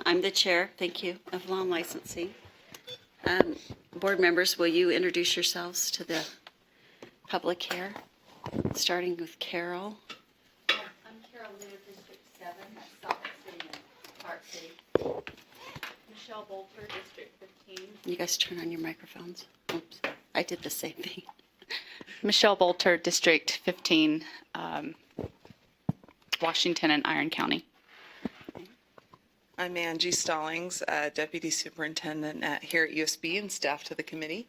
I'm the chair, thank you, of Lawn Licensing. Board members, will you introduce yourselves to the public here? Starting with Carol. I'm Carol Lear, District 7, that's Salt Lake City and Park City. Michelle Bolter, District 15. You guys turn on your microphones. Oops, I did the same thing. Michelle Bolter, District 15, Washington and Iron County. I'm Angie Stallings, Deputy Superintendent here at USB and staff to the committee.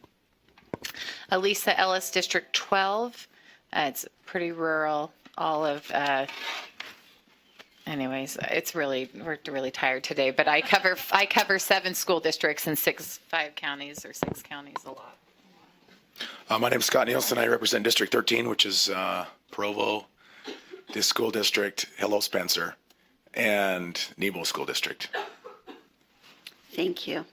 Elisa Ellis, District 12. It's pretty rural. All of, anyways, we're really tired today. But I cover 7 school districts in 6 counties, a lot. My name is Scott Nielsen. I represent District 13, which is Provo, this school district, Hello Spencer, and Nebo School District. Thank you.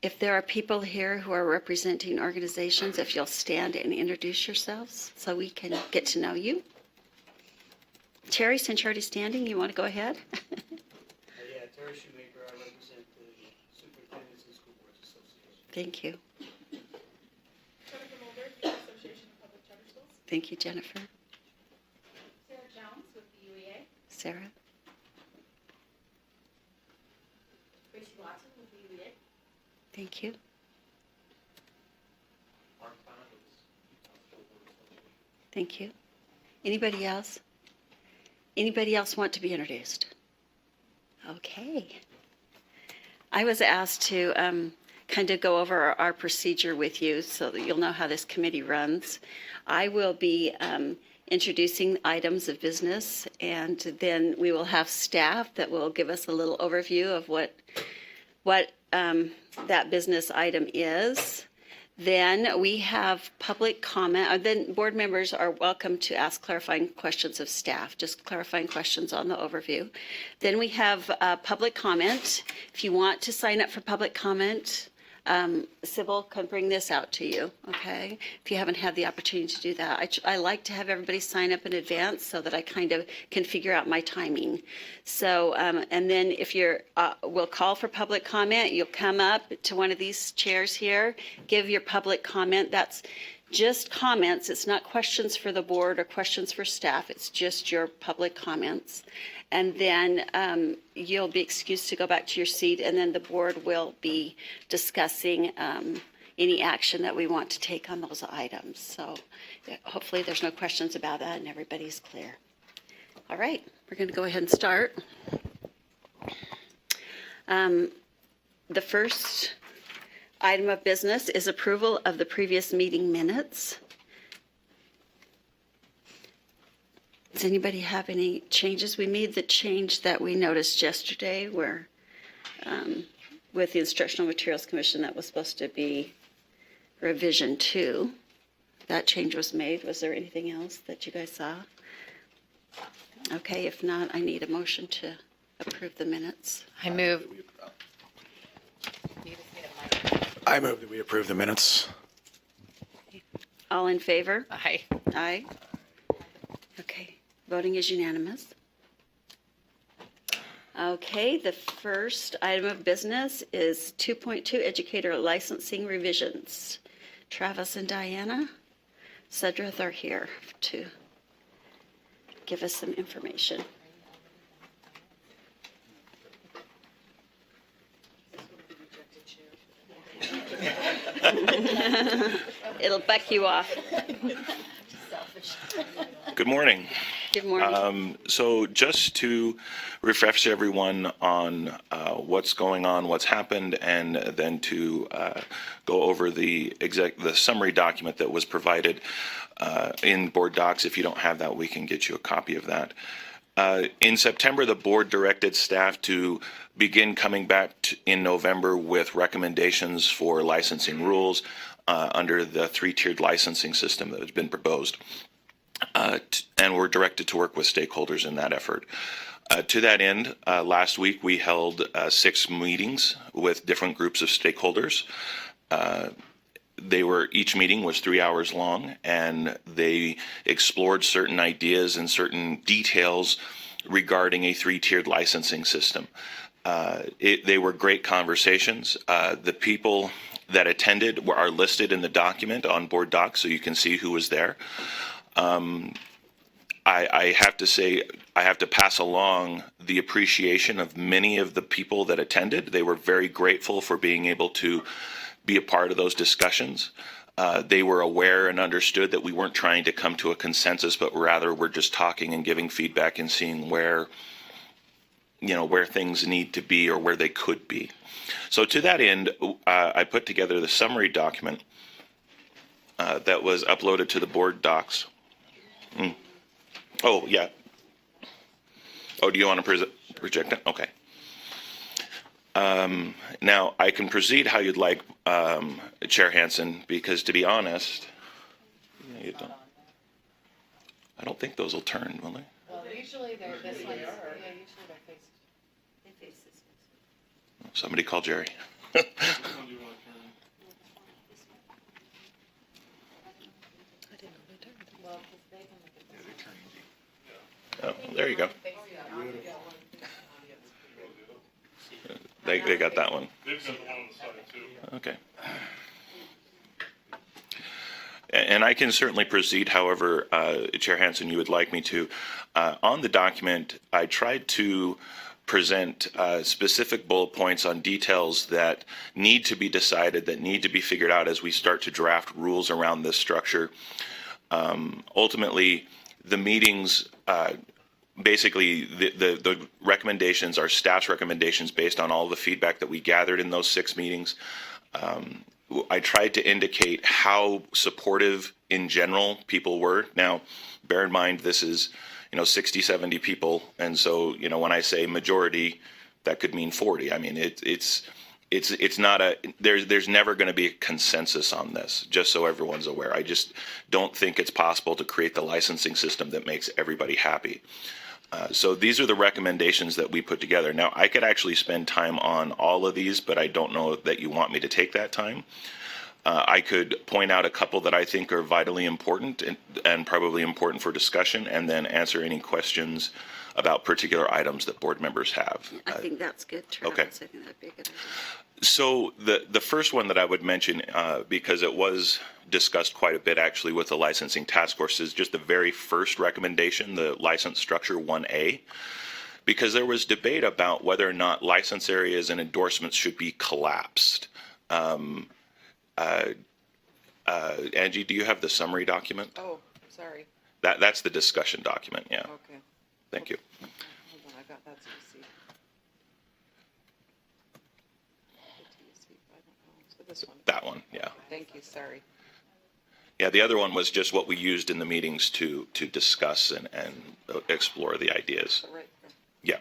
If there are people here who are representing organizations, if you'll stand and introduce yourselves so we can get to know you. Terry, since you're already standing, you want to go ahead? Yeah, Terry Shoemaker, I represent the Superintendents and School Boards Association. Thank you. Jennifer Mulder, Association of Public Charter Schools. Thank you, Jennifer. Sarah Jones with the UEA. Sarah. Tracy Watson with the UEA. Thank you. Mark Bond with School Board Association. Thank you. Anybody else? Anybody else want to be introduced? Okay. I was asked to kind of go over our procedure with you so that you'll know how this committee runs. I will be introducing items of business, and then we will have staff that will give us a little overview of what that business item is. Then we have public comment. Then board members are welcome to ask clarifying questions of staff, just clarifying questions on the overview. Then we have public comment. If you want to sign up for public comment, Sybil can bring this out to you, okay? If you haven't had the opportunity to do that. I like to have everybody sign up in advance so that I kind of can figure out my timing. So, and then if we'll call for public comment, you'll come up to one of these chairs here, give your public comment. That's just comments. It's not questions for the board or questions for staff. It's just your public comments. And then you'll be excused to go back to your seat, and then the board will be discussing any action that we want to take on those items. So hopefully there's no questions about that and everybody's clear. All right, we're going to go ahead and start. The first item of business is approval of the previous meeting minutes. Does anybody have any changes? We made the change that we noticed yesterday where with the Instructional Materials Commission that was supposed to be revision 2. That change was made. Was there anything else that you guys saw? Okay, if not, I need a motion to approve the minutes. I move. I move that we approve the minutes. All in favor? Aye. Aye. Okay, voting is unanimous. Okay, the first item of business is 2.2 educator licensing revisions. Travis and Diana Sedrith are here to give us some information. It'll buck you off. Good morning. Good morning. So just to refresh everyone on what's going on, what's happened, and then to go over the summary document that was provided in board docs. If you don't have that, we can get you a copy of that. In September, the board directed staff to begin coming back in November with recommendations for licensing rules under the 3-tiered licensing system that has been proposed. And we're directed to work with stakeholders in that effort. To that end, last week we held 6 meetings with different groups of stakeholders. Each meeting was 3 hours long, and they explored certain ideas and certain details regarding a three-tiered licensing system. They were great conversations. The people that attended are listed in the document on board docs, so you can see who was there. I have to say, I have to pass along the appreciation of many of the people that attended. They were very grateful for being able to be a part of those discussions. They were aware and understood that we weren't trying to come to a consensus, but rather we're just talking and giving feedback and seeing where things need to be or where they could be. So to that end, I put together the summary document that was uploaded to the board docs. Oh, yeah. Oh, do you want to project it? Okay. Now, I can proceed how you'd like, Chair Hansen, because to be honest, I don't think those will turn, will they? Well, usually they're this one's, yeah, usually they're faced. They face this way. Somebody call Jerry. Oh, there you go. They got that one. Okay. And I can certainly proceed however, Chair Hansen, you would like me to. On the document, I tried to present specific bullet points on details that need to be decided, that need to be figured out as we start to draft rules around this structure. Ultimately, the meetings, basically the recommendations are staff's recommendations based on all the feedback that we gathered in those 6 meetings. I tried to indicate how supportive in general people were. Now, bear in mind, this is, 60, 70 people. And so, when I say majority, that could mean 40. I mean, it's not there's never going to be a consensus on this, just so everyone's aware. I just don't think it's possible to create the licensing system that makes everybody happy. So these are the recommendations that we put together. Now, I could actually spend time on all of these, but I don't know that you want me to take that time. I could point out a couple that I think are vitally important and probably important for discussion, and then answer any questions about particular items that board members have. I think that's good, Travis. Okay. I think that'd be a good idea. So the first one that I would mention, because it was discussed quite a bit actually with the licensing task force, is just the very first recommendation, the license structure 1A, because there was debate about whether or not license areas and endorsements should be collapsed. Angie, do you have the summary document? Oh, sorry. That's the discussion document, yeah. Okay. Thank you. Hold on, I got that CC. I don't know. So this one. That one, yeah. Thank you, sorry. Yeah, the other one was just what we used in the meetings to discuss and explore the ideas. Right. Yeah.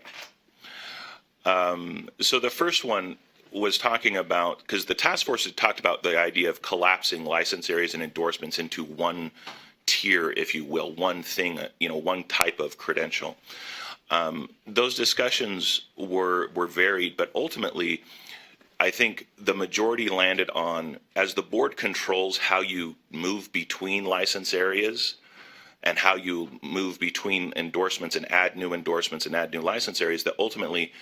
So the first one was talking about, because the task force had talked about the idea of collapsing license areas and endorsements into one tier, if you will, one thing, one type of credential. Those discussions were varied, but ultimately, I think the majority landed on, as the board controls how you move between license areas and how you move between endorsements and add new endorsements and add new license areas, that ultimately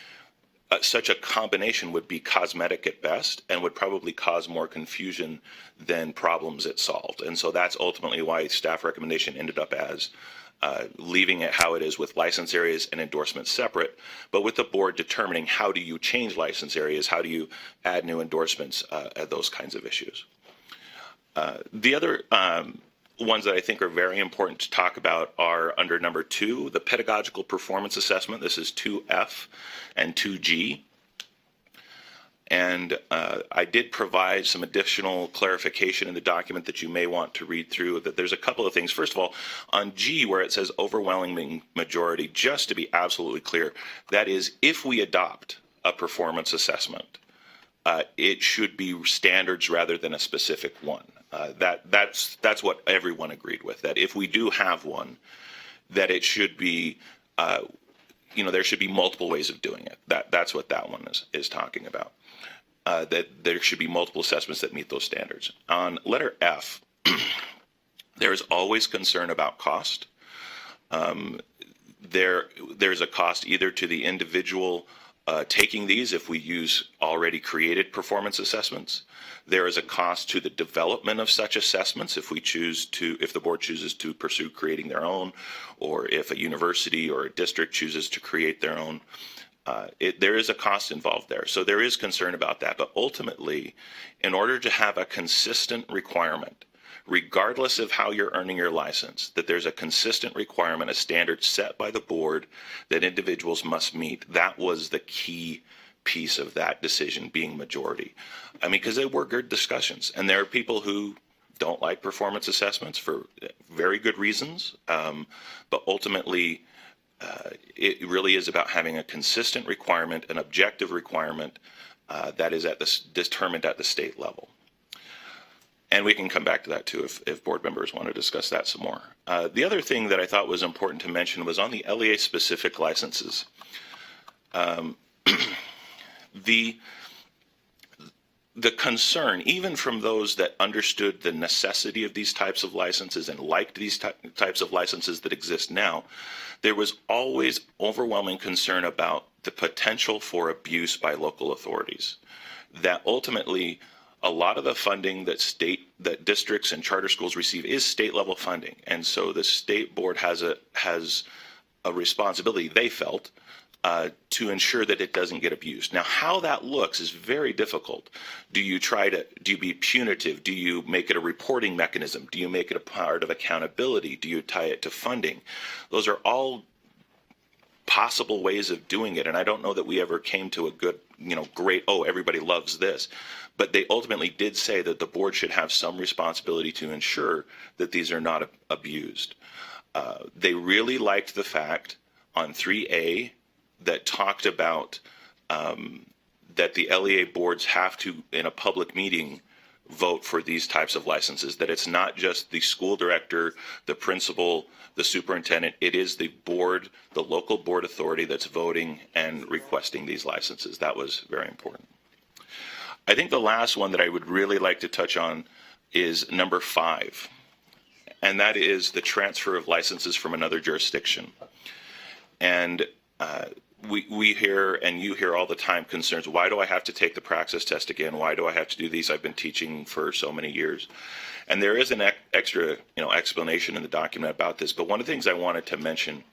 such a combination would be cosmetic at best and would probably cause more confusion than problems it solved. And so that's ultimately why staff recommendation ended up as leaving it how it is with license areas and endorsements separate, but with the board determining how do you change license areas, how do you add new endorsements, those kinds of issues. The other ones that I think are very important to talk about are under number 2, the pedagogical performance assessment. This is 2F and 2G. And I did provide some additional clarification in the document that you may want to read through, that there's a couple of things. First of all, on G, where it says overwhelming majority, just to be absolutely clear, that is, if we adopt a performance assessment, it should be standards rather than a specific one. That's what everyone agreed with, that if we do have one, that it should be, there should be multiple ways of doing it. That's what that one is talking about. That there should be multiple assessments that meet those standards. On letter F, there is always concern about cost. there's a cost either to the individual taking these if we use already created performance assessments. There is a cost to the development of such assessments if the board chooses to pursue creating their own, or if a university or a district chooses to create their own. There is a cost involved there. So there is concern about that. But ultimately, in order to have a consistent requirement, regardless of how you're earning your license, that there's a consistent requirement, a standard set by the board that individuals must meet. That was the key piece of that decision being majority. I mean, because there were good discussions, and there are people who don't like performance assessments for very good reasons. But ultimately, it really is about having a consistent requirement, an objective requirement that is determined at the state level. And we can come back to that too if board members want to discuss that some more. The other thing that I thought was important to mention was on the LEA specific licenses. The concern, even from those that understood the necessity of these types of licenses and liked these types of licenses that exist now, there was always overwhelming concern about the potential for abuse by local authorities. That ultimately, a lot of the funding that districts and charter schools receive is state level funding, and so the state board has a responsibility, they felt, to ensure that it doesn't get abused. Now, how that looks is very difficult. Do you be punitive? Do you make it a reporting mechanism? Do you make it a part of accountability? Do you tie it to funding? Those are all possible ways of doing it. And I don't know that we ever came to a good, great, everybody loves this. But they ultimately did say that the board should have some responsibility to ensure that these are not abused. They really liked the fact on 3A that talked about that the LEA boards have to, in a public meeting, vote for these types of licenses, that it's not just the school director, the principal, the superintendent, it is the board, the local board authority that's voting and requesting these licenses. That was very important. I think the last one that I would really like to touch on is number 5, and that is the transfer of licenses from another jurisdiction. And we hear, and you hear all the time, concerns. Why do I have to take the praxis test again? Why do I have to do these? I've been teaching for so many years. And there is an extra, explanation in the document about this. But one of the things I wanted to mention,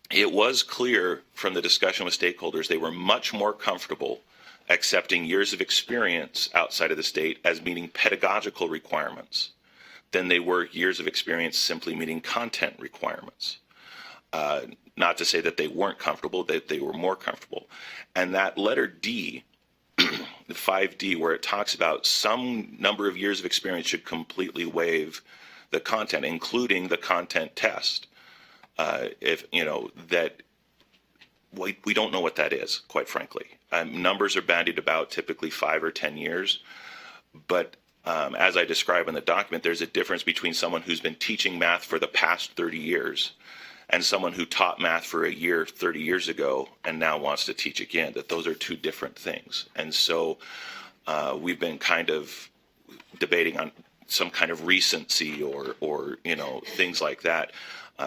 it was clear from the discussion with stakeholders, they were much more comfortable accepting years of experience outside of the state as meeting pedagogical requirements than they were years of experience simply meeting content requirements. Not to say that they weren't comfortable, that they were more comfortable. And that letter D, the 5D, where it talks about some number of years of experience should completely waive the content, including the content test. That we don't know what that is, quite frankly. Numbers are bandied about, typically 5 or 10 years. But as I describe in the document, there's a difference between someone who's been teaching math for the past 30 years and someone who taught math for a year 30 years ago and now wants to teach again, that those are two different things. And so we've been kind of debating on some kind of recency or things like that.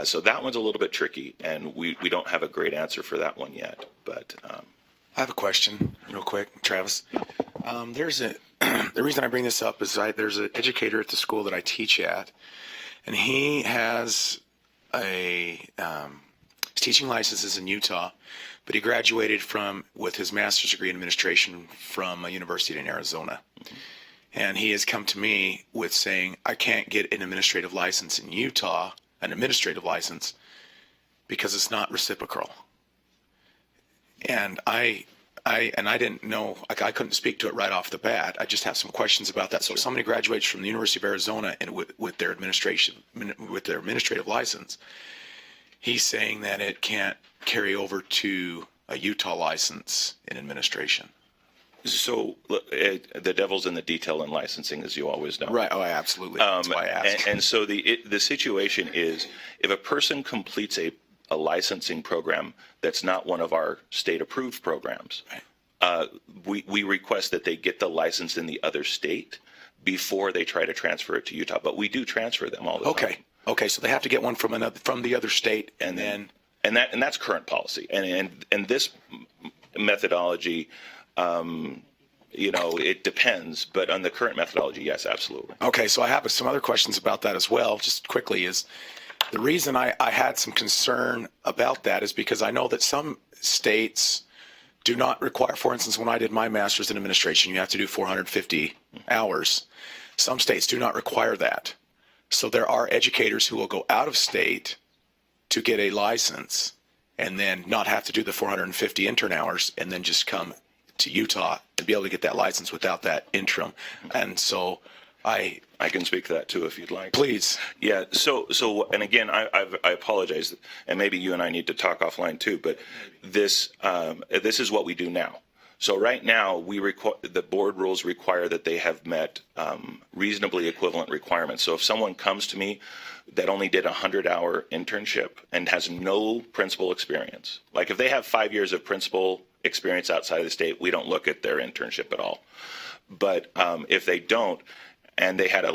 So that one's a little bit tricky, and we don't have a great answer for that one yet. But I have a question real quick, Travis. The reason I bring this up is there's an educator at the school that I teach at, and he has his teaching licenses in Utah, but he graduated with his master's degree in administration from a university in Arizona. And he has come to me with saying, I can't get an administrative license in Utah, because it's not reciprocal. And I didn't know, I couldn't speak to it right off the bat. I just have some questions about that. So if somebody graduates from the University of Arizona and with their administrative license, he's saying that it can't carry over to a Utah license in administration. So the devil's in the detail in licensing, as you always know. Right. Oh, absolutely. That's why I asked. And so the situation is, if a person completes a licensing program that's not one of our state-approved programs, right, we request that they get the license in the other state before they try to transfer it to Utah. But we do transfer them all the time. Okay, so they have to get one from the other state, and then And that's current policy. And this methodology, it depends, but on the current methodology, yes, absolutely. okay. So I have some other questions about that as well. Just quickly, is the reason I had some concern about that is because I know that some states do not require. For instance, when I did my master's in administration, you have to do 450 hours. Some states do not require that. So there are educators who will go out of state to get a license and then not have to do the 450 intern hours and then just come to Utah to be able to get that license without that interim. And so I can speak to that too if you'd like. please. Yeah. So, and again, I apologize, and maybe you and I need to talk offline too. But this is what we do now. So right now, the board rules require that they have met reasonably equivalent requirements. So if someone comes to me that only did a 100-hour internship and has no principal experience, like if they have 5 years of principal experience outside of the state, we don't look at their internship at all. But if they don't, and they had a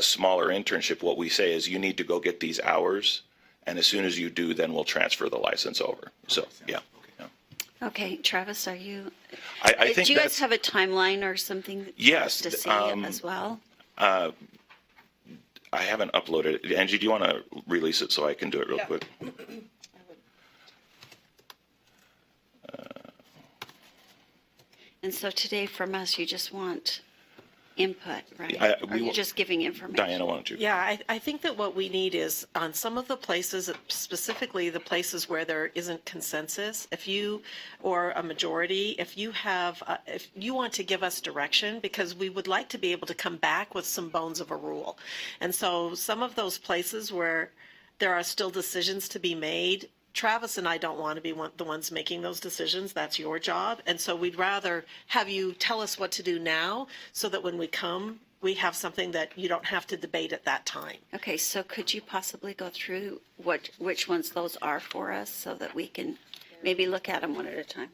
smaller internship, what we say is you need to go get these hours, and as soon as you do, then we'll transfer the license over. So yeah. Okay, Travis, are you? I think do you guys that's, have a timeline or something? for Yes, us to see as well. I haven't uploaded it. Angie, do you want to release it so I can do it real quick? And so today from us, you just want input, right? I- Or we you're will- just giving information? Diana, why don't you? Yeah, I think that what we need is on some of the places, specifically the places where there isn't consensus, or a majority, if you want to give us direction, because we would like to be able to come back with some bones of a rule. And so some of those places where there are still decisions to be made, Travis and I don't want to be the ones making those decisions. That's your job. And so we'd rather have you tell us what to do now so that when we come, we have something that you don't have to debate at that time. Okay, so could you possibly go through which ones those are for us so that we can maybe look at them one at a time?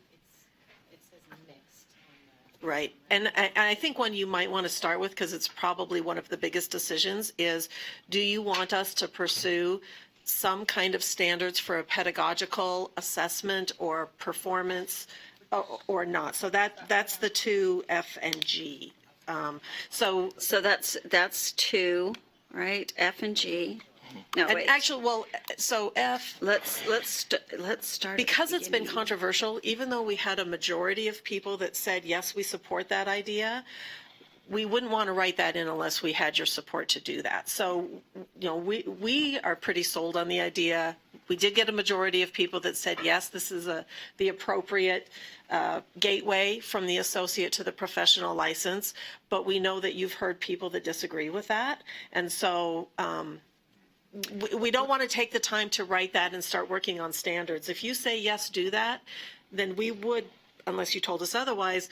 Right. And I think one you might want to start with, because it's probably one of the biggest decisions, is do you want us to pursue some kind of standards for a pedagogical assessment or performance or not? So that's the two, F and G. So that's two, right? F and G. No, and wait. actually, well, so F, Let's start. At because the it's been beginning. controversial, even though we had a majority of people that said, yes, we support that idea, we wouldn't want to write that in unless we had your support to do that. So, we are pretty sold on the idea. We did get a majority of people that said, yes, this is the appropriate gateway from the associate to the professional license. But we know that you've heard people that disagree with that. And so, we don't want to take the time to write that and start working on standards. If you say, yes, do that, then we would, unless you told us otherwise,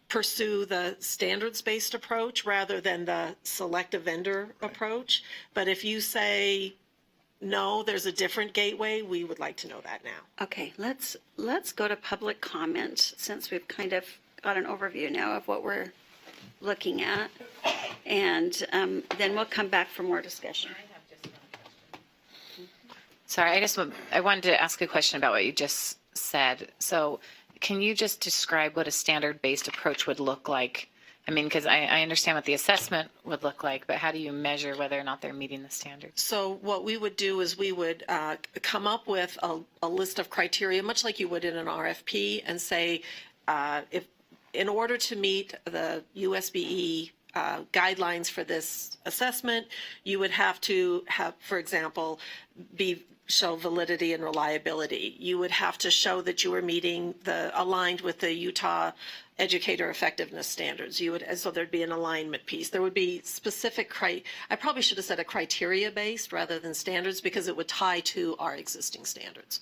pursue the standards-based approach rather than the selective vendor approach. But if you say, no, there's a different gateway, we would like to know that now. Okay, let's go to public comment since we've kind of got an overview now of what we're looking at. And then we'll come back for more discussion. Sorry, I wanted to ask a question about what you just said. So can you just describe what a standard-based approach would look like? I mean, because I understand what the assessment would look like, but how do you measure whether or not they're meeting the standards? So what we would do is we would come up with a list of criteria, much like you would in an RFP, and say, if in order to meet the USBE guidelines for this assessment, you would have to have, for example, show validity and reliability. You would have to show that you were aligned with the Utah educator effectiveness standards. So there'd be an alignment piece. There would be specific I probably should have said a criteria based rather than standards, because it would tie to our existing standards.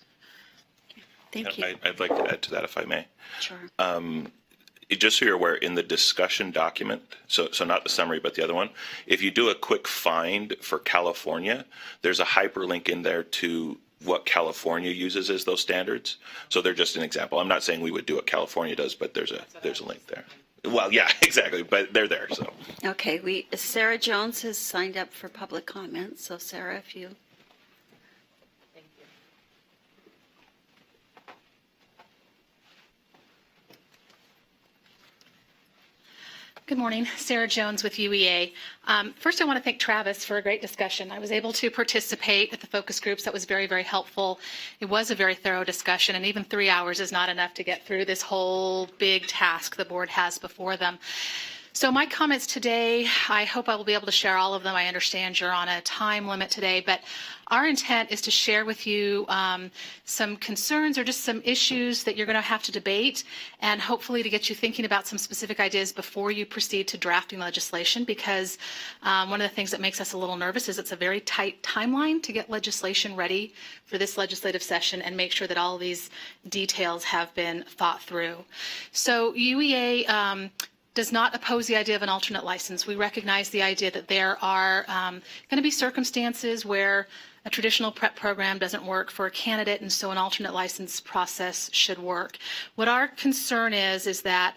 Thank you. I'd like to add to that if I may. Sure. Just so you're aware, in the discussion document, so not the summary, but the other one, if you do a quick find for California, there's a hyperlink in there to what California uses as those standards. So they're just an example. I'm not saying we would do what California does, but there's a link there. Well, yeah, exactly, but they're there, so. Okay, Sarah Jones has signed up for public comment. So Sarah, if you. Good morning, Sarah Jones with UEA. First, I want to thank Travis for a great discussion. I was able to participate at the focus groups. That was very, very helpful. It was a very thorough discussion, and even 3 hours is not enough to get through this whole big task the board has before them. So my comments today, I hope I will be able to share all of them. I understand you're on a time limit today, but our intent is to share with you some concerns or just some issues that you're going to have to debate, and hopefully to get you thinking about some specific ideas before you proceed to drafting legislation, because one of the things that makes us a little nervous is it's a very tight timeline to get legislation ready for this legislative session and make sure that all of these details have been thought through. So UEA does not oppose the idea of an alternate license. We recognize the idea that there are going to be circumstances where a traditional prep program doesn't work for a candidate, and so an alternate license process should work. What our concern is that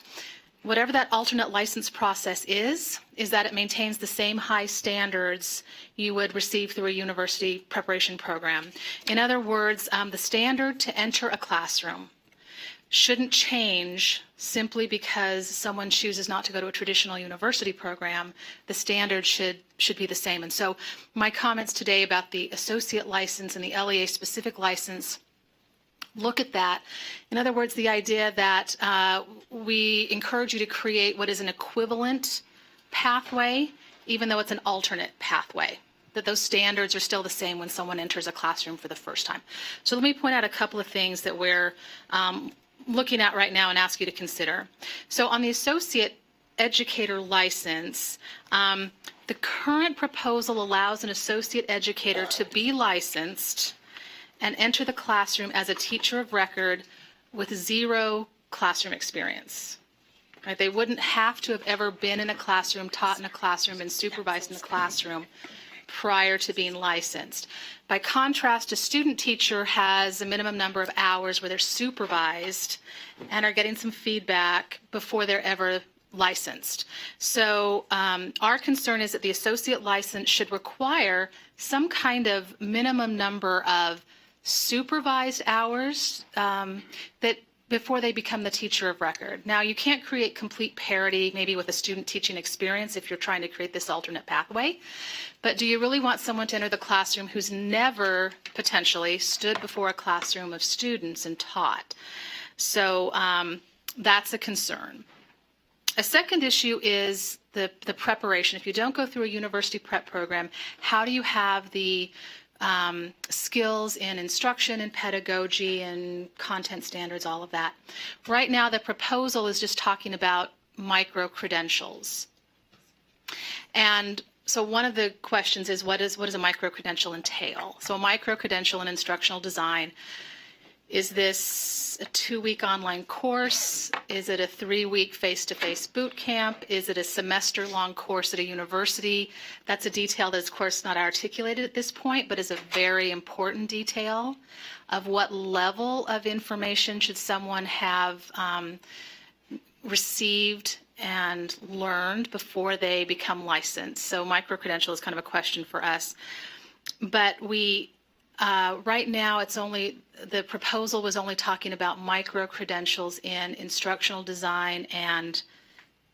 whatever that alternate license process is that it maintains the same high standards you would receive through a university preparation program. In other words, the standard to enter a classroom shouldn't change simply because someone chooses not to go to a traditional university program. The standard should be the same. And so my comments today about the associate license and the LEA specific license look at that. In other words, the idea that we encourage you to create what is an equivalent pathway, even though it's an alternate pathway, that those standards are still the same when someone enters a classroom for the first time. So let me point out a couple of things that we're looking at right now and ask you to consider. So on the associate educator license, the current proposal allows an associate educator to be licensed and enter the classroom as a teacher of record with 0 classroom experience. Right? They wouldn't have to have ever been in a classroom, taught in a classroom, and supervised in the classroom prior to being licensed. By contrast, a student teacher has a minimum number of hours where they're supervised and are getting some feedback before they're ever licensed. So our concern is that the associate license should require some kind of minimum number of supervised hours that before they become the teacher of record. Now, you can't create complete parity maybe with a student teaching experience if you're trying to create this alternate pathway, but do you really want someone to enter the classroom who's never potentially stood before a classroom of students and taught? So that's a concern. A second issue is the preparation. If you don't go through a university prep program, how do you have the skills in instruction and pedagogy and content standards, all of that? Right now, the proposal is just talking about micro-credentials. And so one of the questions is, what does a micro-credential entail? So a micro-credential in instructional design, is this a 2-week online course? Is it a 3-week face-to-face boot camp? Is it a semester-long course at a university? That's a detail that is, of course, not articulated at this point, but is a very important detail of what level of information should someone have received and learned before they become licensed. So micro-credential is kind of a question for us. But right now, the proposal was only talking about micro-credentials in instructional design and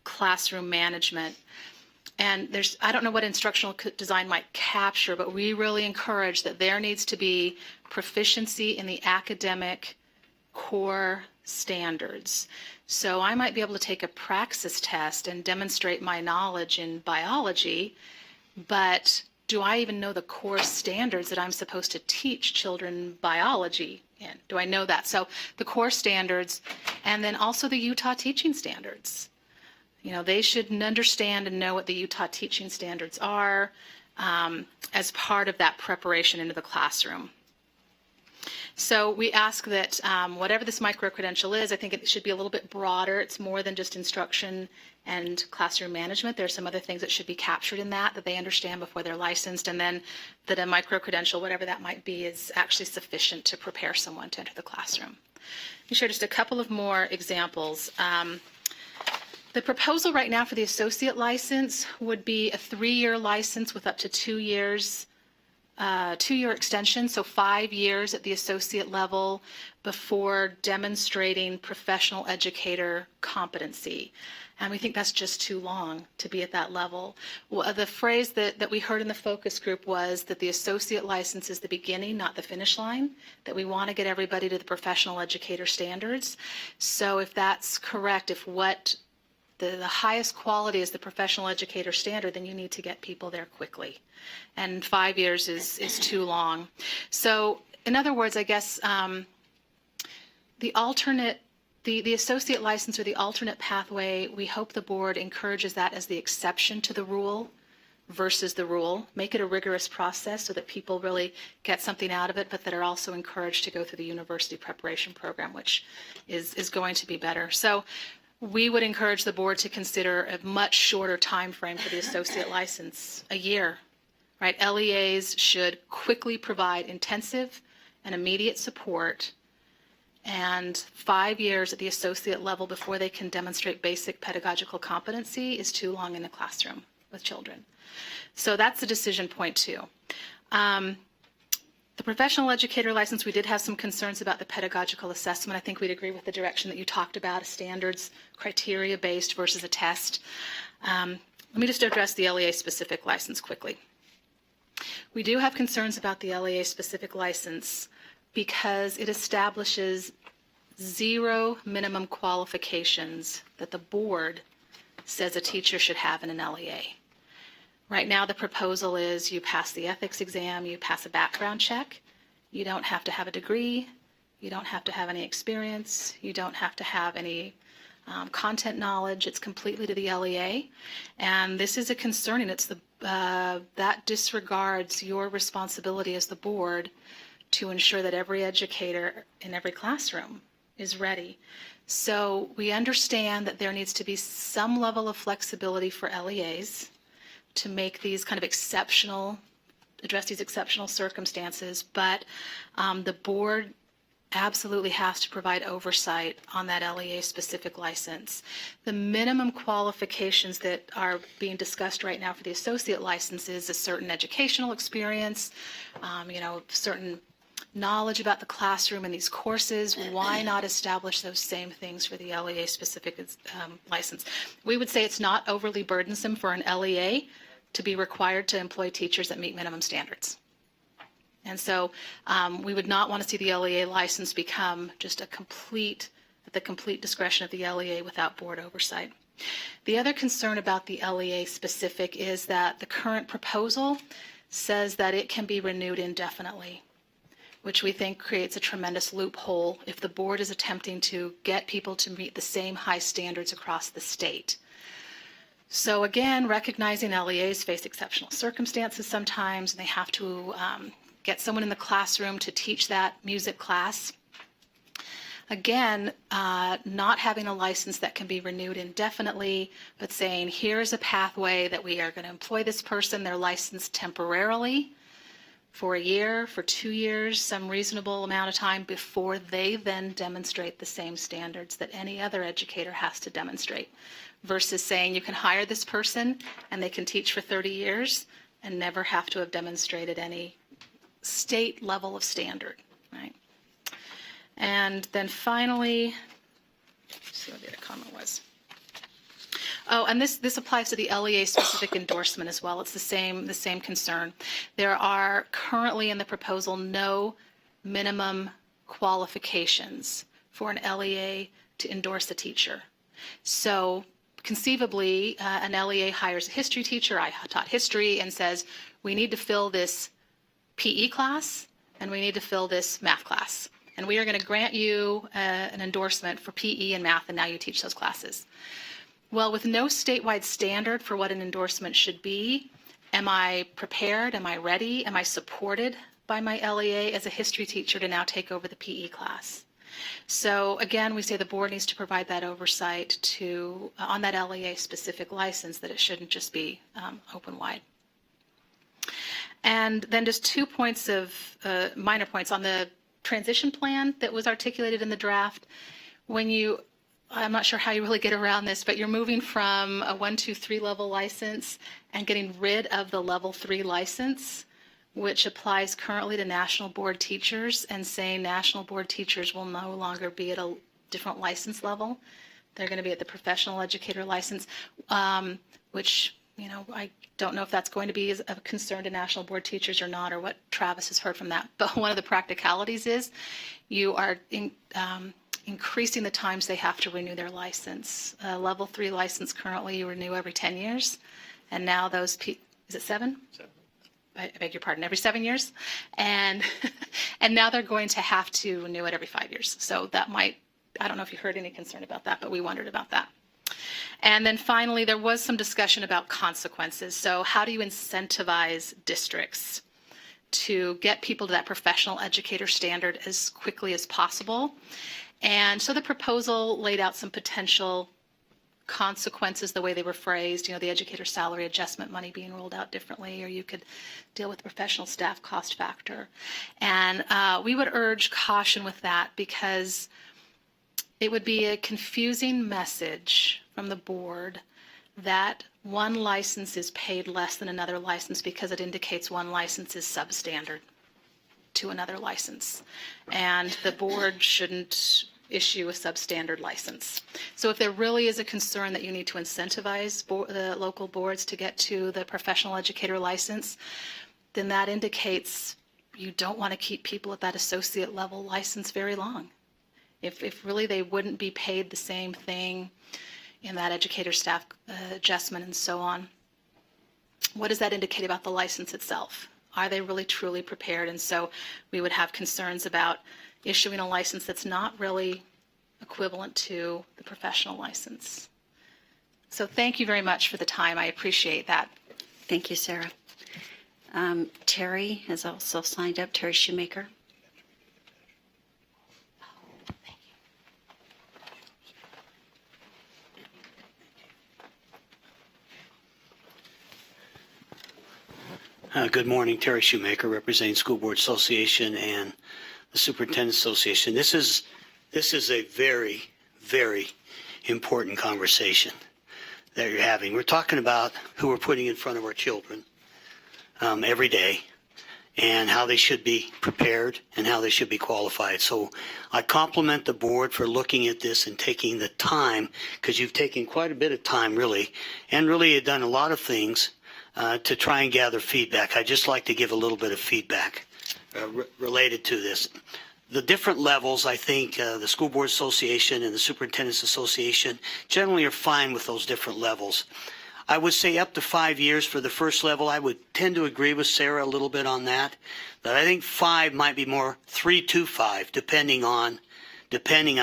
classroom management. And I don't know what instructional design might capture, but we really encourage that there needs to be proficiency in the academic core standards. So I might be able to take a praxis test and demonstrate my knowledge in biology, but do I even know the core standards that I'm supposed to teach children biology in? Do I know that? So the core standards, and then also the Utah teaching standards. You know, they should understand and know what the Utah teaching standards are as part of that preparation into the classroom. So we ask that whatever this micro-credential is, I think it should be a little bit broader. It's more than just instruction and classroom management. There are some other things that should be captured in that they understand before they're licensed, and then that a micro-credential, whatever that might be, is actually sufficient to prepare someone to enter the classroom. Let me share just a couple of more examples. The proposal right now for the associate license would be a 3-year license with up to 2 years, 2-year extension, so 5 years at the associate level before demonstrating professional educator competency. And we think that's just too long to be at that level. Well, the phrase that we heard in the focus group was that the associate license is the beginning, not the finish line, that we want to get everybody to the professional educator standards. So if that's correct, if what the highest quality is the professional educator standard, then you need to get people there quickly. And 5 years is too long. So in other words, I guess the associate license or the alternate pathway, we hope the board encourages that as the exception to the rule versus the rule. Make it a rigorous process so that people really get something out of it, but that are also encouraged to go through the university preparation program, which is going to be better. So we would encourage the board to consider a much shorter time frame for the associate license, a year, right? LEAs should quickly provide intensive and immediate support, and 5 years at the associate level before they can demonstrate basic pedagogical competency is too long in the classroom with children. So that's the decision point too. The professional educator license, we did have some concerns about the pedagogical assessment. I think we'd agree with the direction that you talked about, a standards criteria-based versus a test. Let me just address the LEA-specific license quickly. We do have concerns about the LEA-specific license because it establishes 0 minimum qualifications that the board says a teacher should have in an LEA. Right now, the proposal is you pass the ethics exam, you pass a background check. You don't have to have a degree. You don't have to have any experience. You don't have to have any content knowledge. It's completely to the LEA. And this is a concern, and it's that disregards your responsibility as the board to ensure that every educator in every classroom is ready. So we understand that there needs to be some level of flexibility for LEAs to make these kind of address these exceptional circumstances, but the board absolutely has to provide oversight on that LEA-specific license. The minimum qualifications that are being discussed right now for the associate license is a certain educational experience, certain knowledge about the classroom and these courses. Why not establish those same things for the LEA-specific license? We would say it's not overly burdensome for an LEA to be required to employ teachers that meet minimum standards. And so we would not want to see the LEA license become just at the complete discretion of the LEA without board oversight. The other concern about the LEA specific is that the current proposal says that it can be renewed indefinitely, which we think creates a tremendous loophole if the board is attempting to get people to meet the same high standards across the state. So again, recognizing LEAs face exceptional circumstances sometimes, and they have to get someone in the classroom to teach that music class. Again, not having a license that can be renewed indefinitely, but saying here's a pathway that we are going to employ this person, they're licensed temporarily for a year, for 2 years, some reasonable amount of time before they then demonstrate the same standards that any other educator has to demonstrate, versus saying you can hire this person and they can teach for 30 years and never have to have demonstrated any state level of standard, right? And then finally, let's see what the other comment was. Oh, and this applies to the LEA specific endorsement as well. It's the same concern. There are currently in the proposal no minimum qualifications for an LEA to endorse a teacher. So conceivably, an LEA hires a history teacher. I taught history and says, we need to fill this PE class and we need to fill this math class. And we are going to grant you an endorsement for PE and math, and now you teach those classes. Well, with no statewide standard for what an endorsement should be, am I prepared? Am I ready? Am I supported by my LEA as a history teacher to now take over the PE class? So again, we say the board needs to provide that oversight on that LEA specific license, that it shouldn't just be open wide. And then just 2 points of minor points on the transition plan that was articulated in the draft. When you I'm not sure how you really get around this, but you're moving from a 1, 2, 3 level license and getting rid of the level 3 license, which applies currently to national board teachers, and saying national board teachers will no longer be at a different license level. They're going to be at the professional educator license, which, I don't know if that's going to be of a concern to national board teachers or not, or what Travis has heard from that. But one of the practicalities is you are increasing the times they have to renew their license. Level 3 license currently you renew every 10 years, and now those is it 7? 7. I beg your pardon, every 7 years, and and now they're going to have to renew it every 5 years. So that might, I don't know if you heard any concern about that, but we wondered about that. And then finally, there was some discussion about consequences. So how do you incentivize districts to get people to that professional educator standard as quickly as possible? And so the proposal laid out some potential consequences, the way they were phrased, the educator salary adjustment money being rolled out differently, or you could deal with the professional staff cost factor. And we would urge caution with that, because it would be a confusing message from the board that one license is paid less than another license because it indicates one license is substandard to another license. And the board shouldn't issue a substandard license. So if there really is a concern that you need to incentivize the local boards to get to the professional educator license, then that indicates you don't want to keep people at that associate level license very long. If really they wouldn't be paid the same thing in that educator staff adjustment and so on, what does that indicate about the license itself? Are they really truly prepared? And so we would have concerns about issuing a license that's not really equivalent to the professional license. So thank you very much for the time. I appreciate that. Thank you, Sarah. Terry has also signed up, Terry Shoemaker. Good morning, Terry Shoemaker, representing School Board Association and the Superintendent Association. This is a very, very important conversation that you're having. We're talking about who we're putting in front of our children every day, and how they should be prepared and how they should be qualified. So I compliment the board for looking at this and taking the time, because you've taken quite a bit of time, really, and really have done a lot of things to try and gather feedback. I'd just like to give a little bit of feedback related to this. The different levels, I think the School Board Association and the Superintendent's Association generally are fine with those different levels. I would say up to 5 years for the first level. I would tend to agree with Sarah a little bit on that. But I think 5 might be more 3 to 5, depending on,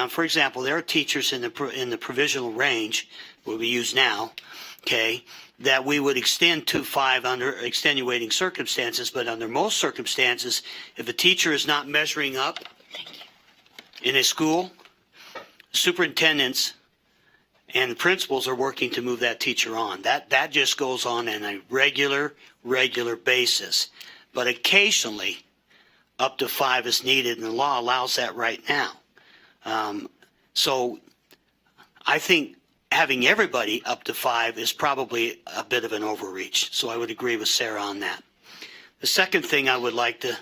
for example, there are teachers in the provisional range, what we use now, okay, that we would extend to 5 under extenuating circumstances. But under most circumstances, if a teacher is not measuring up in a school, superintendents and the principals are working to move that teacher on. That just goes on a regular basis. But occasionally, up to 5 is needed, and the law allows that right now. So I think having everybody up to 5 is probably a bit of an overreach. So I would agree with Sarah on that. The second thing I would like to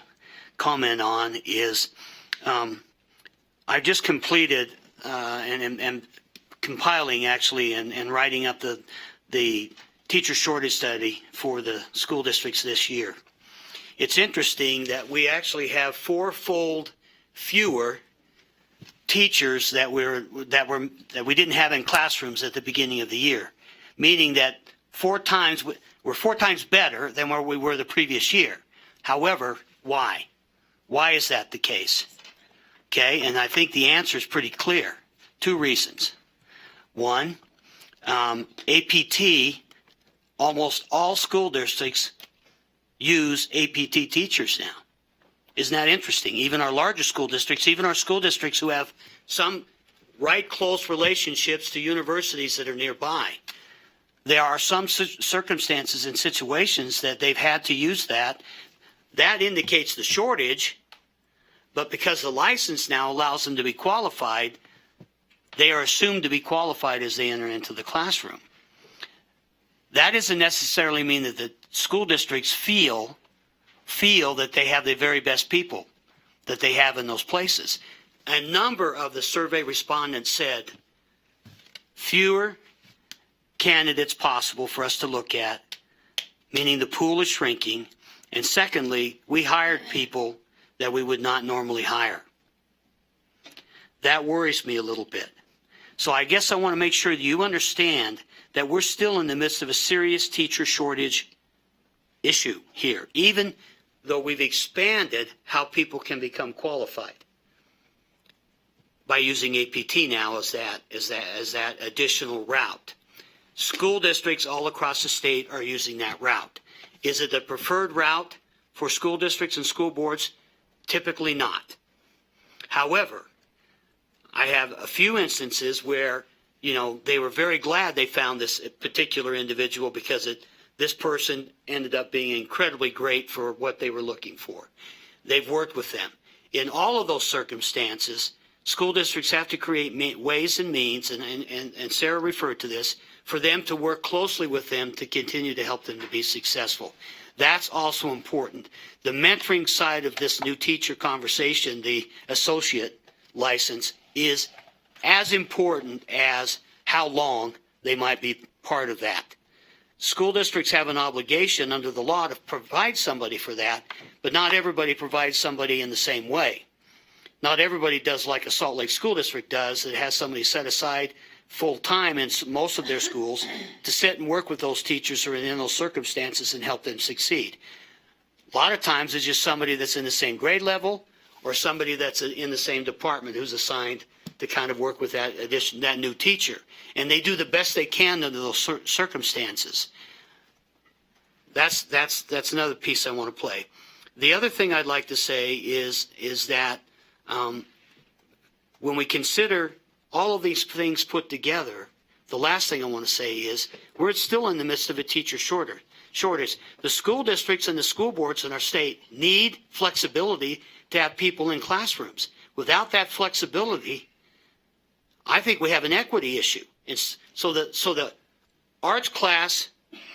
comment on is I've just completed and compiling actually and writing up the teacher shortage study for the school districts this year. It's interesting that we actually have 4-fold fewer teachers that we didn't have in classrooms at the beginning of the year, meaning that we're 4 times better than where we were the previous year. However, why? Why is that the case? Okay, and I think the answer is pretty clear. 2 reasons. One, APT, almost all school districts use APT teachers now. Isn't that interesting? Even our largest school districts, even our school districts who have some right close relationships to universities that are nearby, there are some circumstances and situations that they've had to use that. That indicates the shortage, but because the license now allows them to be qualified, they are assumed to be qualified as they enter into the classroom. That doesn't necessarily mean that the school districts feel that they have the very best people that they have in those places. A number of the survey respondents said fewer candidates possible for us to look at, meaning the pool is shrinking. And secondly, we hired people that we would not normally hire. That worries me a little bit. So I guess I want to make sure that you understand that we're still in the midst of a serious teacher shortage issue here, even though we've expanded how people can become qualified by using APT now as that additional route. School districts all across the state are using that route. Is it the preferred route for school districts and school boards? Typically not. However, I have a few instances where, they were very glad they found this particular individual because this person ended up being incredibly great for what they were looking for. They've worked with them. In all of those circumstances, school districts have to create ways and means, and Sarah referred to this, for them to work closely with them to continue to help them to be successful. That's also important. The mentoring side of this new teacher conversation, the associate license, is as important as how long they might be part of that. School districts have an obligation under the law to provide somebody for that, but not everybody provides somebody in the same way. Not everybody does like a Salt Lake School District does, that has somebody set aside full-time in most of their schools to sit and work with those teachers who are in those circumstances and help them succeed. A lot of times it's just somebody that's in the same grade level or somebody that's in the same department who's assigned to kind of work with that new teacher. And they do the best they can under those circumstances. That's another piece I want to play. The other thing I'd like to say is that when we consider all of these things put together, the last thing I want to say is we're still in the midst of a teacher shortage. The school districts and the school boards in our state need flexibility to have people in classrooms. Without that flexibility, I think we have an equity issue. So the arts class,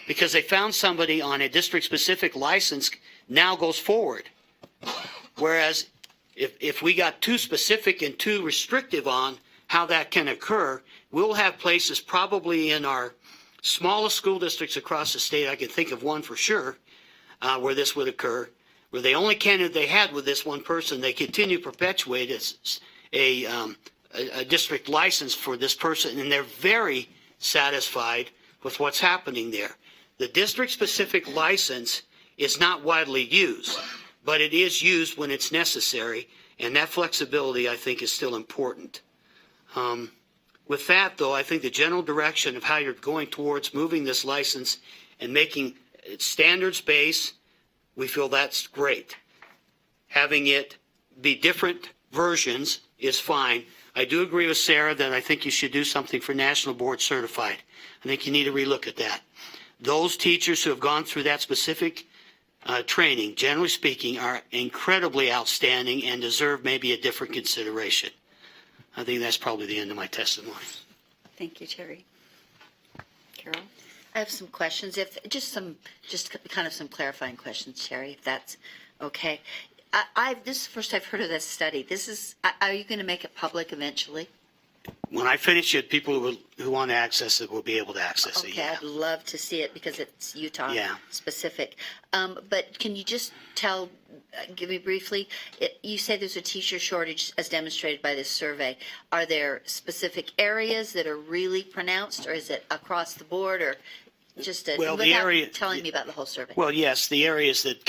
because they found somebody on a district-specific license, now goes forward. Whereas if we got too specific and too restrictive on how that can occur, we'll have places probably in our smallest school districts across the state, I can think of one for sure, where this would occur, where the only candidate they had with this one person, they continue to perpetuate as a district license for this person, and they're very satisfied with what's happening there. The district-specific license is not widely used, but it is used when it's necessary, and that flexibility, I think, is still important. With that, though, I think the general direction of how you're going towards moving this license and making it standards-based, we feel that's great. Having it be different versions is fine. I do agree with Sarah that I think you should do something for National Board Certified. I think you need to relook at that. Those teachers who have gone through that specific training, generally speaking, are incredibly outstanding and deserve maybe a different consideration. I think that's probably the end of my testimony. Thank you, Terry. Carol? I have some questions. Just kind of some clarifying questions, Terry, if that's okay. This is the first I've heard of this study. Are you going to make it public eventually? When I finish it, people who want to access it will be able to access it. Okay, Yeah. I'd love to see it because it's Utah Yeah. specific. But can you just give me briefly, you say there's a teacher shortage as demonstrated by this survey. Are there specific areas that are really pronounced, or is it across the board, or just without telling me about the whole survey? Well, yes, the areas that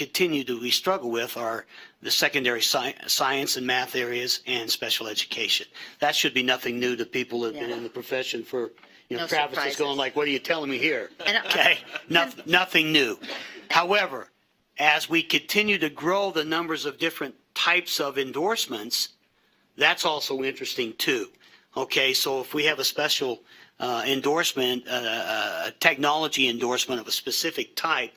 we struggle with are the secondary science and math areas and special education. That should be nothing new to people who have been in the profession for, No Travis surprises. is going like, what are you telling me here? And, Okay, nothing new. However, as we continue to grow the numbers of different types of endorsements, that's also interesting too. Okay, so if we have a special endorsement, a technology endorsement of a specific type,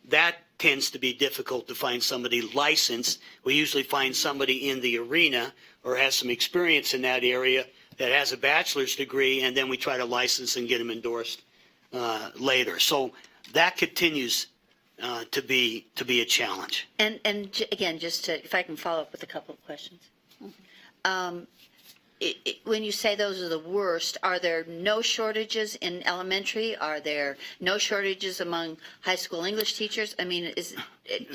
that tends to be difficult to find somebody licensed. We usually find somebody in the arena or has some experience in that area that has a bachelor's degree, and then we try to license and get them endorsed later. So that continues to be a challenge. And again, just to, if I can follow up with a couple of questions. When you say those are the worst, are there no shortages in elementary? Are there no shortages among high school English teachers? I mean,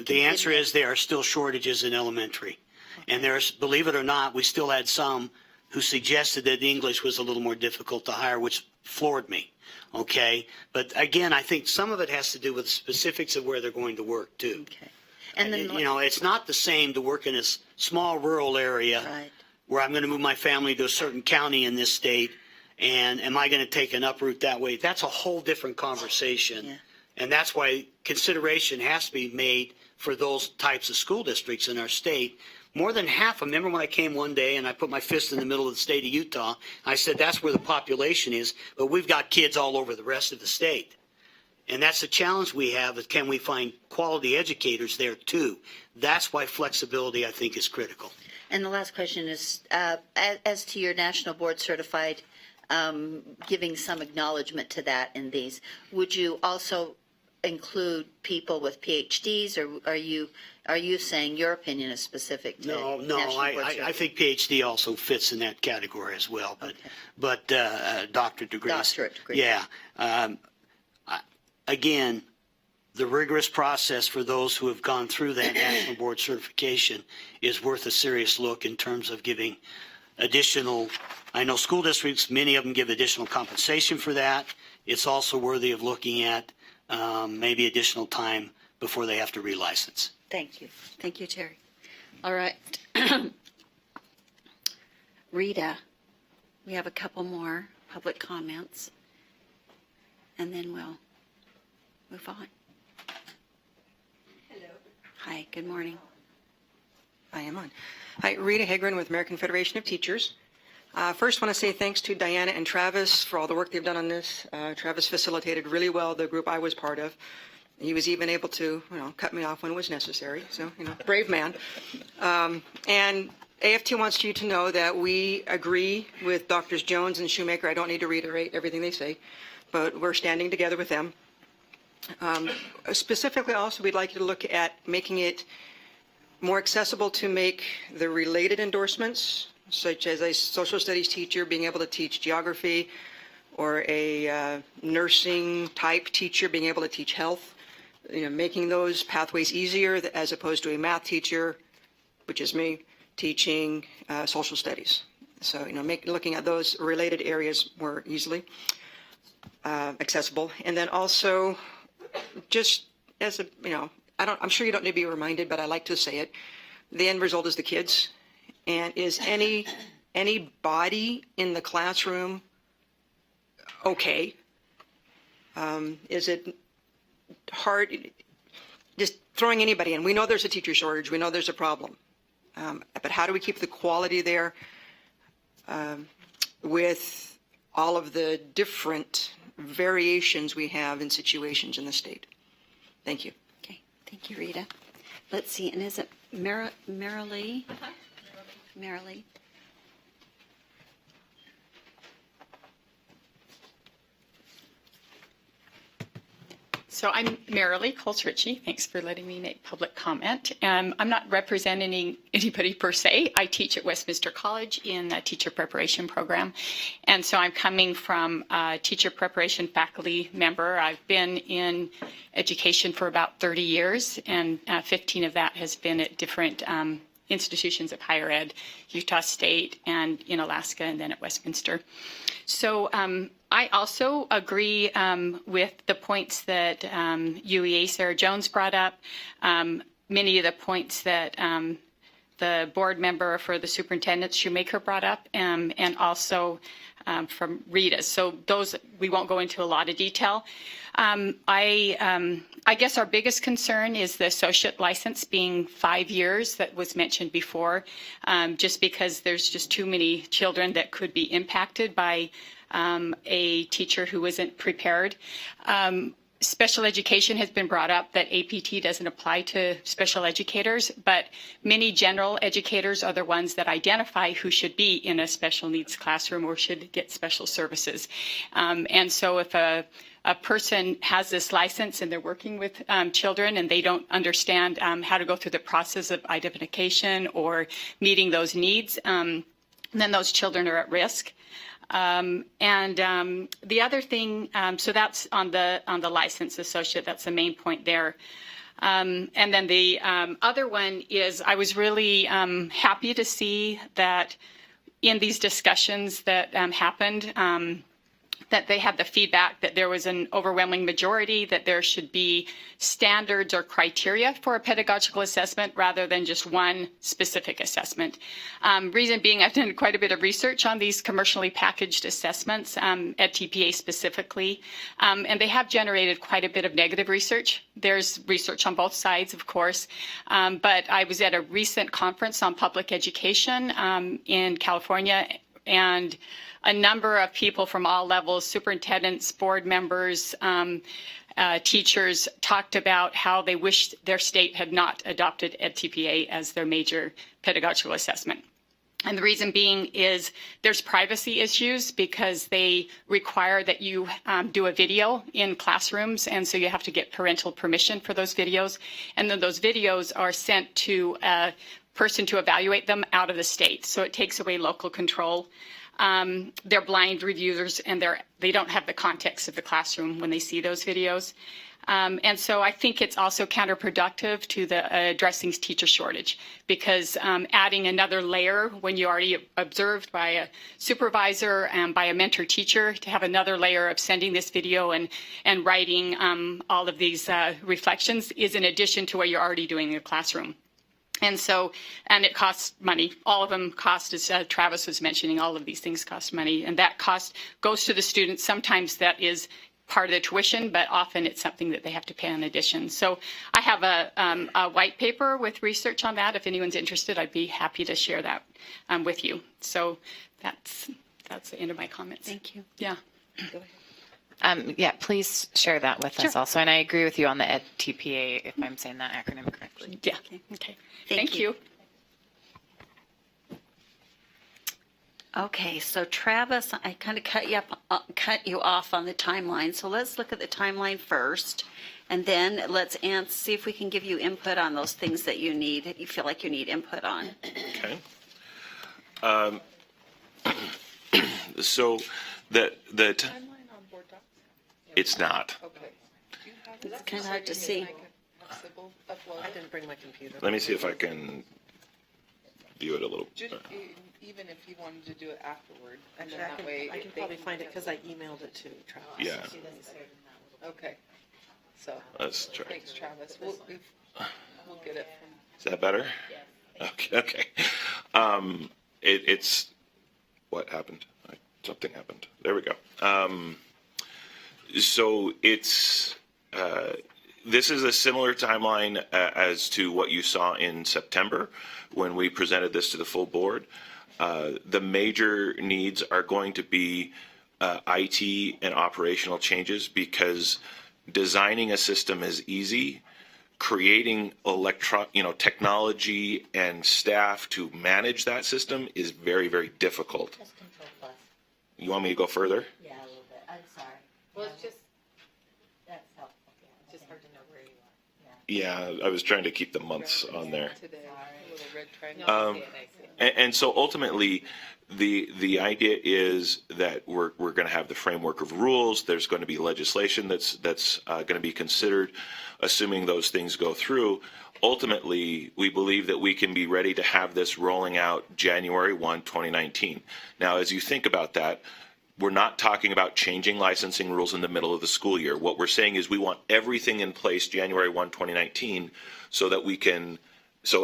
The answer is there are still shortages in elementary. And there's, believe it or not, we still had some who suggested that English was a little more difficult to hire, which floored me. Okay. But again, I think some of it has to do with specifics of where they're going to work too. Okay. And then, You know, it's not the same to work in a small rural area. Right. Where I'm going to move my family to a certain county in this state, and am I going to take an uproot that way? That's a whole different conversation. Yeah. And that's why consideration has to be made for those types of school districts in our state. More than half, I remember when I came one day and I put my fist in the middle of the state of Utah, I said, that's where the population is, but we've got kids all over the rest of the state. And that's the challenge we have, is can we find quality educators there too? That's why flexibility, I think, is critical. And the last question is, as to your national board certified, giving some acknowledgement to that in these, would you also include people with PhDs, or are you saying your opinion is specific to No, national board I think PhD also fits in that category as well, but doctorate degrees. Doctorate degrees. Yeah. Again, the rigorous process for those who have gone through that national board certification is worth a serious look in terms of giving additional, I know school districts, many of them give additional compensation for that. It's also worthy of looking at maybe additional time before they have to relicense. Thank you. Thank you, Terry. All right. Rita, we have a couple more public comments, and then we'll move on. Hello. Hi, good morning. I am on. Hi, Rita Hegren with American Federation of Teachers. First, want to say thanks to Diana and Travis for all the work they've done on this. Travis facilitated really well the group I was part of. He was even able to, cut me off when it was necessary. So, brave man. And AFT wants you to know that we agree with Drs. Jones and Shoemaker. I don't need to reiterate everything they say, but we're standing together with them. Specifically, also, we'd like you to look at making it more accessible to make the related endorsements, such as a social studies teacher being able to teach geography, or a nursing type teacher being able to teach health, making those pathways easier as opposed to a math teacher, which is me, teaching social studies. So, looking at those related areas more easily accessible. And then also, just as a, I'm sure you don't need to be reminded, but I like to say it. The end result is the kids. And is any body in the classroom okay? Is it hard just throwing anybody in? We know there's a teacher shortage. We know there's a problem. But how do we keep the quality there with all of the different variations we have in situations in the state? Thank you. Okay, thank you, Rita. Let's see, and is it Marilee? Marilee. So I'm Marilee Colts-Ritchie. Thanks for letting me make public comment. I'm not representing anybody per se. I teach at Westminster College in a teacher preparation program. And so I'm coming from a teacher preparation faculty member. I've been in education for about 30 years, and 15 of that has been at different institutions of higher ed, Utah State and in Alaska, and then at Westminster. So I also agree with the points that UEA Sarah Jones brought up, many of the points that the board member for the superintendent Shoemaker brought up, and also from Rita. So those, we won't go into a lot of detail. I guess our biggest concern is the associate license being 5 years that was mentioned before, just because there's just too many children that could be impacted by a teacher who isn't prepared. special education has been brought up, that APT doesn't apply to special educators, but many general educators are the ones that identify who should be in a special needs classroom or should get special services. And so if a person has this license and they're working with children and they don't understand how to go through the process of identification or meeting those needs, then those children are at risk. The other thing, so that's on the licensed associate. That's the main point there. And then the other one is I was really happy to see that in these discussions that happened, that they had the feedback that there was an overwhelming majority that there should be standards or criteria for a pedagogical assessment rather than just one specific assessment. Reason being, I've done quite a bit of research on these commercially packaged assessments at TPA specifically, and they have generated quite a bit of negative research. There's research on both sides, of course, but I was at a recent conference on public education in California, and a number of people from all levels, superintendents, board members, teachers, talked about how they wished their state had not adopted EdTPA as their major pedagogical assessment. And the reason being is there's privacy issues because they require that you do a video in classrooms, and so you have to get parental permission for those videos. And then those videos are sent to a person to evaluate them out of the state. So it takes away local control. They're blind reviewers and they don't have the context of the classroom when they see those videos. And so I think it's also counterproductive to the addressing teacher shortage because adding another layer when you already observed by a supervisor and by a mentor teacher to have another layer of sending this video and writing all of these reflections is in addition to what you're already doing in the classroom. And so, and it costs money. All of them cost, as Travis was mentioning, all of these things cost money. And that cost goes to the students. Sometimes that is part of the tuition, but often it's something that they have to pay in addition. So I have a white paper with research on that. If anyone's interested, I'd be happy to share that with you. So that's the end of my comments. Thank you. Yeah. Go ahead. Yeah, please share that with us also. And I agree with you on the EdTPA, if I'm saying that acronym correctly. Yeah. Okay. Thank you. Okay, so Travis, I kind of cut you off on the timeline. So let's look at the timeline first, and then let's see if we can give you input on those things that you feel like you need input on. Okay. So that it's not. It's kind of hard to see. I didn't bring my computer. Let me see if I can view it a little. Even if you wanted to do it afterward, and Actually, then that way I can probably find it because I emailed it to Travis. Yeah. Okay. So Let's try. thanks, Travis. We'll get it from. Is that better? Okay. Okay. It's what happened? Something happened. There we go. So it's this is a similar timeline as to what you saw in September when we presented this to the full board. The major needs are going to be IT and operational changes because designing a system is easy. Creating technology and staff to manage that system is very, very difficult. Just Control Plus. You want me to go further? Yeah, a little bit. I'm sorry. Well, it's just helpful. it's just hard to know where you are. Yeah, I was trying to keep the months on there. Today, a little red triangle. And so ultimately, the idea is that we're going to have the framework of rules. There's going to be legislation that's going to be considered, assuming those things go through. Ultimately, we believe that we can be ready to have this rolling out January 1, 2019. Now, as you think about that, we're not talking about changing licensing rules in the middle of the school year. What we're saying is we want everything in place January 1, 2019 so that we can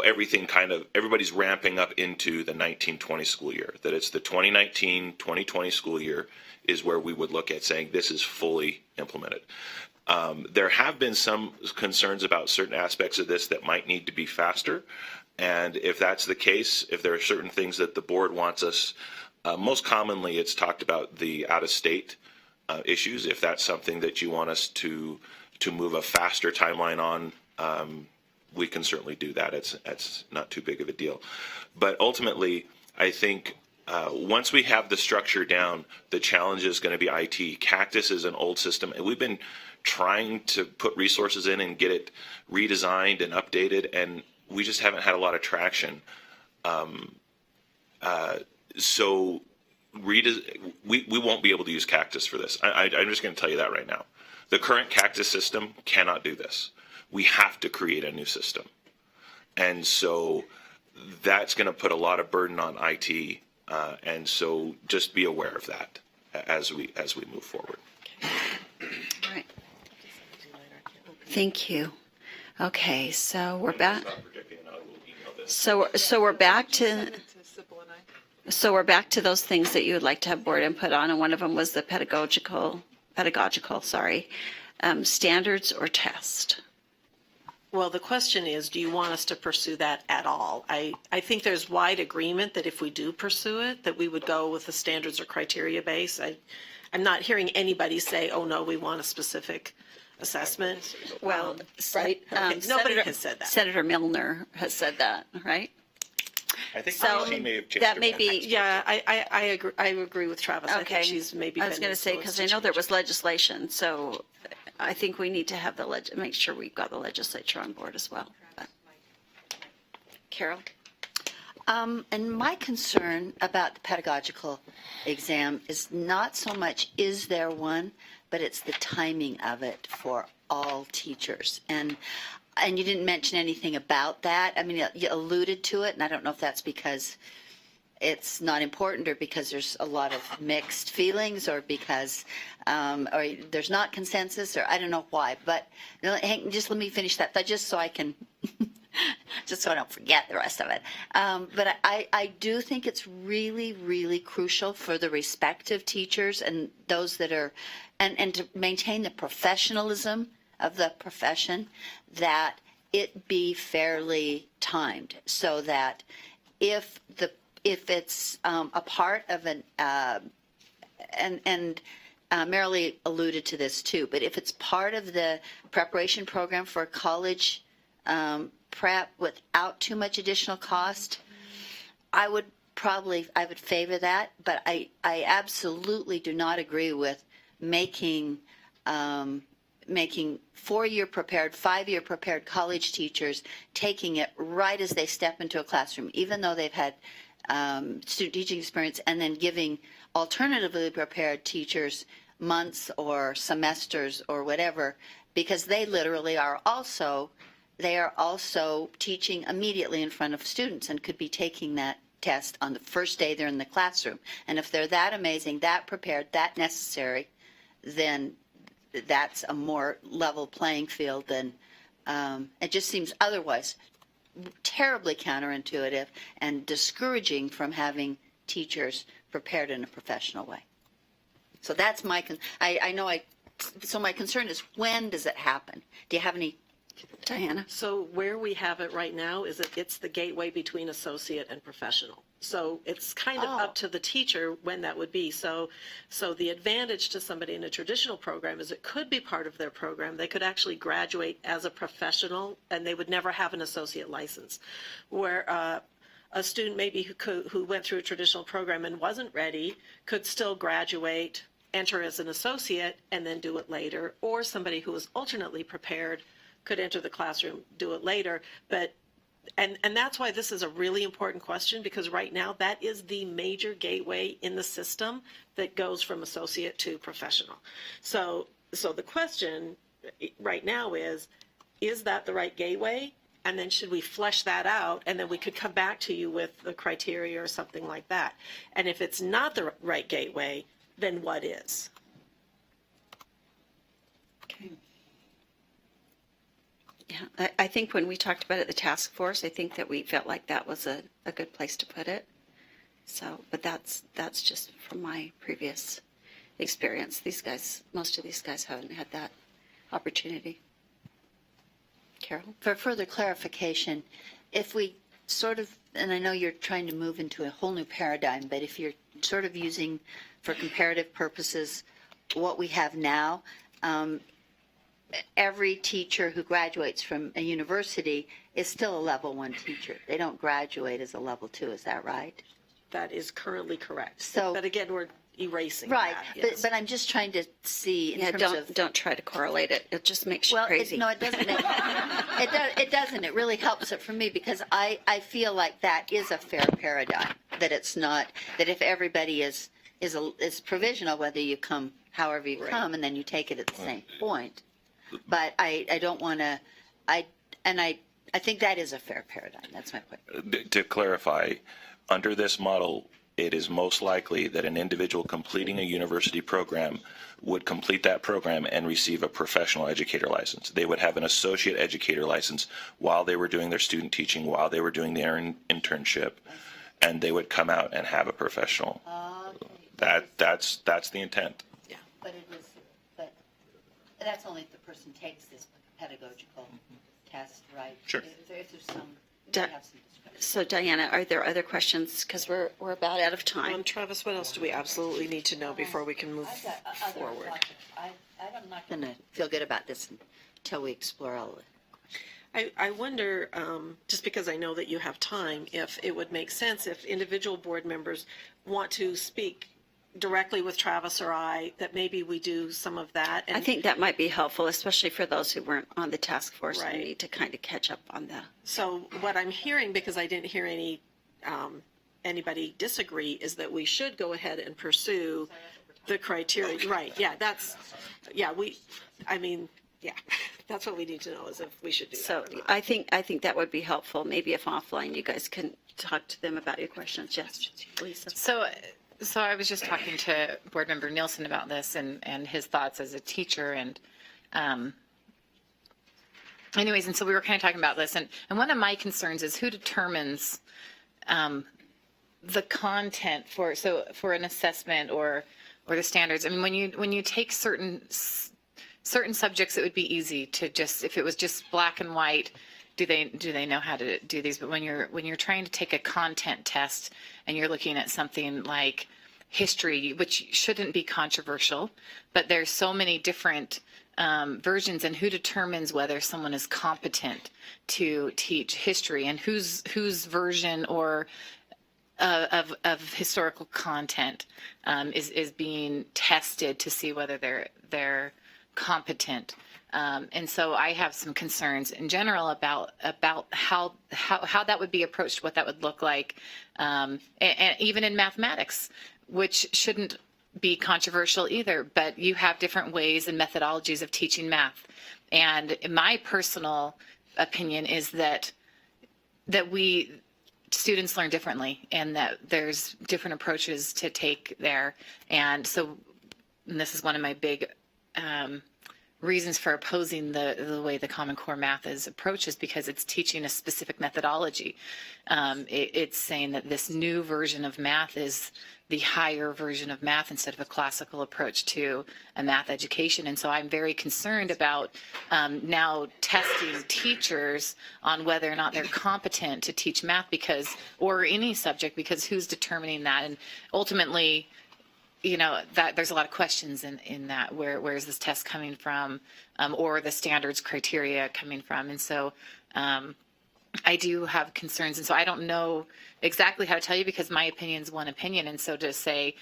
everybody's ramping up into the 1920 school year, that it's the 2019-2020 school year is where we would look at saying this is fully implemented. There have been some concerns about certain aspects of this that might need to be faster. And if that's the case, if there are certain things that the board wants us, most commonly it's talked about the out-of-state issues. If that's something that you want us to to move a faster timeline on, we can certainly do that. It's not too big of a deal. But ultimately, I think once we have the structure down, the challenge is going to be IT. Cactus is an old system, and we've been trying to put resources in and get it redesigned and updated, and we just haven't had a lot of traction. So we won't be able to use Cactus for this. I'm just going to tell you that right now. The current Cactus system cannot do this. We have to create a new system. And so that's going to put a lot of burden on IT. And so just be aware of that as we move forward. All right. Thank you. Okay, so we're back. So we're back to. So we're back to those things that you would like to have board input on, and one of them was the pedagogical, standards or test. Well, the question is, do you want us to pursue that at all? I think there's wide agreement that if we do pursue it, that we would go with the standards or criteria base. I'm not hearing anybody say, oh, no, we want a specific assessment. Well, right? Okay, nobody has said that. Senator Milner has said that, right? I think So she may have changed that her may mind. be. Yeah, I agree. I agree with Travis. I Okay. think she's maybe. I was been going to say, influenced because I know to there change. was legislation, so I think we need to have make sure we've got the legislature on board as well. But. Carol? And my concern about the pedagogical exam is not so much is there one, but it's the timing of it for all teachers. And you didn't mention anything about that. I mean, you alluded to it, and I don't know if that's because it's not important or because there's a lot of mixed feelings or because or there's not consensus or I don't know why. But just let me finish that thought just so I can just so I don't forget the rest of it. But I do think it's really, really crucial for the respective teachers and those that are, and to maintain the professionalism of the profession, that it be fairly timed so that if it's a part of an, and Marilee alluded to this too, but if it's part of the preparation program for college prep without too much additional cost, I would favor that, but I absolutely do not agree with making 4-year prepared, 5-year prepared college teachers taking it right as they step into a classroom, even though they've had student teaching experience, and then giving alternatively prepared teachers months or semesters or whatever, because they literally are also teaching immediately in front of students and could be taking that test on the first day they're in the classroom. And if they're that amazing, that prepared, that necessary, then that's a more level playing field than it just seems otherwise terribly counterintuitive and discouraging from having teachers prepared in a professional way. So that's my so my concern is, when does it happen? Do you have any? Diana? So where we have it right now is that it's the gateway between associate and professional. So it's kind of up to the teacher when that would be. So the advantage to somebody in a traditional program is it could be part of their program. They could actually graduate as a professional and they would never have an associate license. Where a student maybe who went through a traditional program and wasn't ready could still graduate, enter as an associate, and then do it later. Or somebody who was alternately prepared could enter the classroom, do it later. But and that's why this is a really important question, because right now that is the major gateway in the system that goes from associate to professional. So the question right now is that the right gateway? And then should we flesh that out? And then we could come back to you with the criteria or something like that. And if it's not the right gateway, then what is? Okay. Yeah, I think when we talked about it at the task force, I think that we felt like that was a good place to put it. So, but that's just from my previous experience. Most of these guys haven't had that opportunity. Carol? For further clarification, if we sort of, and I know you're trying to move into a whole new paradigm, but if you're sort of using for comparative purposes what we have now, every teacher who graduates from a university is still a level 1 teacher. They don't graduate as a level 2. Is that right? That is currently correct. So- But again, we're erasing Right. that. Yes. But I'm just trying to see in Yeah, terms of. don't try to correlate it. It just makes you Well, crazy. no, it doesn't. It doesn't. It really helps it for me because I feel like that is a fair paradigm. That it's not that if everybody is provisional, whether you come however you come, and then you take it at the same point. But I don't want to. I think that is a fair paradigm. That's my point. To clarify, under this model, it is most likely that an individual completing a university program would complete that program and receive a professional educator license. They would have an associate educator license while they were doing their student teaching, while they were doing their internship, and they would come out and have a professional. That's the intent. But that's only if the person takes this pedagogical test, right? Sure. If there's some. Da- we have some discussion. So Diana, are there other questions? Because we're about out of time. Travis, what else do we absolutely need to know before we can move I've got other forward? thoughts. I'm not going to feel good about this until we explore all of it. I wonder, just because I know that you have time, if it would make sense if individual board members want to speak directly with Travis or I, that maybe we do some of that. I think that might be helpful, especially for those who weren't on the task force and Right. need to kind of catch up on that. So what I'm hearing, because I didn't hear anybody disagree, is that we should go ahead and pursue the criteria. Right, yeah, that's what we need to know is if we should do that So or not. I think that would be helpful. Maybe if offline, you guys can talk to them about your questions. Yes, Lisa. So I was just talking to Board Member Nielsen about this and his thoughts as a teacher. And anyways, and so we were kind of talking about this. And one of my concerns is who determines the content for an assessment or the standards. I mean, when you take certain subjects, it would be easy to just, if it was just black and white, do they know how to do these? But when you're trying to take a content test and you're looking at something like history, which shouldn't be controversial, but there's so many different versions, and who determines whether someone is competent to teach history and whose version or of historical content is being tested to see whether they're competent. And so I have some concerns in general about how that would be approached, what that would look like, and even in mathematics, which shouldn't be controversial either, but you have different ways and methodologies of teaching math. And my personal opinion is that students learn differently and that there's different approaches to take there. And this is one of my big reasons for opposing the way the Common Core math is approached, is because it's teaching a specific methodology. It's saying that this new version of math is the higher version of math instead of a classical approach to a math education. And so I'm very concerned about now testing teachers on whether or not they're competent to teach math or any subject, because who's determining that? And ultimately, that there's a lot of questions in that. Where is this test coming from, or the standards criteria coming from? And so I do have concerns, and so I don't know exactly how to tell you, because my opinion is one opinion. And so to say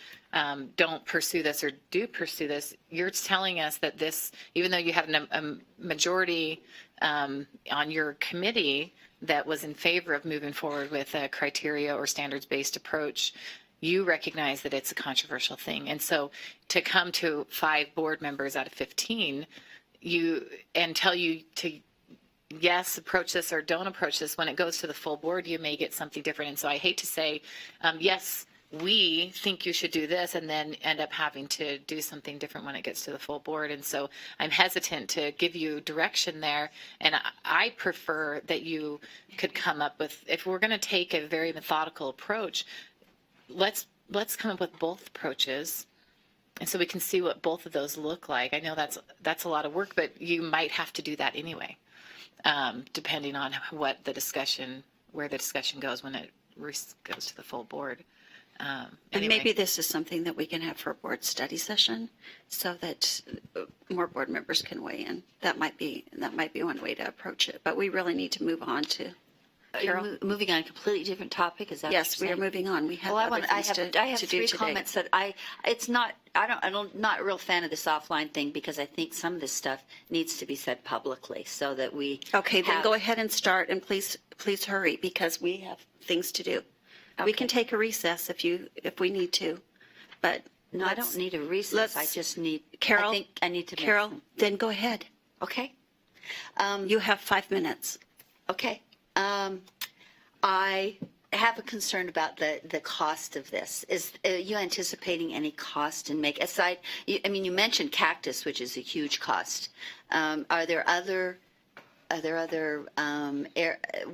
don't pursue this or do pursue this, you're telling us that this, even though you have a majority on your committee that was in favor of moving forward with a criteria or standards-based approach, you recognize that it's a controversial thing. And so to come to 5 board members out of 15 and tell you to yes, approach this or don't approach this, when it goes to the full board, you may get something different. And so I hate to say, yes, we think you should do this, and then end up having to do something different when it gets to the full board. And so I'm hesitant to give you direction there. And I prefer that you could come up with, if we're going to take a very methodical approach, let's come up with both approaches, and so we can see what both of those look like. I know that's a lot of work, but you might have to do that anyway, depending on where the discussion goes when it goes to the full board. And anyway. maybe this is something that we can have for a board study session so that more board members can weigh in. That might be one way to approach it, but we really need to move on to. Carol? Moving on a completely different topic, is that Yes, what we you're are saying? moving on. We have Well, other things I have to do three today. comments that it's not, I'm not a real fan of this offline thing because I think some of this stuff needs to be said publicly so that we. Okay, then have- go ahead and start, and please hurry because we have things to do. We can take a recess if we need to, but No, I don't need a recess. I just need, Carol, I think I need to. make Carol, some- then go ahead. Okay. You have 5 minutes. Okay. I have a concern about the cost of this. Is you anticipating any cost in make aside? I mean, you mentioned Cactus, which is a huge cost. Are there other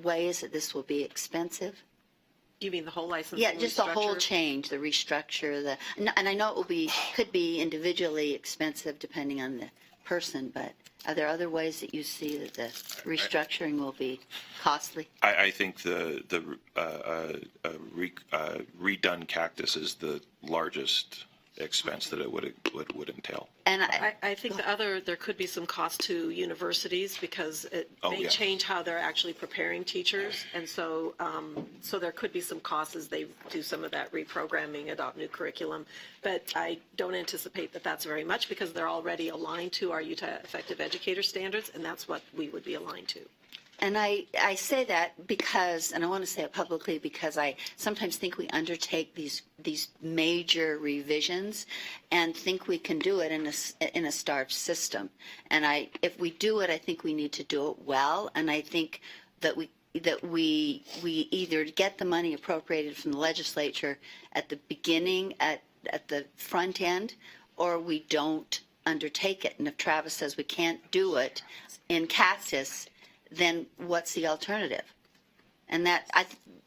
ways that this will be expensive? You mean the whole license? Yeah, just the whole change, the restructure, and I know could be individually expensive depending on the person, but are there other ways that you see that the restructuring will be costly? I think the redone Cactus is the largest expense that it would entail. And I think there could be some cost to universities because it may yeah. change how they're actually preparing teachers. And so there could be some costs as they do some of that reprogramming, adopt new curriculum. But I don't anticipate that that's very much because they're already aligned to our Utah Effective Educator Standards, and that's what we would be aligned to. And I say that because, and I want to say it publicly, because I sometimes think we undertake these major revisions and think we can do it in a starved system. And if we do it, I think we need to do it well. And I think that we either get the money appropriated from the legislature at the beginning, at the front end, or we don't undertake it. And if Travis says we can't do it in Cactus, then what's the alternative? And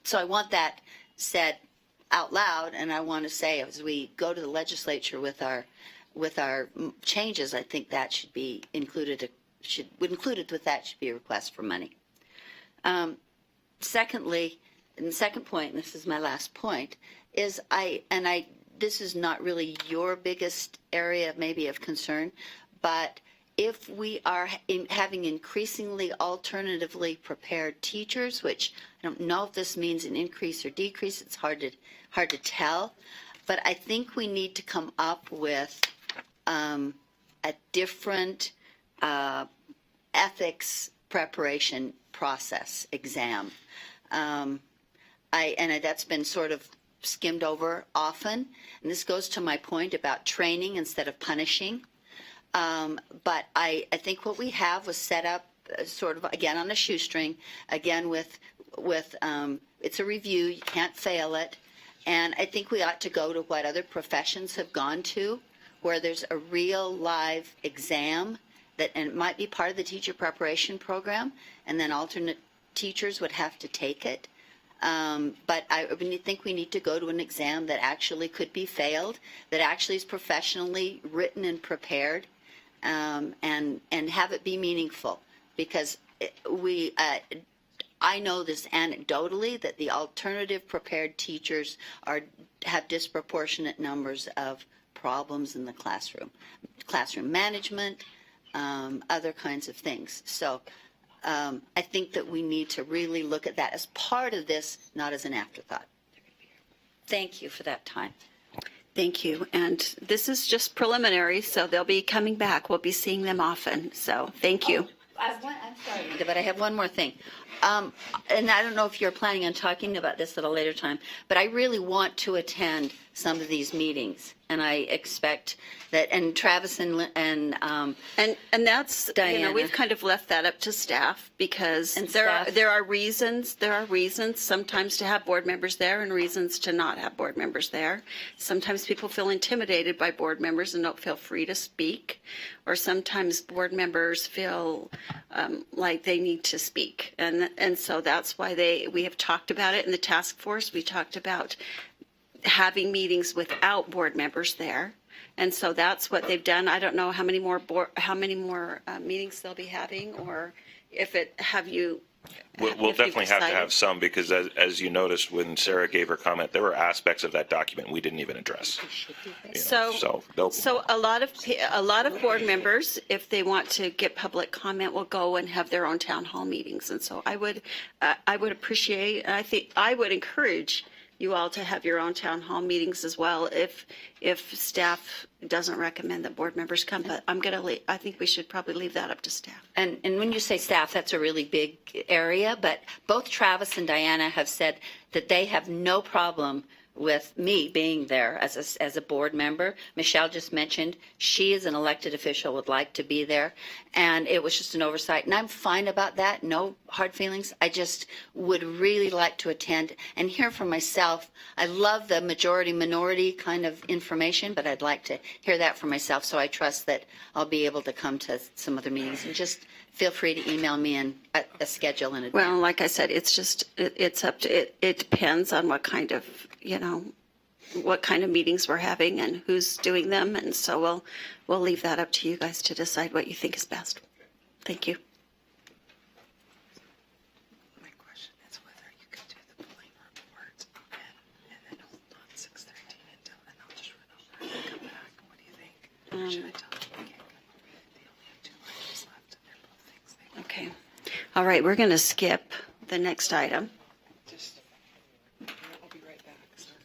so I want that said out loud, and I want to say as we go to the legislature with our changes, I think that should be included. Included with that should be a request for money. Secondly, and the second point, and this is my last point, is this is not really your biggest area maybe of concern, but if we are having increasingly alternatively prepared teachers, which I don't know if this means an increase or decrease, it's hard to tell, but I think we need to come up with a different ethics preparation process exam. That's been sort of skimmed over often, and this goes to my point about training instead of punishing. But I think what we have was set up sort of, again, on a shoestring, again with it's a review, you can't fail it. And I think we ought to go to what other professions have gone to, where there's a real live exam and it might be part of the teacher preparation program, and then alternate teachers would have to take it. But I think we need to go to an exam that actually could be failed, that actually is professionally written and prepared, and have it be meaningful. Because I know this anecdotally that the alternative prepared teachers have disproportionate numbers of problems in the classroom management, other kinds of things. So I think that we need to really look at that as part of this, not as an afterthought. Thank you for that time. Thank you. And this is just preliminary, so they'll be coming back. We'll be seeing them often. So thank you. I'm sorry, Linda, but I have one more thing. And I don't know if you're planning on talking about this at a later time, but I really want to attend some of these meetings. And I expect that, and Travis and that's, Diana. we've kind of left that up to staff because And there staff. are reasons sometimes to have board members there and reasons to not have board members there. Sometimes people feel intimidated by board members and don't feel free to speak, or sometimes board members feel like they need to speak. And so that's why we have talked about it in the task force. We talked about having meetings without board members there, and so that's what they've done. I don't know how many more meetings they'll be having, or if have you We'll if you've definitely have to decided. have some, because as you noticed when Sarah gave her comment, there were aspects of that document we didn't even address. You know, So a lot of board members, if they want to get public comment, will go and have their own town hall meetings. And so I would appreciate, and I think I would encourage you all to have your own town hall meetings as well if staff doesn't recommend that board members come. But I think we should probably leave that up to staff. And when you say staff, that's a really big area, but both Travis and Diana have said that they have no problem with me being there as a board member. Michelle just mentioned she is an elected official, would like to be there, and it was just an oversight, and I'm fine about that. No hard feelings. I just would really like to attend and hear from myself. I love the majority minority kind of information, but I'd like to hear that for myself, so I trust that I'll be able to come to some other meetings. And just feel free to email me and a schedule in advance. Well, like I said, it's up to it depends on what kind of meetings we're having and who's doing them, and so we'll leave that up to you guys to decide what you think is best. Thank you. My question is whether you could do the bullying report and then hold on 6:13 until, and I'll just run over and come back. What do you think? Should I tell them they can't come over? They only have 2 items left, and they're both things they Okay. All right, we're going to skip the next item. just. I'll be right back. Sorry.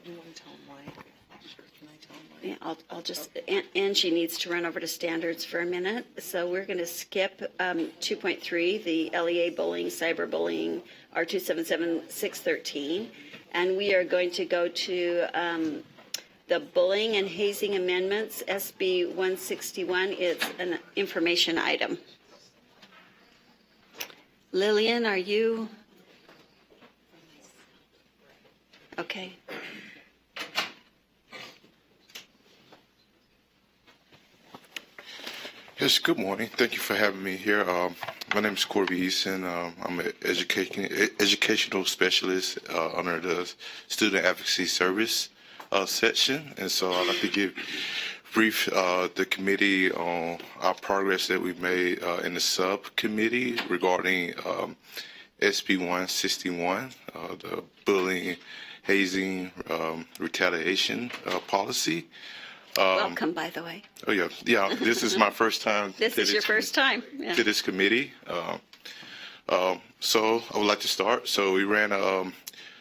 Do you want to tell them why? Can I tell them why? Yeah, I'll just, Angie needs to run over to standards for a minute. So we're going to skip 2.3, the LEA bullying, cyberbullying, R277613. And we are going to go to the bullying and hazing amendments, SB 161. It's an information item. Lillian, are you? Okay. Yes, good morning. Thank you for having me here. My name is Corby Eason. I'm an educational specialist under the Student Advocacy Service section. And so I'd like to brief the committee on our progress that we've made in the subcommittee regarding SB 161, the bullying, hazing, retaliation policy. Welcome, by the way. Oh, yeah. Yeah, this is my first time. This is your first time. Yeah. To this committee. So I would like to start. So we ran a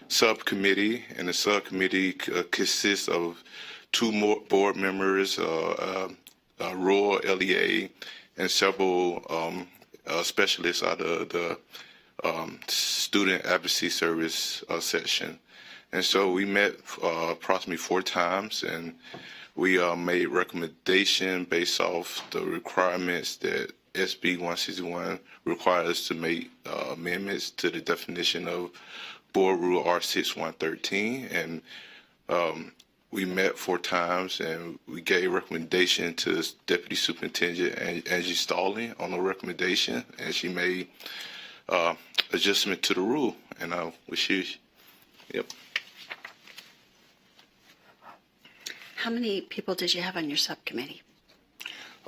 subcommittee, and the subcommittee consists of 2 more board members, rural LEA, and several specialists out of the Student Advocacy Service section. And so we met approximately 4 times, and we made recommendation based off the requirements that SB 161 requires us to make amendments to the definition of Board Rule R6113. And we met 4 times, and we gave recommendation to Deputy Superintendent Angie Stalling on the recommendation, and she made adjustment to the rule. And I wish you, yep. How many people did you have on your subcommittee?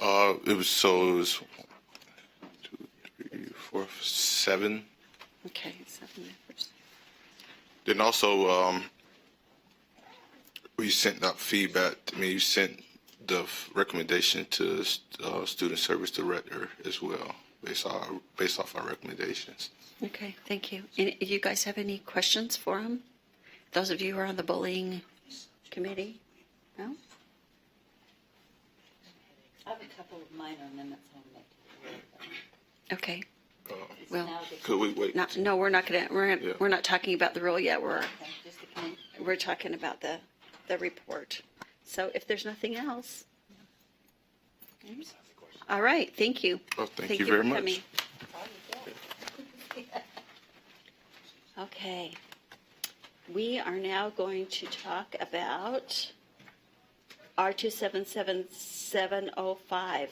It was 1, 2, 3, 4, 7. Okay, 7 members. Then also, we sent out feedback. I mean, you sent the recommendation to Student Service Director as well, based off our recommendations. Okay, thank you. And you guys have any questions for him? Those of you who are on the bullying committee? No? I have a couple of minor amendments I'll make. Okay. Well, Could we wait? no, we're not going to. Yeah. We're not talking about the rule yet. Just a minute. We're talking about the report. So if there's nothing else. All right. Thank you. Oh, thank you very for much. coming. Okay. We are now going to talk about R277705.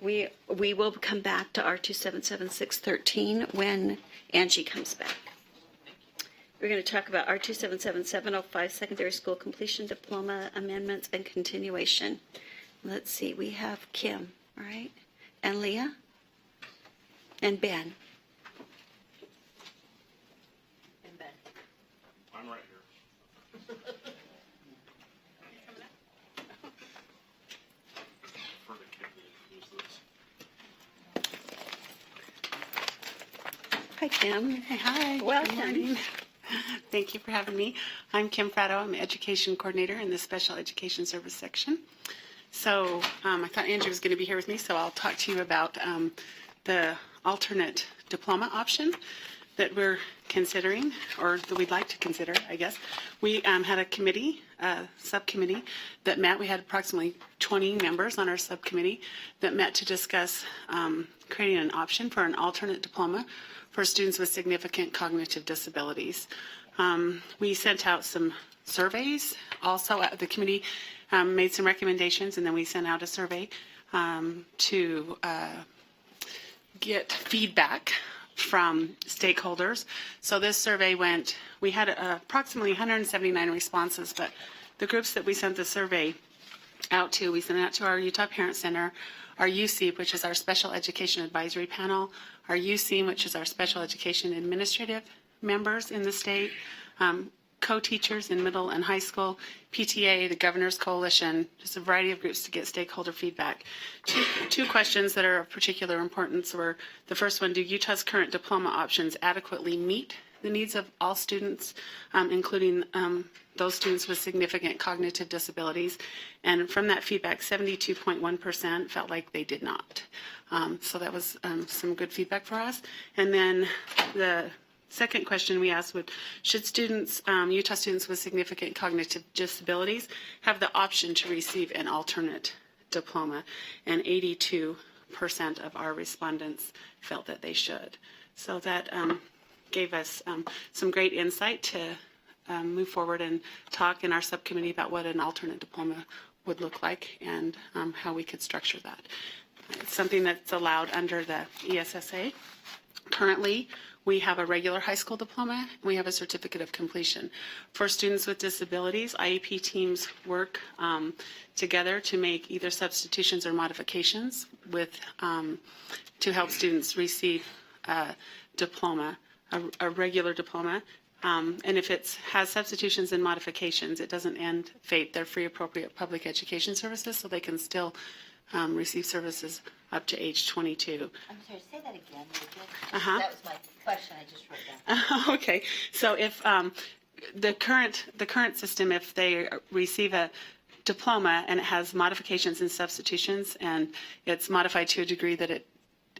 We will come back to R277613 when Angie comes back. We're going to talk about R277705 secondary school completion diploma amendments and continuation. Let's see, we have Kim All right. And Leah? And Ben? I'm right here. Hi, Kim. Hi. Welcome. Good morning. Thank you for having me. I'm Kim Fratto. I'm the Education Coordinator in the Special Education Service section. So I thought Andrew was going to be here with me, so I'll talk to you about the alternate diploma option that we're considering, or that we'd like to consider, I guess. We had a committee, subcommittee that met. We had approximately 20 members on our subcommittee that met to discuss creating an option for an alternate diploma for students with significant cognitive disabilities. We sent out some surveys. Also, the committee made some recommendations, and then we sent out a survey to get feedback from stakeholders. So this survey we had approximately 179 responses, but the groups that we sent the survey out to, we sent it out to our Utah Parent Center, our USEAP, which is our Special Education Advisory Panel, our USEAM, which is our Special Education Administrative members in the state, co-teachers in middle and high school, PTA, the Governor's Coalition, just a variety of groups to get stakeholder feedback. Two questions that are of particular importance were, the first one, do Utah's current diploma options adequately meet the needs of all students, including those students with significant cognitive disabilities? And from that feedback, 72.1% felt like they did not. So that was some good feedback for us. And then the second question we asked would, should students, Utah students with significant cognitive disabilities, have the option to receive an alternate diploma? And 82% of our respondents felt that they should. So that gave us some great insight to move forward and talk in our subcommittee about what an alternate diploma would look like and how we could structure that. It's something that's allowed under the ESSA. Currently, we have a regular high school diploma. We have a certificate of completion. For students with disabilities, IEP teams work together to make either substitutions or modifications to help students receive a diploma, a regular diploma. And if it has substitutions and modifications, it doesn't end FAPE. They're free appropriate public education services, so they can still receive services up to age 22. I'm sorry, say that again. Uh-huh. That was my question, I just wrote down. Okay, so if the current system, if they receive a diploma and it has modifications and substitutions, and it's modified to a degree that it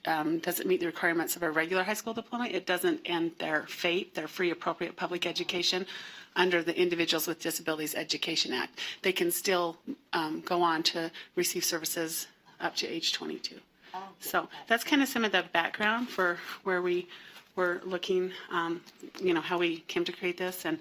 doesn't meet the requirements of a regular high school diploma, it doesn't end their FAPE, their free appropriate public education, under the Individuals with Disabilities Education Act. They can still go on to receive services up to age 22. So that's kind of some of the background for where we were looking, how we came to create this and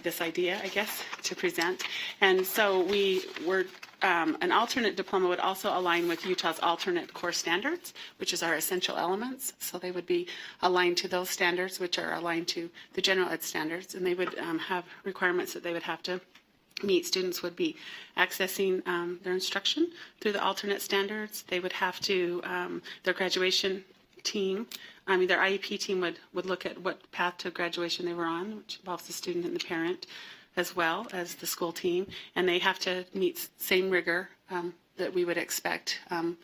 this idea, I guess, to present. And so we were, an alternate diploma would also align with Utah's alternate core standards, which is our essential elements. So they would be aligned to those standards, which are aligned to the general ed standards. And they would have requirements that they would have to meet. Students would be accessing their instruction through the alternate standards. They would have to, their graduation team, their IEP team would look at what path to graduation they were on, which involves the student and the parent, as well as the school team, and they have to meet same rigor that we would expect. And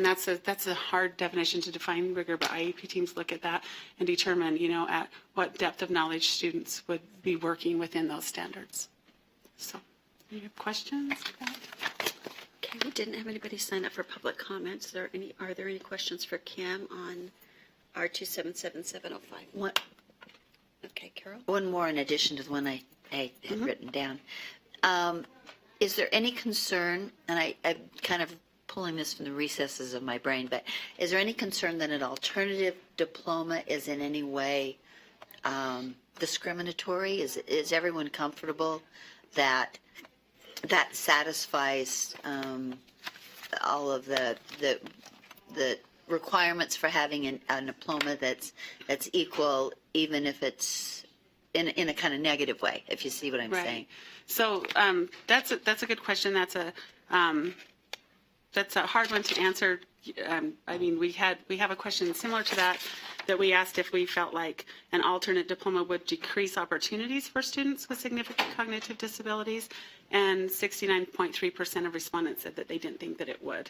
that's a hard definition to define rigor, but IEP teams look at that and determine, at what depth of knowledge students would be working within those standards. So, any questions? Okay, we didn't have anybody sign up for public comments. Are there any questions for Kim on R2777051? What? Okay, Carol? One more in addition to the one I had written down. Is there any concern, and I'm kind of pulling this from the recesses of my brain, but is there any concern that an alternative diploma is in any way discriminatory? Is everyone comfortable that satisfies all of the requirements for having a diploma that's equal, even if it's in a kind of negative way, if you see what I'm saying? So that's a good question. That's that's a hard one to answer. I mean, we have a question similar to that we asked if we felt like an alternate diploma would decrease opportunities for students with significant cognitive disabilities, and 69.3% of respondents said that they didn't think that it would.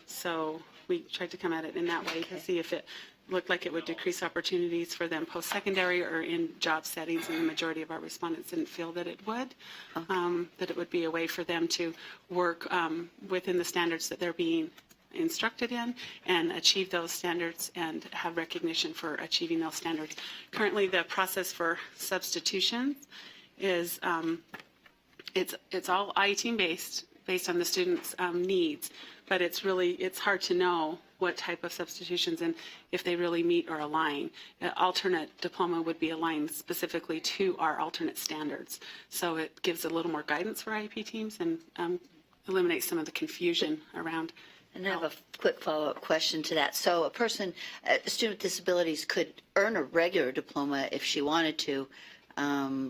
So we tried to come at it in that way to see if it looked like it would decrease opportunities for them post-secondary or in job settings, and the majority of our respondents didn't feel that it would, that it would be a way for them to work within the standards that they're being instructed in and achieve those standards and have recognition for achieving those standards. Currently, the process for substitutions is it's all IETeam based on the student's needs, but it's hard to know what type of substitutions and if they really meet or align. An alternate diploma would be aligned specifically to our alternate standards, so it gives a little more guidance for IEP teams and eliminates some of the confusion around. And I have a quick follow-up question to that. So a person, a student with disabilities could earn a regular diploma if she wanted to,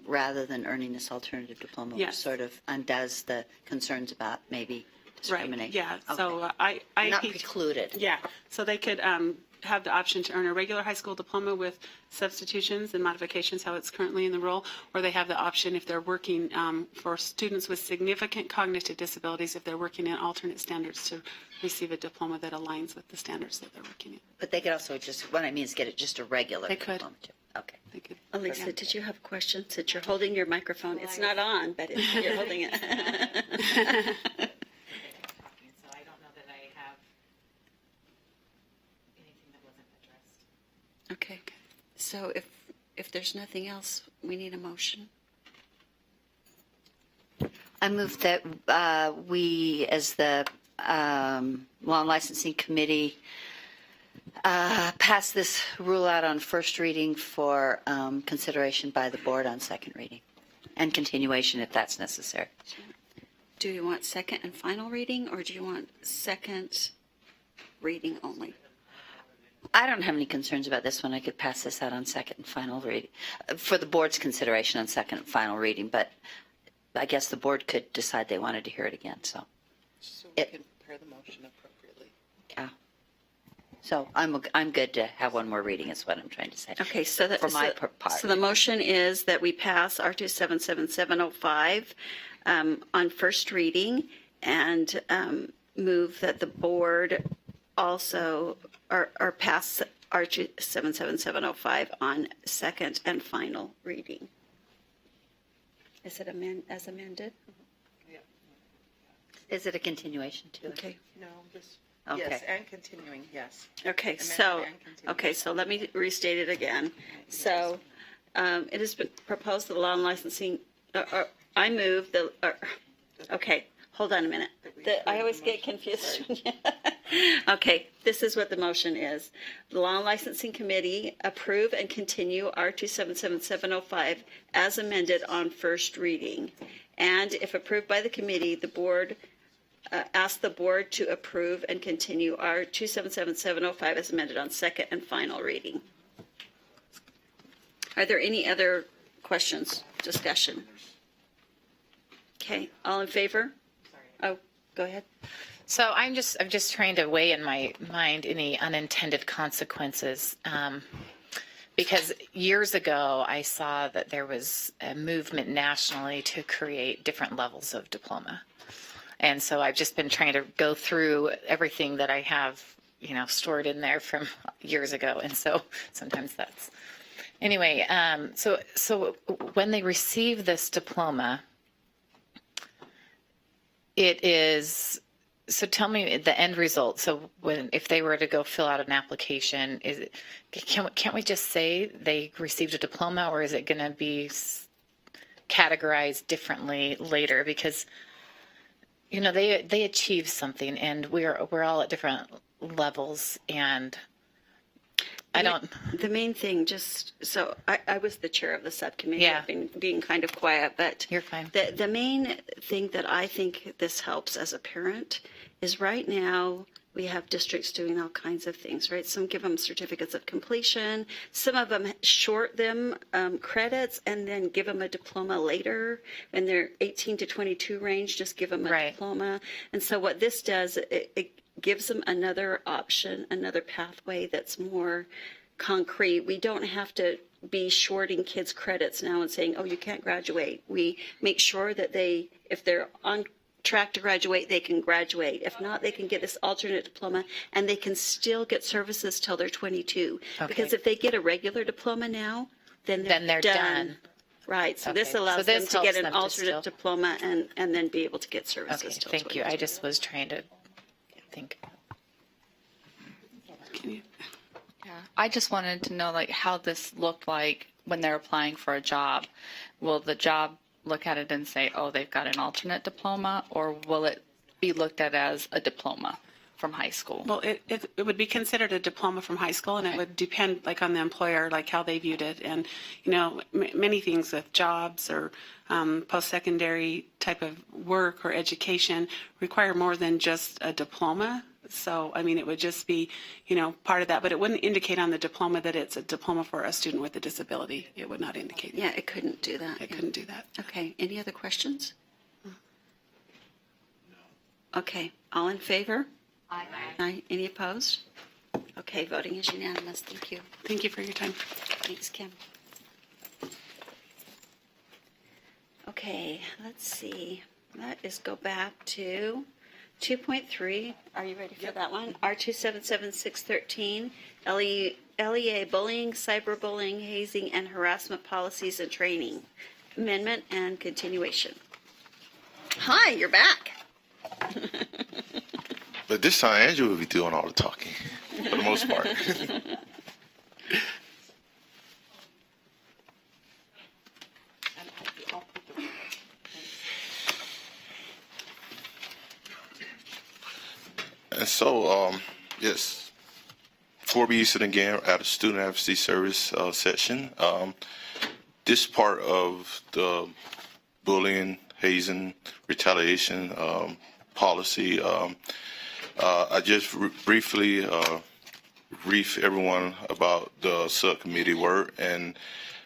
rather than earning this alternative diploma, which sort of undoes the concerns about maybe discrimination. Right, yeah. Okay. So Not precluded. Yeah, so they could have the option to earn a regular high school diploma with substitutions and modifications, how it's currently in the role, or they have the option if they're working for students with significant cognitive disabilities, if they're working in alternate standards, to receive a diploma that aligns with the standards that they're working in. But they could also what I mean is get it just a regular They could. diploma too. Okay. They could. Elisa, did you have a question? Since you're holding your microphone, it's not on, but you're holding it. So I don't know that I have anything that wasn't addressed. Okay. So if there's nothing else, we need a motion. I move that we, as the Law and Licensing Committee, pass this rule out on first reading for consideration by the board on second reading and continuation if that's necessary. Do you want second and final reading, or do you want second reading only? I don't have any concerns about this one. I could pass this out on second and final reading for the board's consideration on second and final reading, but I guess the board could decide they wanted to hear it again. So we can prepare the motion appropriately. yeah. So I'm good to have one more reading is what I'm trying to say. Okay, so that For my part. So the motion is that we pass R277-705 on first reading, and move that the board also or pass R277-705 on second and final reading. Is it as amended? Is it a continuation too? Okay. No, just, Okay. yes, and continuing, yes. Okay, Amended so, and continuing. okay, so let me restate it again. So, it has been proposed that the law and licensing, I move the, okay, hold on a minute. I always get confused. Okay, this is what the motion is. The Law and Licensing Committee approve and continue R277-705 as amended on first reading. And if approved by the committee, the board ask the board to approve and continue R277-705 as amended on second and final reading. Are there any other questions, discussion? Okay, all in favor? Oh, go ahead. So I'm just trying to weigh in my mind any unintended consequences. Because years ago, I saw that there was a movement nationally to create different levels of diploma. And so I've just been trying to go through everything that I have, stored in there from years ago. And so sometimes that's, anyway, so when they receive this diploma, it is, so tell me the end result. So if they were to go fill out an application, can't we just say they received a diploma, or is it going to be categorized differently later? Because they achieve something, and we're all at different levels, and I don't. The main thing, just so I was the chair of the subcommittee. Yeah. I've been being kind of quiet, but You're fine. The main thing that I think this helps as a parent is right now We have districts doing all kinds of things, right? Some give them certificates of completion. Some of them short them credits and then give them a diploma later. When they're 18 to 22 range, just give them a diploma. And so what this does, it gives them another option, another pathway that's more concrete. We don't have to be shorting kids credits now and saying, oh, you can't graduate. We make sure that if they're on track to graduate, they can graduate. If not, they can get this alternate diploma and they can still get services till they're 22. Okay. Because if they get a regular diploma now, then they're done. Right. So this Okay. allows So this them to get helps an them to alternate still- diploma and then be able to get services Okay, till thank 22. you. I just was trying to think. Yeah, I just wanted to know like how this looked like when they're applying for a job. Will the job look at it and say, oh, they've got an alternate diploma, or will it be looked at as a diploma from high school? Well, it would be considered a diploma from high school, and it would depend like on the employer, like how they viewed it. And, you know, many things with jobs or post-secondary type of work or education require more than just a diploma. So, I mean, it would just be, you know, part of that, but it wouldn't indicate on the diploma that it's a diploma for a student with a disability. It would not indicate that. Yeah, it couldn't do that. It couldn't do that. Okay. Any other questions? Okay. All in favor? Aye. Aye. Any opposed? Okay. Voting is unanimous. Thank you. Thank you for your time. Thanks, Kim. Okay. Let's see. Let us go back to 2.3, are you ready for that one? R277613, LEA bullying, cyberbullying, hazing, and harassment policies and training. Amendment and continuation. Hi, you're back. But this time, Andrew will be doing all the talking, for the most part. And so, yes, 4B Eastern again at a student advocacy service section. This part of the bullying, hazing, retaliation policy, I just briefly brief everyone about the subcommittee work. And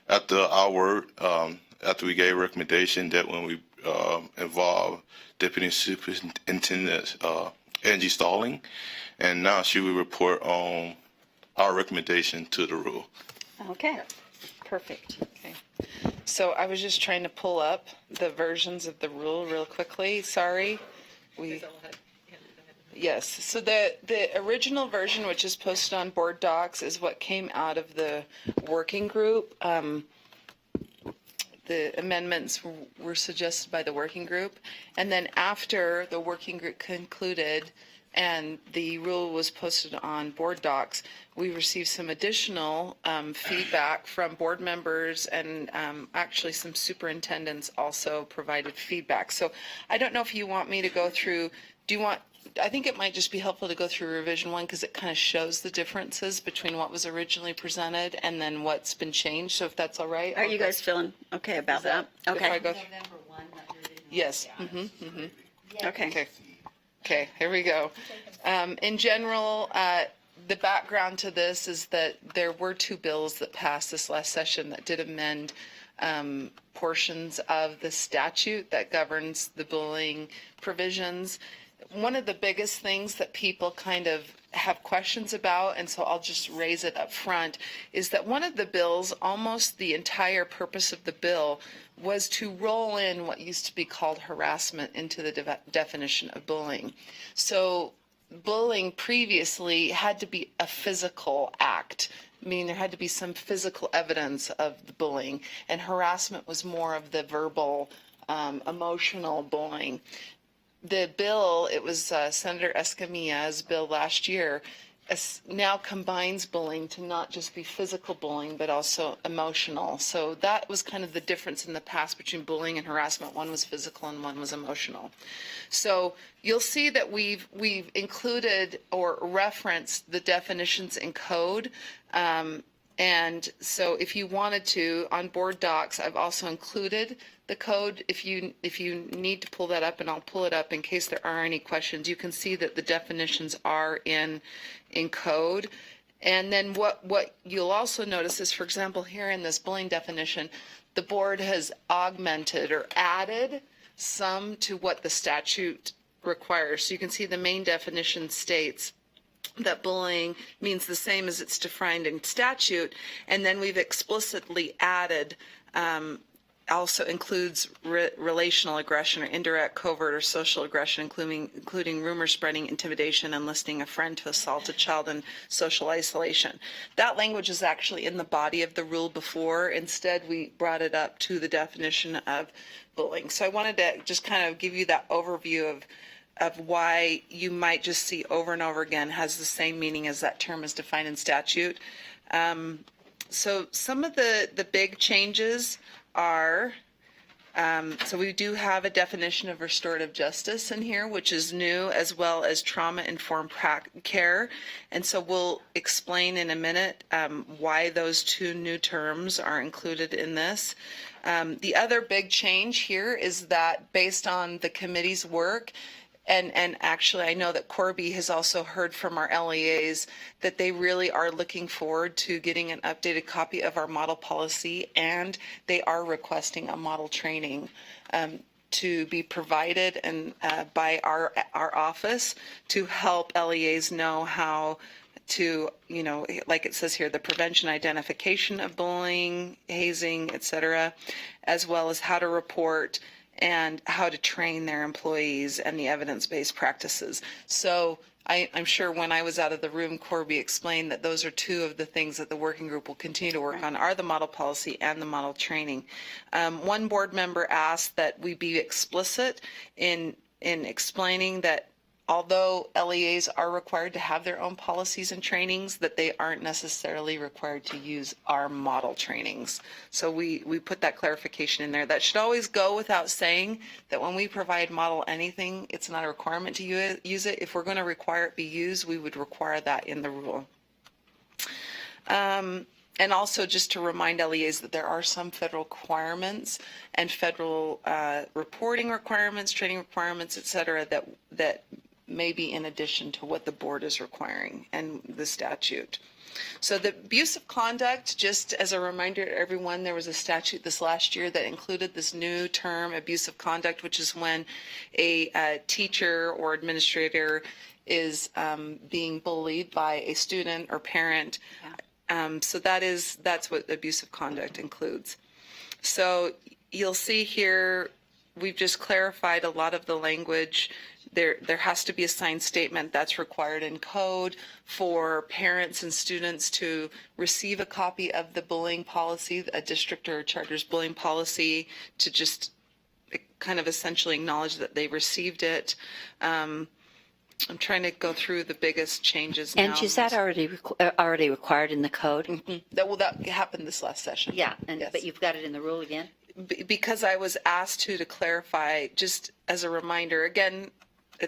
after our work, after we gave recommendation that when we involve Deputy Superintendent Angie Stalling, and now she will report on our recommendation to the rule. Okay, perfect. Okay. So I was just trying to pull up the versions of the rule real quickly. Sorry. Yes. So the original version, which is posted on board docs, is what came out of the working group. The amendments were suggested by the working group. And then after the working group concluded and the rule was posted on board docs, we received some additional feedback from board members, and actually some superintendents also provided feedback. So I don't know if you want me to go through, I think it might just be helpful to go through revision 1 because it kind of shows the differences between what was originally presented and then what's been changed. So if that's all right. Are you guys feeling okay about that? Okay. If I go yes. Okay. Okay, here we go. In general, the background to this is that there were 2 bills that passed this last session that did amend portions of the statute that governs the bullying provisions. One of the biggest things that people kind of have questions about, and so I'll just raise it up front, is that one of the bills, almost the entire purpose of the bill, was to roll in what used to be called harassment into the definition of bullying. So bullying previously had to be a physical act, meaning there had to be some physical evidence of the bullying, and harassment was more of the verbal, emotional bullying. The bill, it was Senator Escamilla's bill last year, now combines bullying to not just be physical bullying, but also emotional. So that was kind of the difference in the past between bullying and harassment. One was physical and one was emotional. So you'll see that we've included or referenced the definitions in code. And so if you wanted to, on board docs, I've also included the code. If you need to pull that up, and I'll pull it up in case there are any questions, you can see that the definitions are in code. And then what you'll also notice is, for example, here in this bullying definition, the board has augmented or added some to what the statute requires. So you can see the main definition states that bullying means the same as it's defined in statute, and then we've explicitly added also includes relational aggression or indirect, covert, or social aggression, including rumor spreading, intimidation, enlisting a friend to assault a child, and social isolation. That language is actually in the body of the rule before. Instead, we brought it up to the definition of bullying. So I wanted to just kind of give you that overview of why you might just see over and over again has the same meaning as that term is defined in statute. So some of the big changes are, so we do have a definition of restorative justice in here, which is new, as well as trauma-informed care. And so we'll explain in a minute why those two new terms are included in this. The other big change here is that based on the committee's work, and actually I know that Corby has also heard from our LEAs that they really are looking forward to getting an updated copy of our model policy, and they are requesting a model training to be provided and by our office to help LEAs know how to, like it says here, the prevention, identification of bullying, hazing, etc., as well as how to report and how to train their employees and the evidence-based practices. So I'm sure when I was out of the room, Corby explained that those are two of the things that the working group will continue to work on, are the model policy and the model training. One board member asked that we be explicit in explaining that although LEAs are required to have their own policies and trainings, that they aren't necessarily required to use our model trainings. So we put that clarification in there. That should always go without saying that when we provide model anything, it's not a requirement to use it. If we're going to require it be used, we would require that in the rule. And also just to remind LEAs that there are some federal requirements and federal reporting requirements, training requirements, et cetera, that may be in addition to what the board is requiring and the statute. So the abuse of conduct, just as a reminder to everyone, there was a statute this last year that included this new term, abuse of conduct, which is when a teacher or administrator is being bullied by a student or parent. So that's what abusive conduct includes. So you'll see here, we've just clarified a lot of the language. There has to be a signed statement that's required in code for parents and students to receive a copy of the bullying policy, a district or charter's bullying policy, to just kind of essentially acknowledge that they received it. I'm trying to go through the biggest changes now. And is that already required in the code? Mm-hmm. That happened this last session. Yeah, Yes. But you've got it in the rule again? Because I was asked to clarify, just as a reminder, again,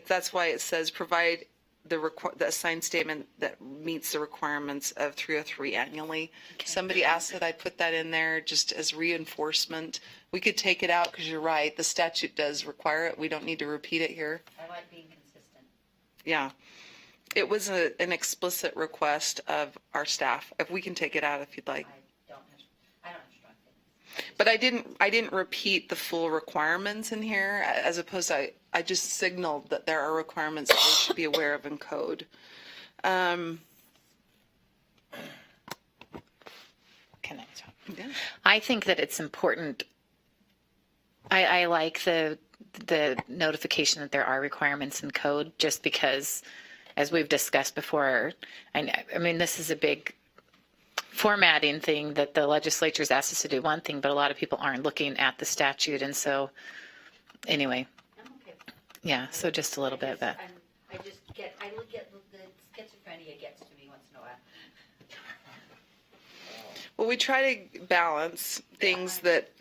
that's why it says provide the assigned statement that meets the requirements of 303 annually. Okay. Somebody asked that I put that in there just as reinforcement. We could take it out because you're right, the statute does require it. We don't need to repeat it here. I like being consistent. Yeah. It was an explicit request of our staff. If we can take it out if you'd like. I don't have strong feelings. But I didn't repeat the full requirements in here, as opposed to I just signaled that there are requirements that they should be aware of in code. Can I talk? Yeah. I think that it's important. I like the notification that there are requirements in code, just because, as we've discussed before, I mean, this is a big formatting thing that the legislature's asked us to do one thing, but a lot of people aren't looking at the statute. And so anyway, yeah, so just a little bit, but. I look at the schizophrenia gets to me once in a while. Well, we try to balance things that,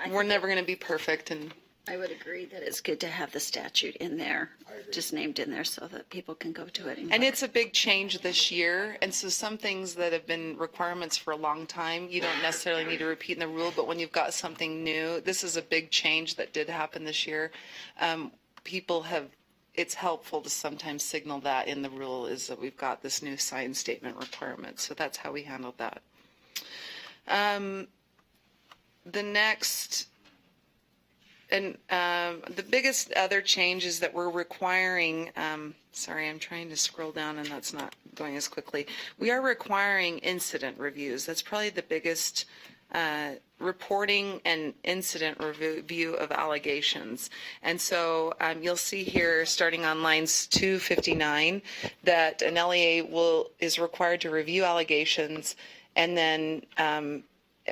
we're never going to be perfect, and I would agree that it's good to have the statute in there, just named in there so that people can go to it. And it's a big change this year. And so some things that have been requirements for a long time, you don't necessarily need to repeat in the rule, but when you've got something new, this is a big change that did happen this year. It's helpful to sometimes signal that in the rule is that we've got this new sign statement requirement. So that's how we handled that. The next, and the biggest other change is that we're requiring, sorry, I'm trying to scroll down and that's not going as quickly. We are requiring incident reviews. That's probably the biggest reporting and incident review of allegations. And so you'll see here, starting on lines 259, that an LEA is required to review allegations and then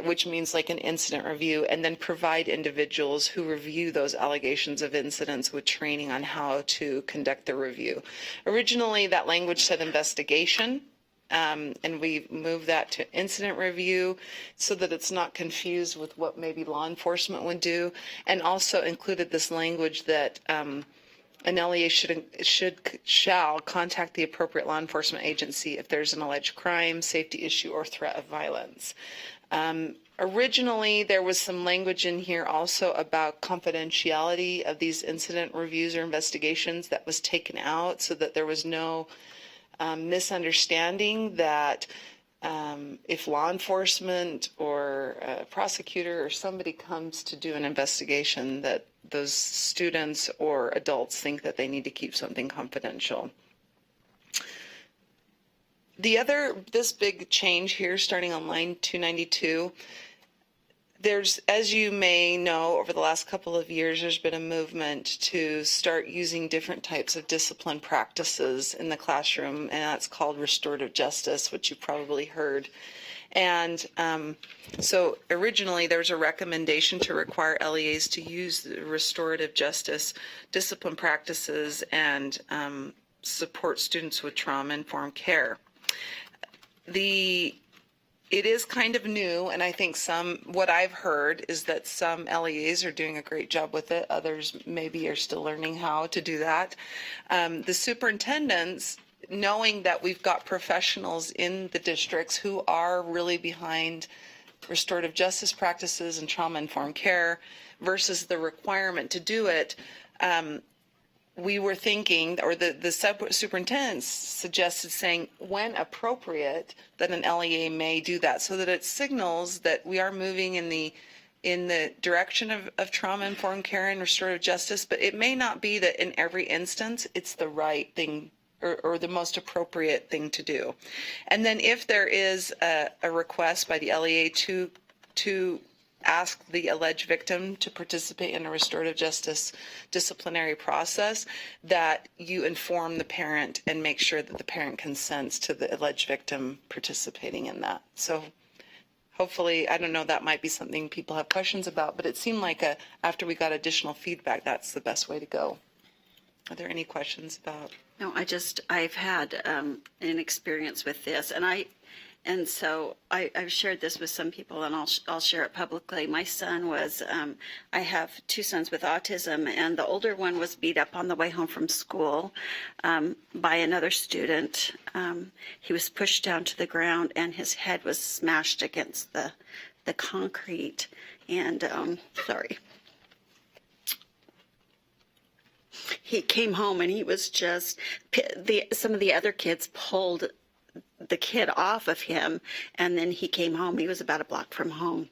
which means like an incident review, and then provide individuals who review those allegations of incidents with training on how to conduct the review. Originally, that language said investigation, and we moved that to incident review so that it's not confused with what maybe law enforcement would do, and also included this language that an LEA shall contact the appropriate law enforcement agency if there's an alleged crime, safety issue, or threat of violence. Originally, there was some language in here also about confidentiality of these incident reviews or investigations that was taken out so that there was no misunderstanding that if law enforcement or a prosecutor or somebody comes to do an investigation, that those students or adults think that they need to keep something confidential. This big change here, starting on line 292, there's, as you may know, over the last couple of years, there's been a movement to start using different types of discipline practices in the classroom, and that's called restorative justice, which you probably heard. And so originally there was a recommendation to require LEAs to use restorative justice discipline practices and support students with trauma-informed care. It is kind of new, and I think what I've heard is that some LEAs are doing a great job with it. Others maybe are still learning how to do that. The superintendents, knowing that we've got professionals in the districts who are really behind restorative justice practices and trauma-informed care versus the requirement to do it, we were thinking, or the superintendents suggested saying, when appropriate, that an LEA may do that, so that it signals that we are moving in the direction of trauma-informed care and restorative justice, but it may not be that in every instance it's the right thing or the most appropriate thing to do. And then if there is a request by the LEA to ask the alleged victim to participate in a restorative justice disciplinary process, that you inform the parent and make sure that the parent consents to the alleged victim participating in that. So hopefully, I don't know, that might be something people have questions about, but it seemed like after we got additional feedback, that's the best way to go. Are there any questions about? No, I've had an experience with this, and so I've shared this with some people, and I'll share it publicly. My son was, I have two sons with autism, and the older one was beat up on the way home from school by another student. He was pushed down to the ground, and his head was smashed against the concrete. And sorry. He came home, and he was just, some of the other kids pulled the kid off of him, and then he came home. He was about a block from home,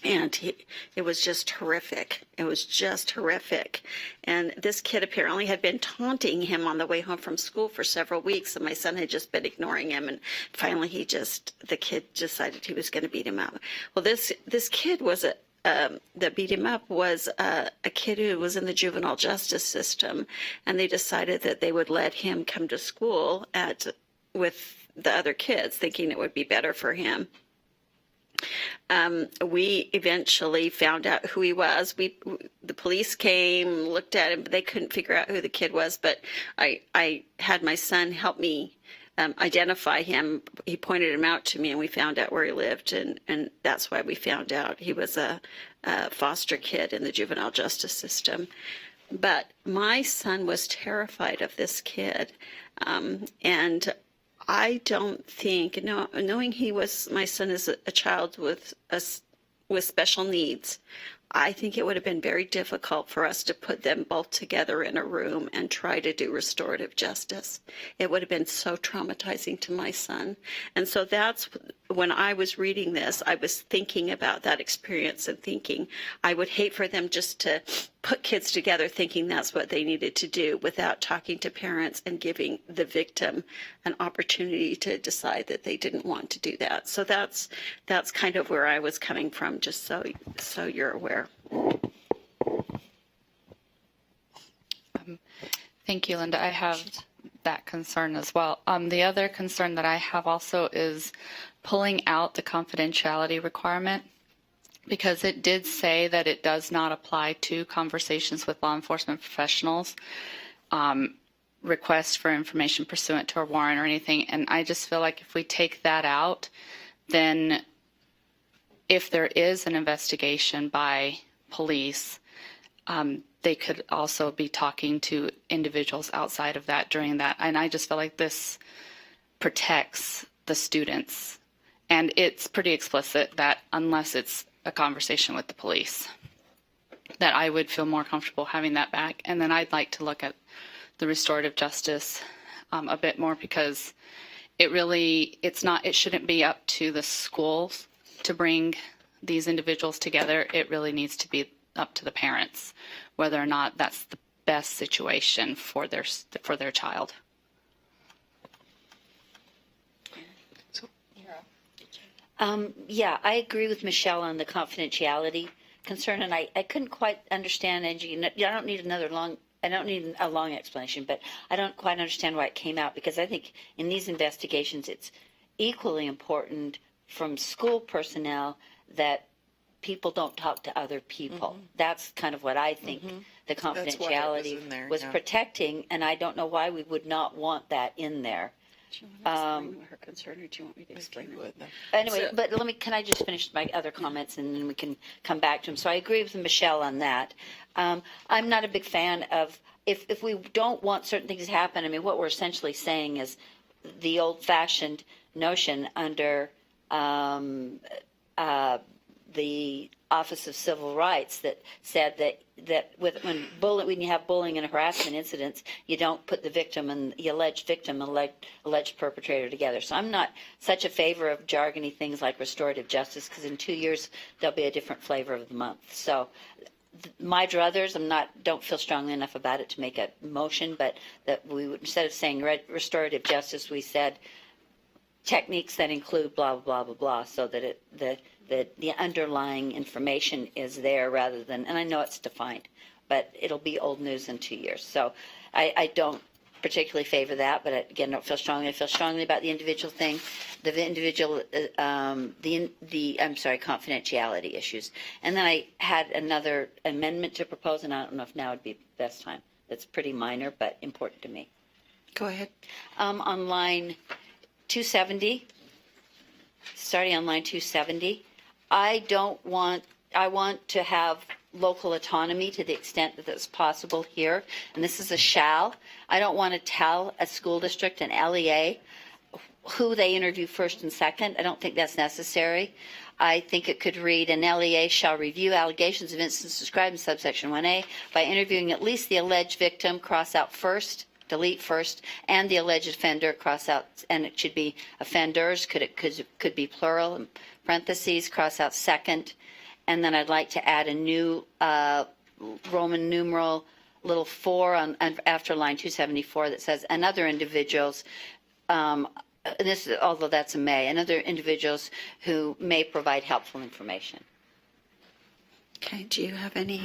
and it was just horrific. It was just horrific. And this kid apparently had been taunting him on the way home from school for several weeks, and my son had just been ignoring him, and finally the kid decided he was going to beat him up. Well, this kid was that beat him up was a kid who was in the juvenile justice system, and they decided that they would let him come to school with the other kids, thinking it would be better for him. We eventually found out who he was. The police came, looked at him, but they couldn't figure out who the kid was. But I had my son help me identify him. He pointed him out to me, and we found out where he lived, and that's why we found out he was a foster kid in the juvenile justice system. But my son was terrified of this kid, and I don't think, knowing my son is a child with special needs, I think it would have been very difficult for us to put them both together in a room and try to do restorative justice. It would have been so traumatizing to my son. And so that's when I was reading this, I was thinking about that experience and thinking I would hate for them just to put kids together thinking that's what they needed to do without talking to parents and giving the victim an opportunity to decide that they didn't want to do that. So that's kind of where I was coming from, just so you're aware. Thank you, Linda. I have that concern as well. The other concern that I have also is pulling out the confidentiality requirement, because it did say that it does not apply to conversations with law enforcement professionals, requests for information pursuant to a warrant or anything. And I just feel like if we take that out, then if there is an investigation by police, they could also be talking to individuals outside of that during that. And I just feel like this protects the students. And it's pretty explicit that unless it's a conversation with the police, that I would feel more comfortable having that back. And then I'd like to look at the restorative justice a bit more, because it shouldn't be up to the schools to bring these individuals together. It really needs to be up to the parents, whether or not that's the best situation for their child. Yeah, I agree with Michelle on the confidentiality concern, and I couldn't quite understand, Angie. I don't need a long explanation, but I don't quite understand why it came out, because I think in these investigations it's equally important from school personnel that people don't talk to other people. Mm-hmm. That's kind of what I think the confidentiality was protecting, and I don't know why we would not want that in there. Do you want to explain her concern, or do you want me to explain it? Anyway, but can I just finish my other comments, and then we can come back to them. So I agree with Michelle on that. I'm not a big fan of, if we don't want certain things to happen, I mean, what we're essentially saying is the old-fashioned notion under the Office of Civil Rights that said that when you have bullying and harassment incidents, you don't put the victim and the alleged victim and alleged perpetrator together. So I'm not such a favor of jargony things like restorative justice, because in 2 years there'll be a different flavor of the month. So my druthers, don't feel strongly enough about it to make a motion, but that we would, instead of saying restorative justice, we said techniques that include blah blah blah blah blah, so that the underlying information is there rather than, and I know it's defined, but it'll be old news in 2 years. So I don't particularly favor that, but again, don't feel strongly. I feel strongly about the individual thing, the individual, confidentiality issues. And then I had another amendment to propose, and I don't know if now would be the best time. That's pretty minor, but important to me. Go ahead. On line 270, starting on line 270, I want to have local autonomy to the extent that it's possible here. And this is a shall. I don't want to tell a school district, an LEA, who they interview first and second. I don't think that's necessary. I think it could read, an LEA shall review allegations of incidents described in subsection 1A by interviewing at least the alleged victim, cross out first, delete first, and the alleged offender, cross out, and it should be offenders, could be plural, in parentheses, cross out second. And then I'd like to add a new Roman numeral little 4 after line 274 that says, and other individuals, although that's a may, and other individuals who may provide helpful information. Okay, do you have any?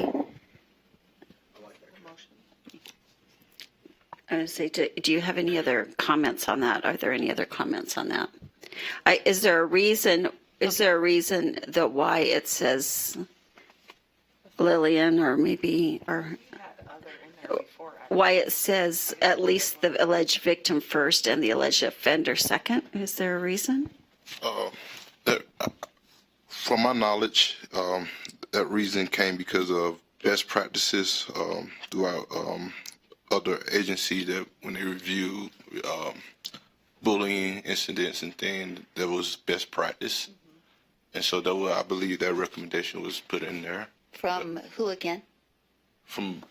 I was going to say, do you have any other comments on that? Are there any other comments on that? Is there a reason that why it says Lillian, or maybe, or why it says at least the alleged victim first and the alleged offender second. Is there a reason? From my knowledge, that reason came because of best practices throughout other agencies that when they review bullying incidents and things, that was best practice. And so that I believe that recommendation was put in there. From who again? From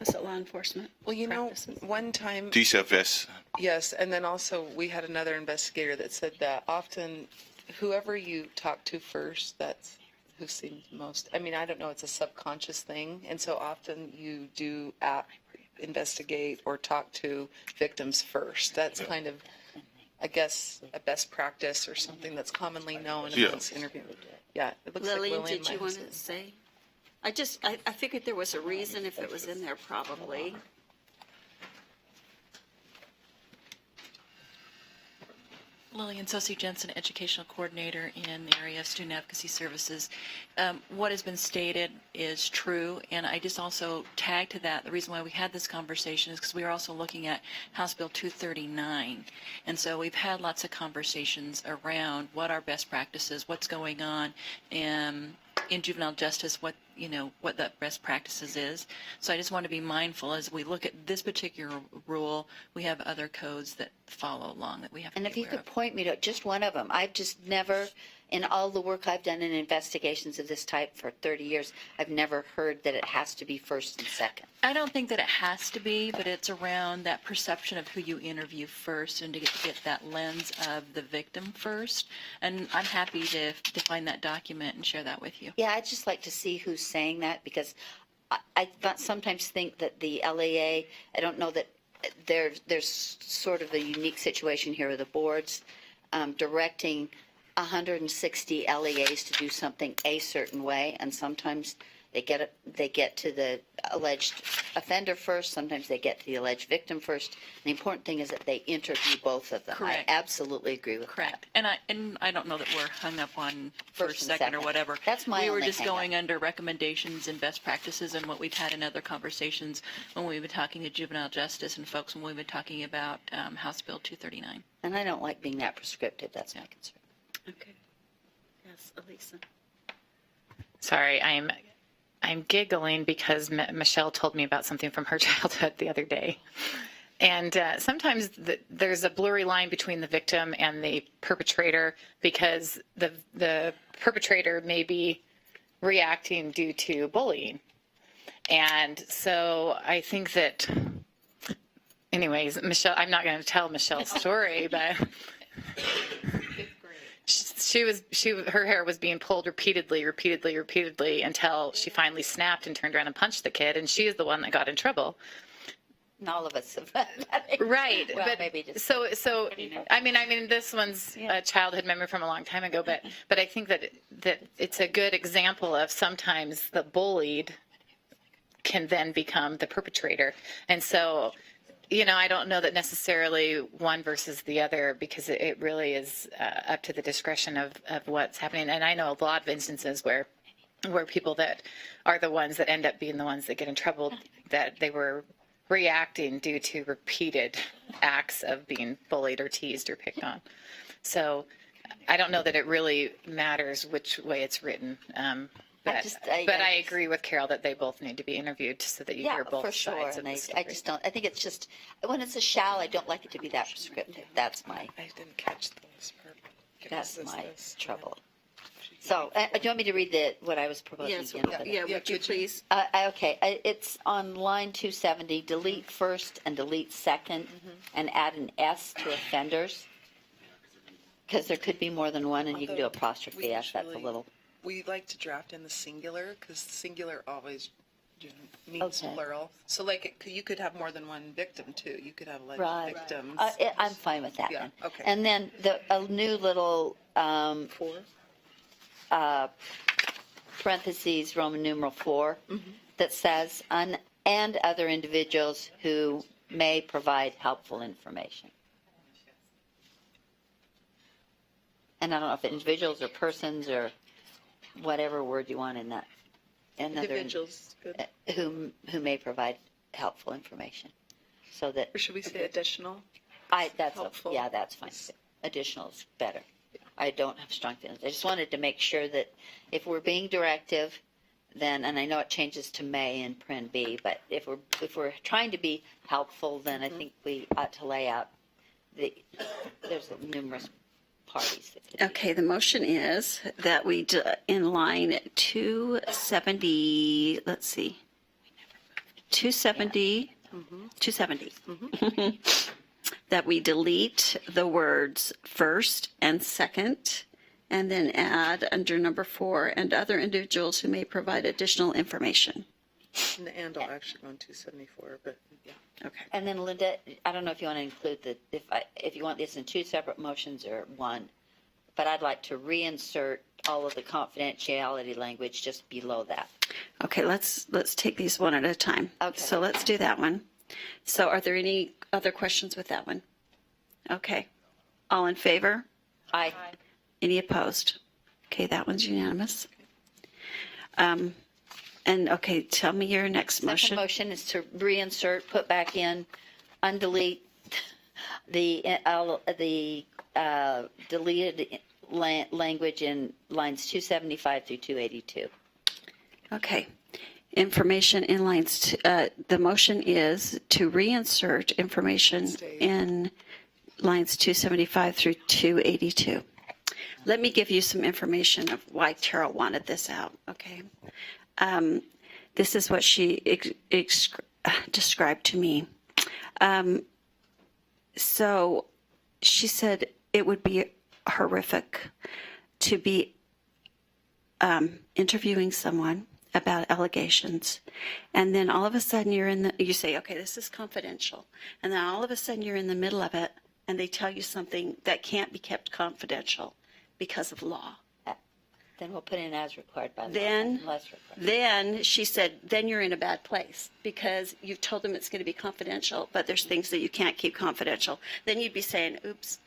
Was it law enforcement? Well, you know, one time, DCFS. yes, and then also we had another investigator that said that often whoever you talk to first, that's who seems most, I mean, I don't know, it's a subconscious thing. And so often you do investigate or talk to victims first. That's kind of, I guess, a best practice or something that's commonly known amongst interviewing. Yeah, it looks Lillian, like William did you might want have to say? I figured there was a reason if it was in there, probably. Lillian Sosi Jensen, Educational Coordinator in the area of Student Advocacy Services. What has been stated is true, and I just also tag to that, the reason why we had this conversation is because we are also looking at House Bill 239. And so we've had lots of conversations around what our best practices, what's going on in juvenile justice, what that best practices is. So I just want to be mindful as we look at this particular rule, we have other codes that follow along that we have to And be if you aware could of. point me to just one of them, I've just never, in all the work I've done in investigations of this type for 30 years, I've never heard that it has to be first and second. I don't think that it has to be, but it's around that perception of who you interview first and to get that lens of the victim first. And I'm happy to find that document and share that with you. Yeah, I'd just like to see who's saying that because I sometimes think that the LEA, I don't know that there's sort of a unique situation here with the boards directing 160 LEAs to do something a certain way, and sometimes they get to the alleged offender first, sometimes they get to the alleged victim first. The important thing is that they interview both of them. Correct. I absolutely agree with Correct. And I don't know that we're hung up on first, and second, or second. whatever. That's my We were only just hang-up. going under recommendations and best practices and what we've had in other conversations when we've been talking to juvenile justice and folks when we've been talking about House Bill 239. And I don't like being that prescriptive. That's my concern. Okay. Yes, Elisa. Sorry, I'm giggling because Michelle told me about something from her childhood the other day. And sometimes there's a blurry line between the victim and the perpetrator because the perpetrator may be reacting due to bullying. And so I think that, anyways, Michelle, I'm not going to tell Michelle's story, but her hair was being pulled repeatedly until she finally snapped and turned around and punched the kid, and she is the one that got in trouble. And all of us have Right, well, but maybe just so I mean this one's a childhood memory from a long time ago, but I think that it's a good example of sometimes the bullied can then become the perpetrator, and so. I don't know that necessarily one versus the other because it really is up to the discretion of what's happening. And I know a lot of instances where people that are the ones that end up being the ones that get in trouble, that they were reacting due to repeated acts of being bullied or teased or picked on. So I don't know that it really matters which way it's written. But I agree with Carol that they both need to be interviewed so that you hear both for sure. sides of And the story. I just don't. I think it's just when it's a shall, I don't like it to be that prescriptive. That's my. I didn't catch those. That's my trouble. So, do you want me to read what I was proposing? Yes, again? would you please? Okay, it's on line 270. Delete first and delete second, and add an S to offenders, because there could be more than one, and you can do apostrophe S. That's a little. We like to draft in the singular because singular always means plural. So you could have more than one victim too. You could have alleged victims. I'm fine with that. Yeah, then. okay. And then a new little parentheses Roman numeral 4 that says and other individuals who may provide helpful information. And I don't know if individuals or persons or whatever word you want in that. individuals who may provide helpful information. So that, Or should we say additional? that's helpful. that's fine. Additional is better. I don't have strong feelings. I just wanted to make sure that if we're being directive, then, and I know it changes to may in Pren B, but if we're trying to be helpful, then I think we ought to lay out there's numerous parties that could Okay, the motion is that we, in line 270, let's see, 270, 270, that we delete the words first and second, and then add under number 4, and other individuals who may provide additional information. And the and will actually go on 274, but yeah. Okay. And then Linda, I don't know if you want to include if you want this in 2 separate motions or 1, but I'd like to reinsert all of the confidentiality language just below that. Okay, let's take these one at a time. Okay. So let's do that one. So are there any other questions with that one? Okay. All in favor? Aye. Any opposed? Okay, that one's unanimous. And okay, tell me your next motion. Second motion is to reinsert, put back in, undelete the deleted language in lines 275 through 282. Okay. Information in lines, the motion is to reinsert information in lines 275 through 282. Let me give you some information of why Terrell wanted this out, okay? This is what she described to me. So she said it would be horrific to be interviewing someone about allegations, and then all of a sudden you say, okay, this is confidential, and then all of a sudden you're in the middle of it, and they tell you something that can't be kept confidential because of law. Then we'll put in as required by law. Then, Less required. then she said, then you're in a bad place because you've told them it's going to be confidential, but there's things that you can't keep confidential. Then you'd be saying, oops,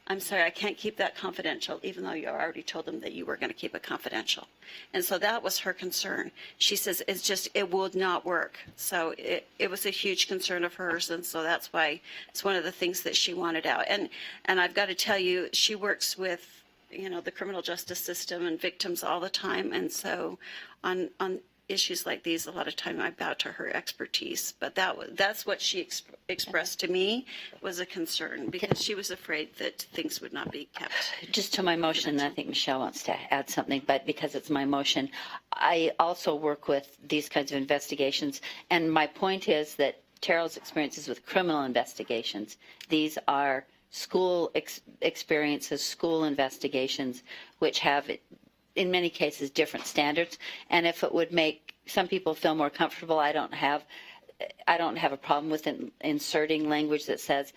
I'm sorry, I can't keep that confidential, even though you already told them that you were going to keep it confidential. And so that was her concern. She says, it would not work. So it was a huge concern of hers. And so that's why it's one of the things that she wanted out. And I've got to tell you, she works with, the criminal justice system and victims all the time. And so on issues like these, a lot of time I bow to her expertise. But that's what she expressed to me was a concern, because she was afraid that things would not be kept. Just to my motion, I think Michelle wants to add something, but because it's my motion, I also work with these kinds of investigations. And my point is that Terrell's experiences with criminal investigations, these are school experiences, school investigations, which have, in many cases, different standards. And if it would make some people feel more comfortable, I don't have a problem with inserting language that says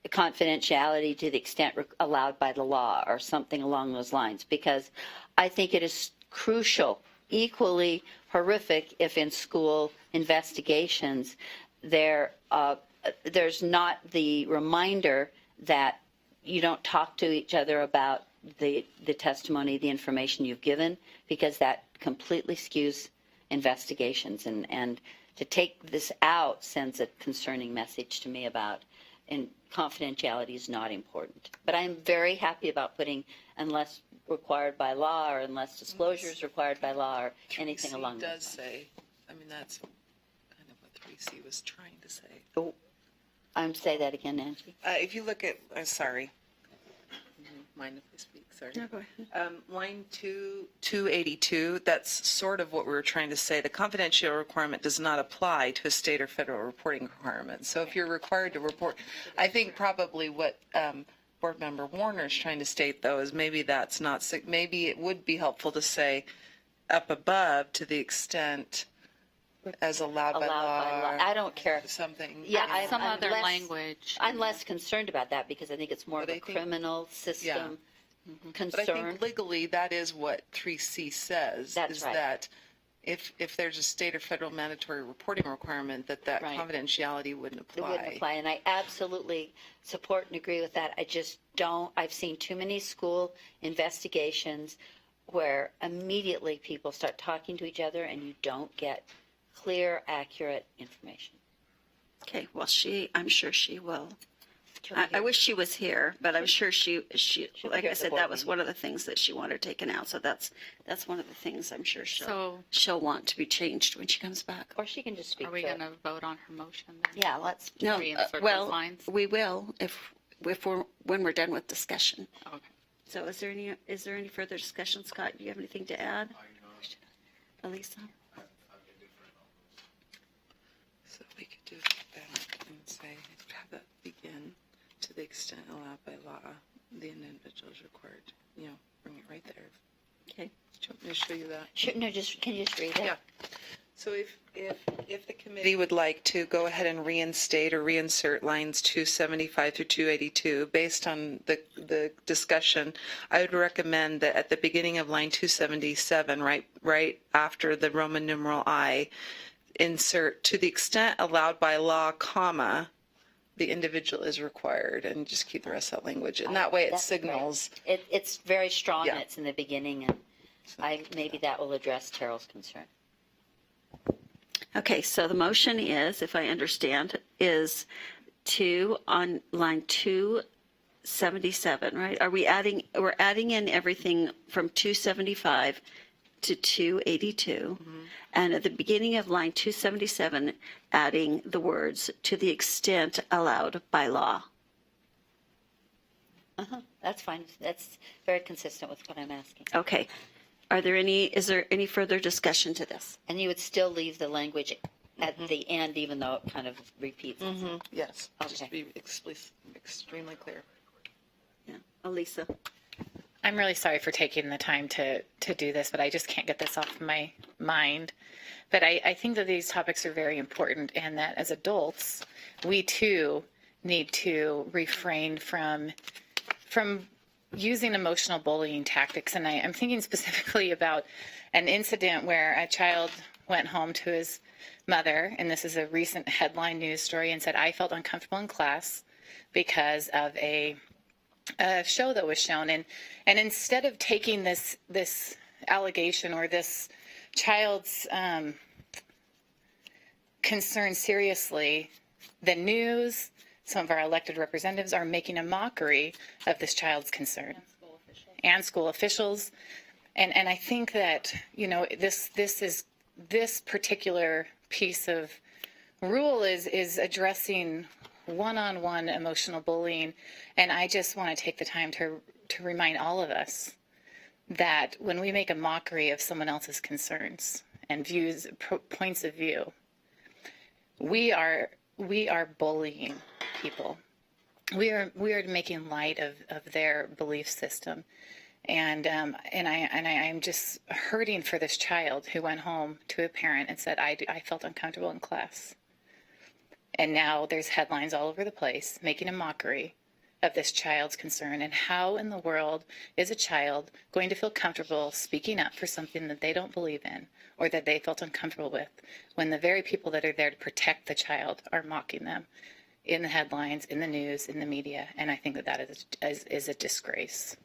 confidentiality to the extent allowed by the law or something along those lines, because I think it is crucial, equally horrific if in school investigations there's not the reminder that you don't talk to each other about the testimony, the information you've given, because that completely skews investigations. And to take this out sends a concerning message to me about, and confidentiality is not important. But I'm very happy about putting unless required by law, or unless disclosure is required by law, or anything along those lines. Does say, that's kind of what 3C was trying to say. Oh, say that again, Nancy. If you look at, sorry, mind if I speak? Sorry. No, go ahead. Line 282, that's sort of what we were trying to say. The confidentiality requirement does not apply to a state or federal reporting requirement. So if you're required to report, I think probably what Board Member Warner is trying to state, though, is maybe that's not, maybe it would be helpful to say up above to the extent as allowed by law. I don't care. Something. Yeah, Some other language. I'm less concerned about that because I think it's more of a criminal system concern. But I think legally that is what 3C says. That's right. That if there's a state or federal mandatory reporting requirement, that Right. confidentiality wouldn't apply. It wouldn't apply, and I absolutely support and agree with that. I just don't. I've seen too many school investigations where immediately people start talking to each other and you don't get clear, accurate information. Okay, well, I'm sure she will. I wish she was here, but I'm sure she, like here I at the said, board that was meeting. one of the things that she wanted taken out. So that's one of the things I'm sure So- she'll want to be changed when she comes back. Or she can just speak Are we to it. going to vote on her motion then? Yeah, let's. No, reinsert those well, lines? we will if when we're done with discussion. Okay. So is there any further discussion, Scott? Do you have anything to add? Elisa? So we could do that and say, have that begin to the extent allowed by law, the individual is required, bring it right there. Okay. Do you want me to show you that? Sure, no, can you just read it? Yeah. So if the committee would like to go ahead and reinstate or reinsert lines 275 through 282 based on the discussion, I would recommend that at the beginning of line 277, right after the Roman numeral I, insert to the extent allowed by law, comma, the individual is required, and just keep the rest of that language. And that way it That's great. signals. It's very strong, Yeah. and it's in the beginning, and maybe that will address Terrell's concern. Okay, so the motion is, if I understand, is on line 277, right? We're adding in everything from 275 to 282. And at the beginning of line 277, adding the words to the extent allowed by law. That's fine. That's very consistent with what I'm asking. Okay. Is there any further discussion to this? And you would still leave the language at the end, even though it kind of repeats itself. Yes. Okay. Just be extremely clear. Yeah. Elisa? I'm really sorry for taking the time to do this, but I just can't get this off my mind. But I think that these topics are very important, and that as adults, we too need to refrain from using emotional bullying tactics. And I'm thinking specifically about an incident where a child went home to his mother, and this is a recent headline news story, and said, I felt uncomfortable in class because of a show that was shown. And instead of taking this allegation or this child's concern seriously, the news, some of our elected representatives are making a mockery of this child's concern. And school officials. And I think that, this particular piece of rule is addressing one-on-one emotional bullying. And I just want to take the time to remind all of us that when we make a mockery of someone else's concerns and views, points of view, we are bullying people. We are making light of their belief system. And I'm just hurting for this child who went home to a parent and said, I felt uncomfortable in class. And now there's headlines all over the place making a mockery of this child's concern. And how in the world is a child going to feel comfortable speaking up for something that they don't believe in or that they felt uncomfortable with when the very people that are there to protect the child are mocking them in the headlines, in the news, in the media? And I think that is a disgrace.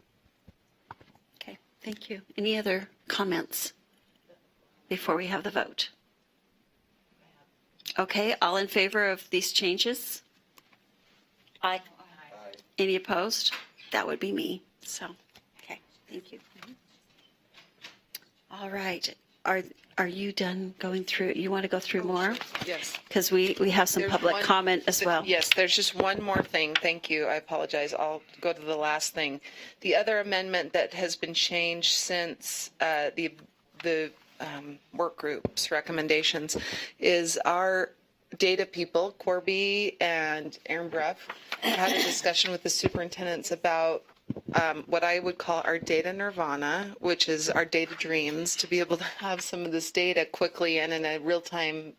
Okay, thank you. Any other comments before we have the vote? Okay, all in favor of these changes? Aye. Any opposed? That would be me. So, okay, thank you. All right. Are you done going through? You want to go through more? Yes. Because we have some There's public one- comment as well. Yes, there's just one more thing. Thank you. I apologize. I'll go to the last thing. The other amendment that has been changed since the work group's recommendations is our data people, Corby and Aaron Bruff, had a discussion with the superintendents about what I would call our data nirvana, which is our data dreams, to be able to have some of this data quickly and in a real-time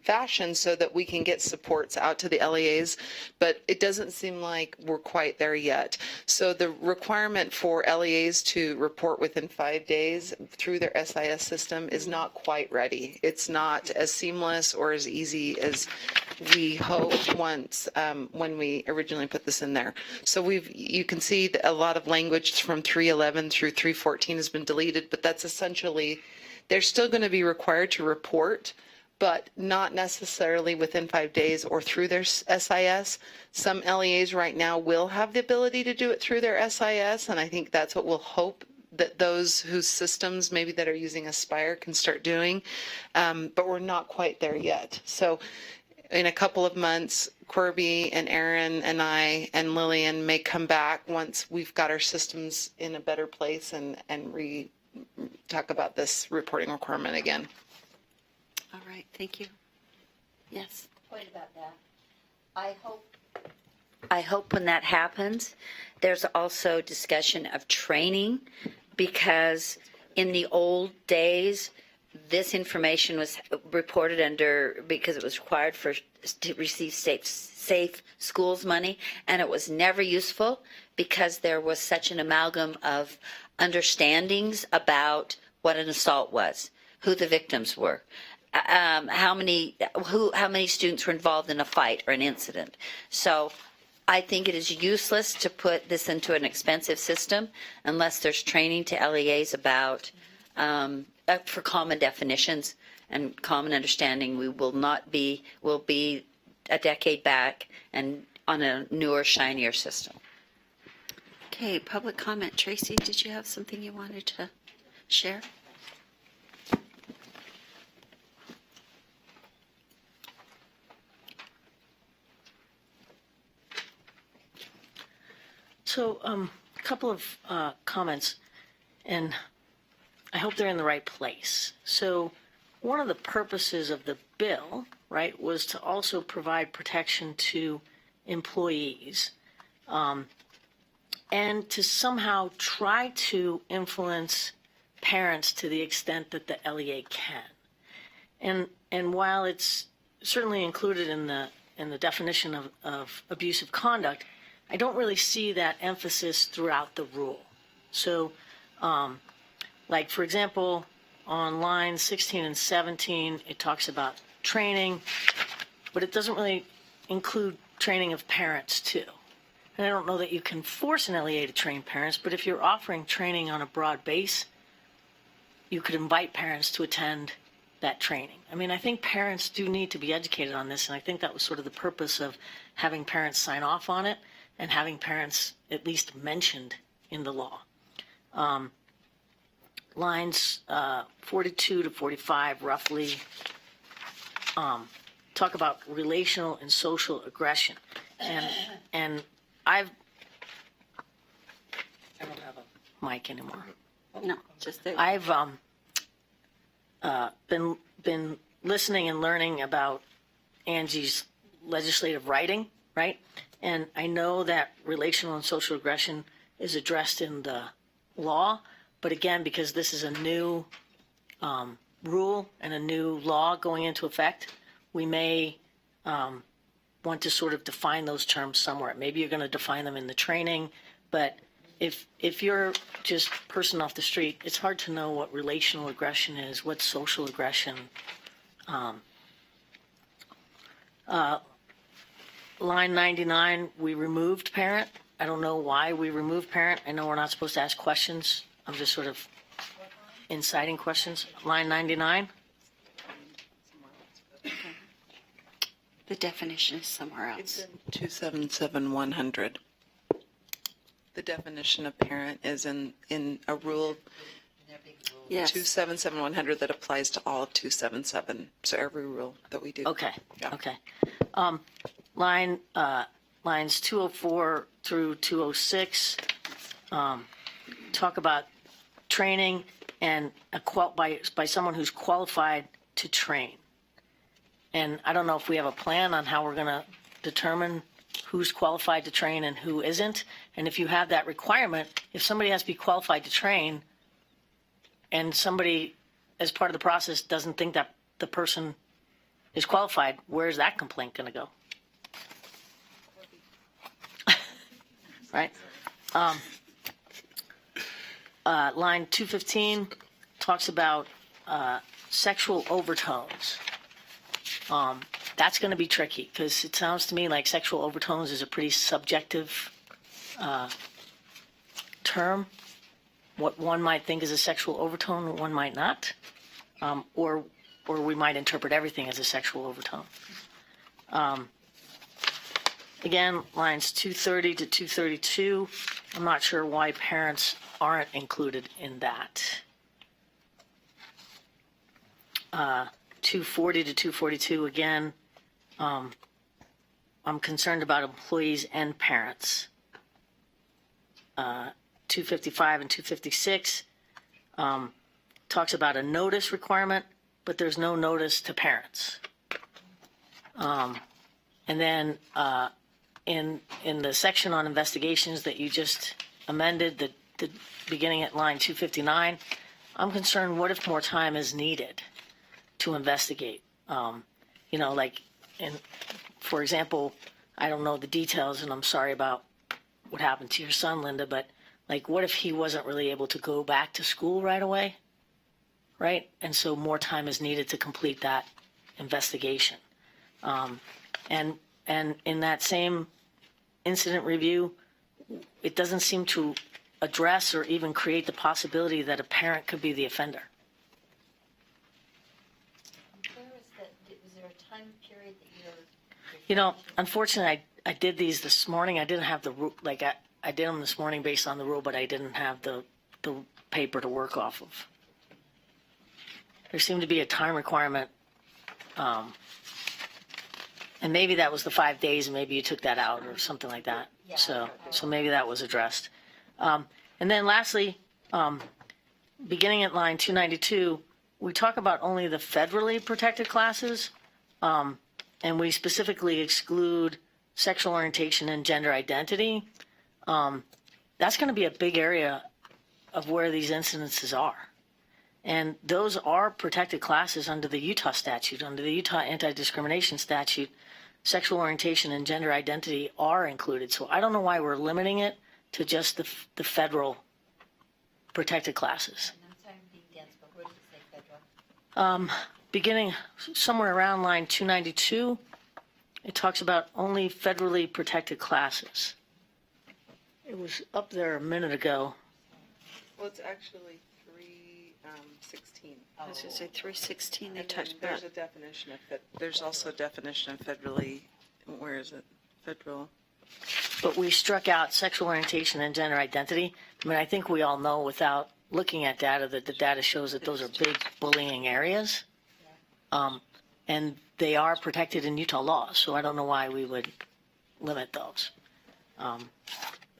fashion so that we can get supports out to the LEAs, but it doesn't seem like we're quite there yet. So the requirement for LEAs to report within 5 days through their SIS system is not quite ready. It's not as seamless or as easy as we hope once when we originally put this in there. So you can see that a lot of language from 311 through 314 has been deleted, but that's essentially, they're still going to be required to report, but not necessarily within 5 days or through their SIS. Some LEAs right now will have the ability to do it through their SIS, and I think that's what we'll hope that those whose systems maybe that are using Aspire can start doing, but we're not quite there yet. So in a couple of months, Corby and Aaron and I and Lillian may come back once we've got our systems in a better place and talk about this reporting requirement again. All right, thank you. Yes. Point about that. I hope when that happens, there's also discussion of training, because in the old days, this information was reported under, because it was required to receive safe schools money, and it was never useful because there was such an amalgam of understandings about what an assault was, who the victims were, how many students were involved in a fight or an incident. So I think it is useless to put this into an expensive system unless there's training to LEAs about for common definitions and common understanding. We'll be a decade back and on a newer, shinier system. Okay, public comment. Tracy, did you have something you wanted to share? So, a couple of comments, and I hope they're in the right place. So, one of the purposes of the bill, right, was to also provide protection to employees, and to somehow try to influence parents to the extent that the LEA can. And while it's certainly included in the definition of abusive conduct, I don't really see that emphasis throughout the rule. So, like, for example, on lines 16 and 17, it talks about training, but it doesn't really include training of parents, too. And I don't know that you can force an LEA to train parents, but if you're offering training on a broad base, you could invite parents to attend that training. I mean, I think parents do need to be educated on this, and I think that was sort of the purpose of having parents sign off on it and having parents at least mentioned in the law. Lines 42 to 45 roughly talk about relational and social aggression. And I don't have a mic anymore. No, just there. I've been listening and learning about Angie's legislative writing, right? And I know that relational and social aggression is addressed in the law, but again, because this is a new rule and a new law going into effect, we may want to sort of define those terms somewhere. Maybe you're going to define them in the training, but if you're just a person off the street, it's hard to know what relational aggression is, what social aggression. Line 99, we removed parent. I don't know why we removed parent. I know we're not supposed to ask questions. I'm just sort of inciting questions. Line 99. The definition is somewhere else. It's in 277-100. The definition of parent is in a rule, Yes. 277-100, that applies to all of 277. So every rule that we do. Okay. Yeah. Okay. Lines 204 through 206 talk about training and by someone who's qualified to train. And I don't know if we have a plan on how we're going to determine who's qualified to train and who isn't. And if you have that requirement, if somebody has to be qualified to train and somebody, as part of the process, doesn't think that the person is qualified, where's that complaint going to go? Right? Line 215 talks about sexual overtones. that's going to be tricky because it sounds to me like sexual overtones is a pretty subjective term. What one might think is a sexual overtone, one might not, or we might interpret everything as a sexual overtone. Again, lines 230 to 232, I'm not sure why parents aren't included in that. 240 to 242, again, I'm concerned about employees and parents. 255 and 256 talks about a notice requirement, but there's no notice to parents. And then in the section on investigations that you just amended, the beginning at line 259, I'm concerned, what if more time is needed to investigate? You know, like, for example, I don't know the details, and I'm sorry about what happened to your son, Linda, but like, what if he wasn't really able to go back to school right away, right? And so more time is needed to complete that investigation. And in that same incident review, it doesn't seem to address or even create the possibility that a parent could be the offender. Was there a time period that you're? You know, unfortunately, I did these this morning. I didn't have the like I did them this morning based on the rule, but I didn't have the paper to work off of. There seemed to be a time requirement, and maybe that was the 5 days, and maybe you took that out or something like that. Yeah. So maybe that was addressed. And then lastly, beginning at line 292, we talk about only the federally protected classes, and we specifically exclude sexual orientation and gender identity. That's going to be a big area of where these incidences are. And those are protected classes under the Utah statute, under the Utah anti-discrimination statute. Sexual orientation and gender identity are included. So I don't know why we're limiting it to just the federal protected classes. I'm sorry, I'm being dense, but where does it say federal? Beginning somewhere around line 292, it talks about only federally protected classes. It was up there a minute ago. Well, it's actually 316. I was going to say 316, they And talked then about. there's a definition of there's also a definition of federally. Where is it? Federal. But we struck out sexual orientation and gender identity. I mean, I think we all know without looking at data that the data shows that those are big bullying areas. And they are protected in Utah law, so I don't know why we would limit those.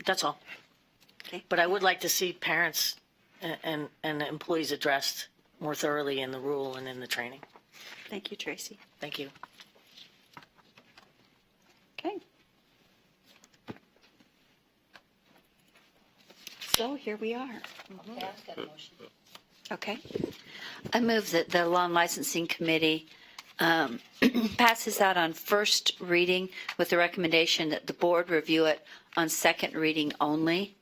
That's all. Okay. But I would like to see parents and employees addressed more thoroughly in the rule and in the training. Thank you, Tracy. Thank you. Okay. So here we are. Okay, I've got a motion. Okay. I move that the Law and Licensing Committee passes out on first reading with the recommendation that the board review it on second reading only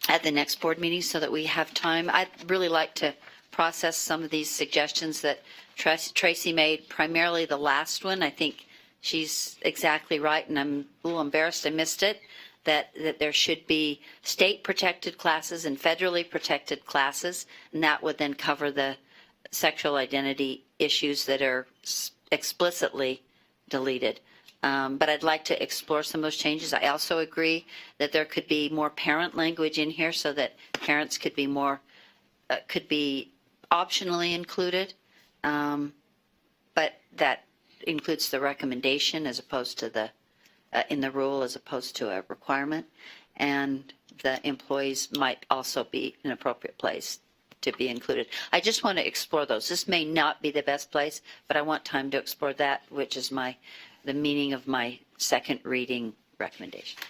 at the next board meeting so that we have time. I'd really like to process some of these suggestions that Tracy made, primarily the last one. I think she's exactly right, and I'm a little embarrassed I missed it, that there should be state protected classes and federally protected classes, and that would then cover the sexual identity issues that are explicitly deleted. But I'd like to explore some of those changes. I also agree that there could be more parent language in here so that parents could be more, could be optionally included. But that includes the recommendation as opposed to the, in the rule as opposed to a requirement. And the employees might also be an appropriate place to be included. I just want to explore those. This may not be the best place, but I want time to explore that, which is the meaning of my second reading recommendation.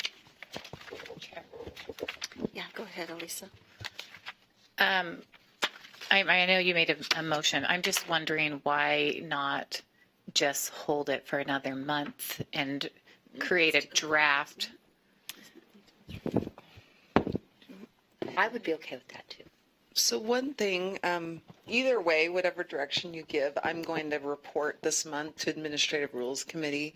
Yeah, go ahead, Elisa. I know you made a motion. I'm just wondering why not just hold it for another month and create a draft. I would be okay with that too. So one thing, either way, whatever direction you give, I'm going to report this month to Administrative Rules Committee.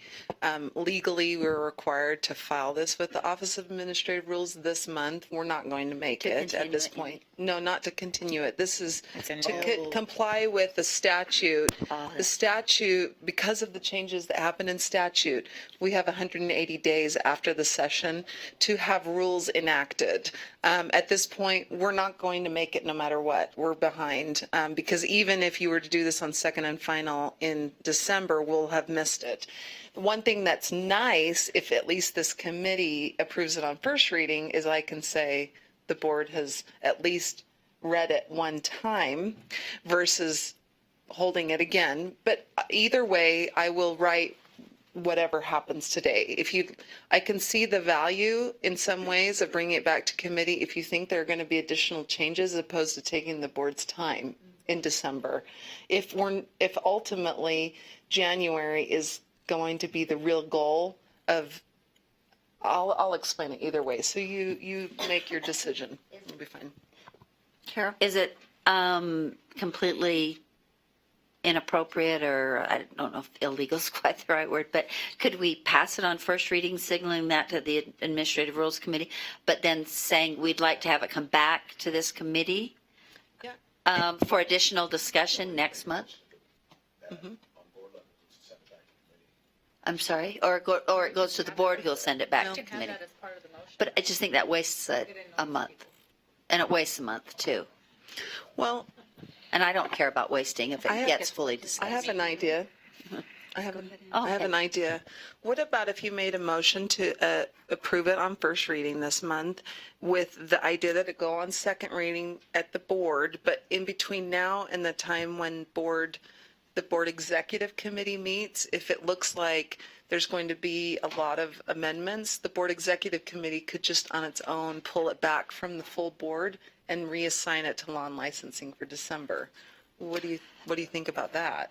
Legally, we're required to file this with the Office of Administrative Rules this month. We're not going to make it at this point. No, not to continue it. This is to comply with the statute. The statute, because of the changes that happen in statute, we have 180 days after the session to have rules enacted. At this point, we're not going to make it no matter what. We're behind. Because even if you were to do this on second and final in December, we'll have missed it. One thing that's nice, if at least this committee approves it on first reading, is I can say the board has at least read it one time versus holding it again. But either way, I will write whatever happens today. I can see the value in some ways of bringing it back to committee if you think there are going to be additional changes as opposed to taking the board's time in December. If ultimately January is going to be the real goal of, I'll explain it either way. So you make your decision. It'll be fine. Carol? Is it completely inappropriate, or I don't know if illegal is quite the right word, but could we pass it on first reading, signaling that to the Administrative Rules Committee, but then saying we'd like to have it come back to this committee for additional discussion next month? Mm-hmm. I'm sorry, or it goes to the board who'll send it back to committee. But I just think that wastes a month, and it wastes a month too. Well, and I don't care about wasting if it gets fully discussed. I have an idea. I have an idea. What about if you made a motion to approve it on first reading this month with the idea that it go on second reading at the board, but in between now and the time when the board executive committee meets, if it looks like there's going to be a lot of amendments, the board executive committee could just on its own pull it back from the full board and reassign it to law and licensing for December. What do you think about that?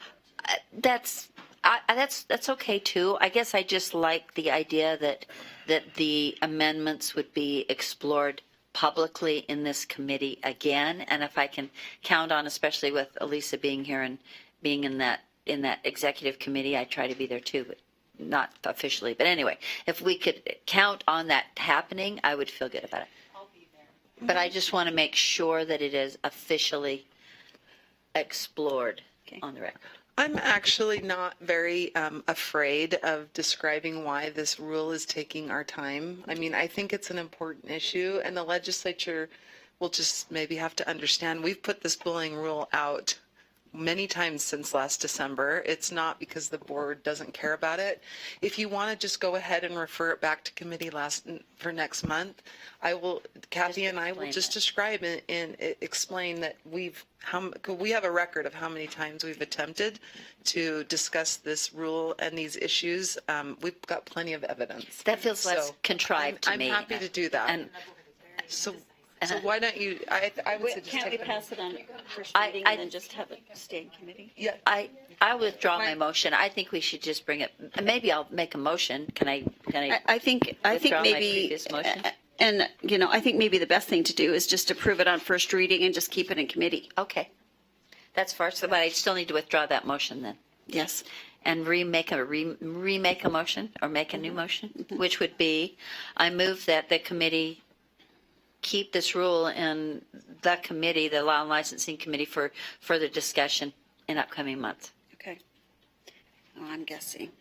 That's okay too. I guess I just like the idea that the amendments would be explored publicly in this committee again, and if I can count on, especially with Elisa being here and being in that executive committee, I try to be there too, but not officially. But anyway, if we could count on that happening, I would feel good about it. I'll be there. But I just want to make sure that it is officially explored on the record. I'm actually not very afraid of describing why this rule is taking our time. I mean, I think it's an important issue, and the legislature will just maybe have to understand. We've put this bullying rule out many times since last December. It's not because the board doesn't care about it. If you want to just go ahead and refer it back to committee for next month, Kathy and I will just describe it and explain that we have a record of how many times we've attempted to discuss this rule and these issues. We've got plenty of evidence. That feels less contrived to me. I'm happy to do that. So why don't you, I would say just Can't we take pass it on first reading and then just have it stay in committee? Yeah. I withdraw my motion. I think we should just bring it. Maybe I'll make a motion. Can I I think withdraw my maybe, previous motion? and I think maybe the best thing to do is just approve it on first reading and just keep it in committee. Okay. That's first, but I still need to withdraw that motion then. Yes. And remake a motion or make a new motion, which would be, I move that the committee keep this rule in the committee, the Law and Licensing Committee, for further discussion in upcoming months. Okay. Oh, I'm guessing.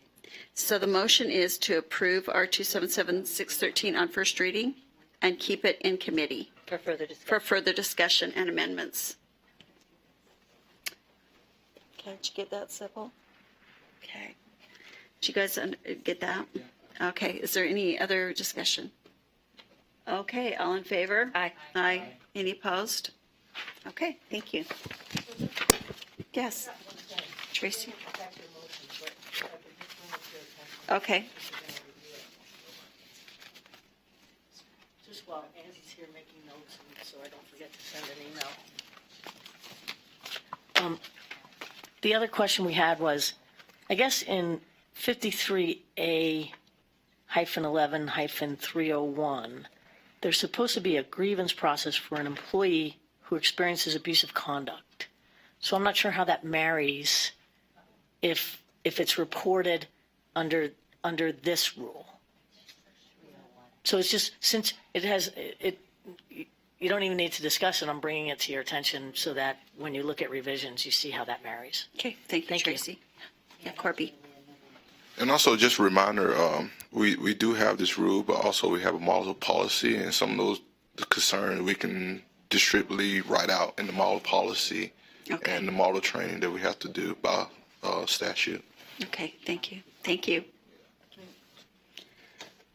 So the motion is to approve R277613 on first reading and keep it in committee For further discussion. for further discussion and amendments. Okay, did you get that, Sybil? Okay. Did you guys get that? Okay, is there any other discussion? Okay, all in favor? Aye. Aye. Any opposed? Okay, thank you. Yes. Tracy? Okay. Just while Andy's here making notes, and so I don't forget to send an email. The other question we had was, I guess in 53A-11-301, there's supposed to be a grievance process for an employee who experiences abusive conduct. So I'm not sure how that marries if it's reported under this rule. So it's just, since it has, you don't even need to discuss it. I'm bringing it to your attention so that when you look at revisions, you see how that marries. Okay, thank you, Tracy. Yeah, Corby. And also, just a reminder, we do have this rule, but also we have a model policy, and some of those concerns we can distributely write out in the model policy and the model training that we have to do by statute. Okay, thank you. Thank you.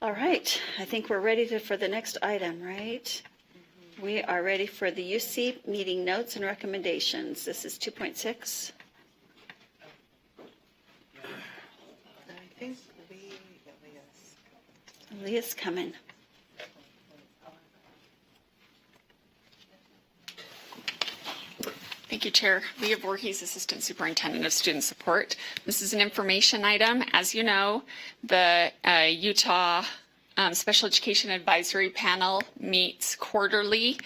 All right, I think we're ready for the next item, right? We are ready for the UC meeting notes and recommendations. This is 2.6. I think Leah's coming. Thank you, Chair. Leah Voorhees, Assistant Superintendent of Student Support. This is an information item. As you know, the Utah Special Education Advisory Panel meets quarterly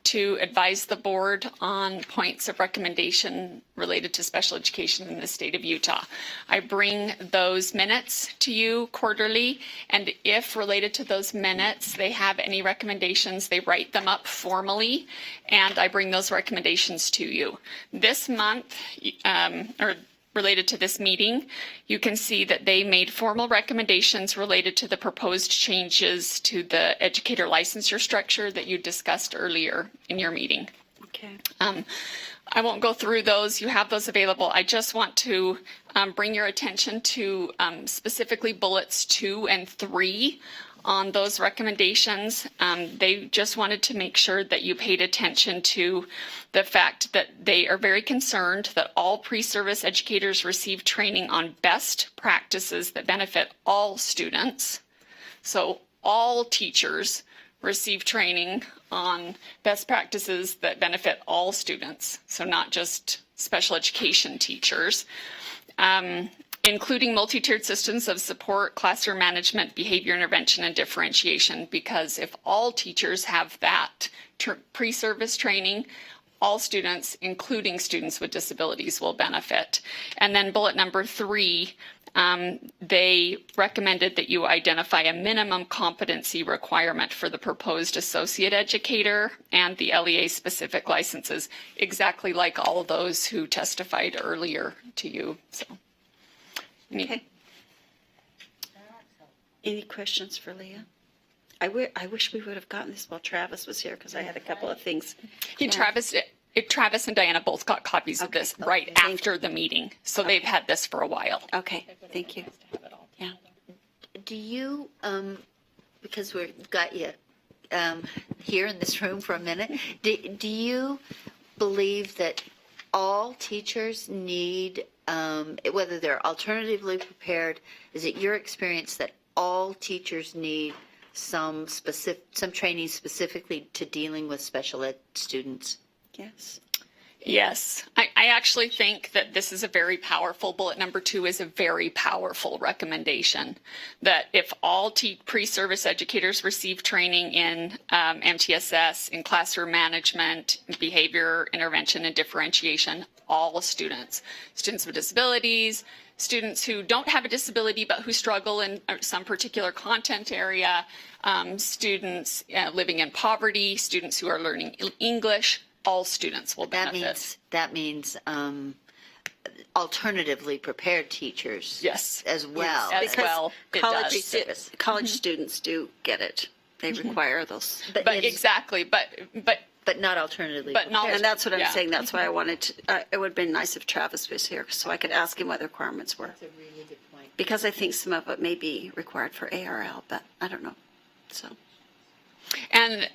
to advise the board on points of recommendation related to special education in the state of Utah. I bring those minutes to you quarterly, and if related to those minutes they have any recommendations, they write them up formally, and I bring those recommendations to you. This month, or related to this meeting, you can see that they made formal recommendations related to the proposed changes to the educator licensure structure that you discussed earlier in your meeting. Okay. I won't go through those. You have those available. I just want to bring your attention to specifically bullets 2 and 3 on those recommendations. They just wanted to make sure that you paid attention to the fact that they are very concerned that all pre-service educators receive training on best practices that benefit all students. So all teachers receive training on best practices that benefit all students, so not just special education teachers. Including multi-tiered systems of support, classroom management, behavior intervention, and differentiation, because if all teachers have that pre-service training, all students, including students with disabilities, will benefit. And then bullet number 3, they recommended that you identify a minimum competency requirement for the proposed associate educator and the LEA specific licenses, exactly like all of those who testified earlier to you. So. Okay. Any questions for Leah? I wish we would have gotten this while Travis was here, because I had a couple of things. Travis and Diana both got copies of this right after the meeting, so they've had this for a while. Okay, thank you. Yeah. Do you, because we've got you here in this room for a minute, do you believe that all teachers need, whether they're alternatively prepared, is it your experience that all teachers need some training specifically to dealing with special ed students? Yes. Yes, I actually think that this is a very powerful, bullet number 2 is a very powerful recommendation, that if all pre-service educators receive training in MTSS, in classroom management, behavior intervention and differentiation, all students with disabilities, students who don't have a disability but who struggle in some particular content area, students living in poverty, students who are learning English, all students will benefit. That means alternatively prepared teachers. Yes. As well. Yes, as well. College students do get it. They require those. But exactly. But not alternatively. But not. And that's what I'm saying. That's why I wanted to. It would have been nice if Travis was here, so I could ask him what the requirements were. That's a really good point. Because I think some of it may be required for ARL, but I don't know. So. And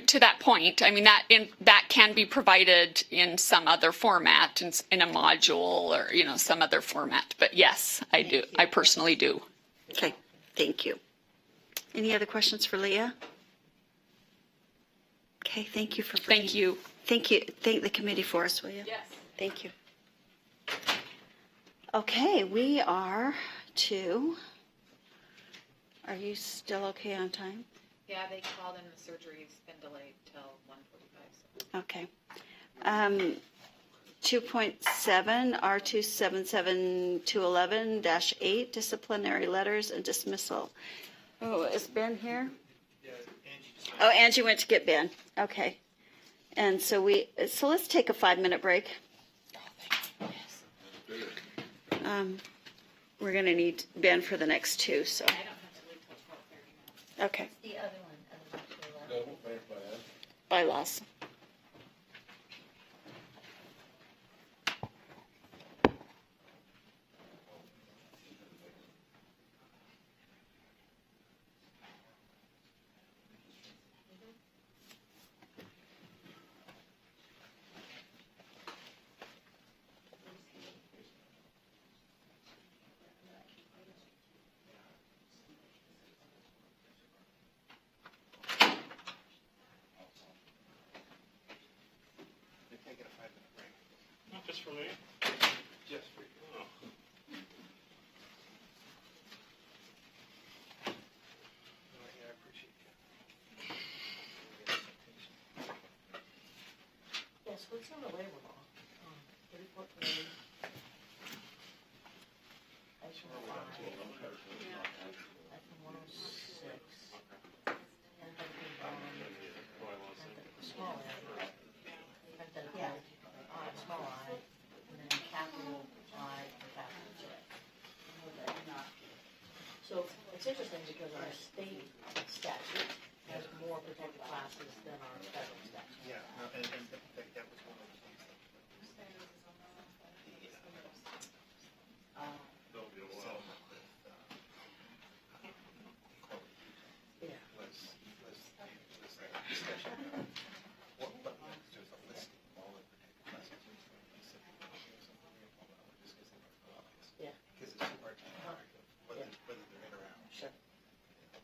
to that point, I mean, that can be provided in some other format, in a module or, some other format. But yes, I do. I personally do. Okay. Thank you. Any other questions for Leah? Okay. Thank you for. Thank you. Thank you. Thank the committee for us, will you? Yes. Thank you. Okay. We are Are you still okay on time? Yeah, they called in the surgery's been delayed till 1:45. So. Okay. 2.7, R277211-8, disciplinary letters and dismissal. Oh, is Ben here? Oh, Angie went to get Ben. Okay. And so let's take a 5-minute break. We're going to need Ben for the next two, so. Okay. The other one. Bylaws. Not just for me. Just for you. Oh. Yeah, I appreciate that. Yes, what's in the labor law? 34A. Section 5. Section 106. And then the small a. Yeah. Small I, and then capital I and capital J. So it's interesting because our state statute has more protected classes than our federal statute. Yeah, and that was one of the things. There'll be a while. Yeah. Let's discussion. What next is a list of all the protected classes. Yeah. Because it's too hard to whether they're in or out. Sure.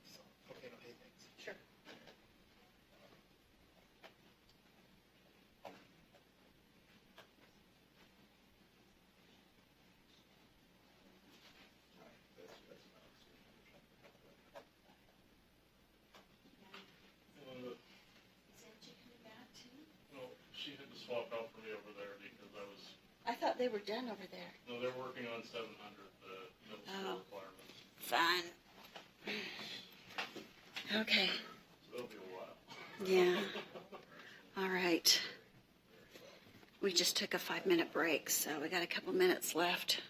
So, okay, no, hey, thanks. Sure. No, she had to swap out for me over there because I thought they were done over there. no, they're working on 700, the middle school requirements. Fun. Okay. So it'll be a while. Yeah. All right. We just took a 5-minute break, so we got a couple minutes left.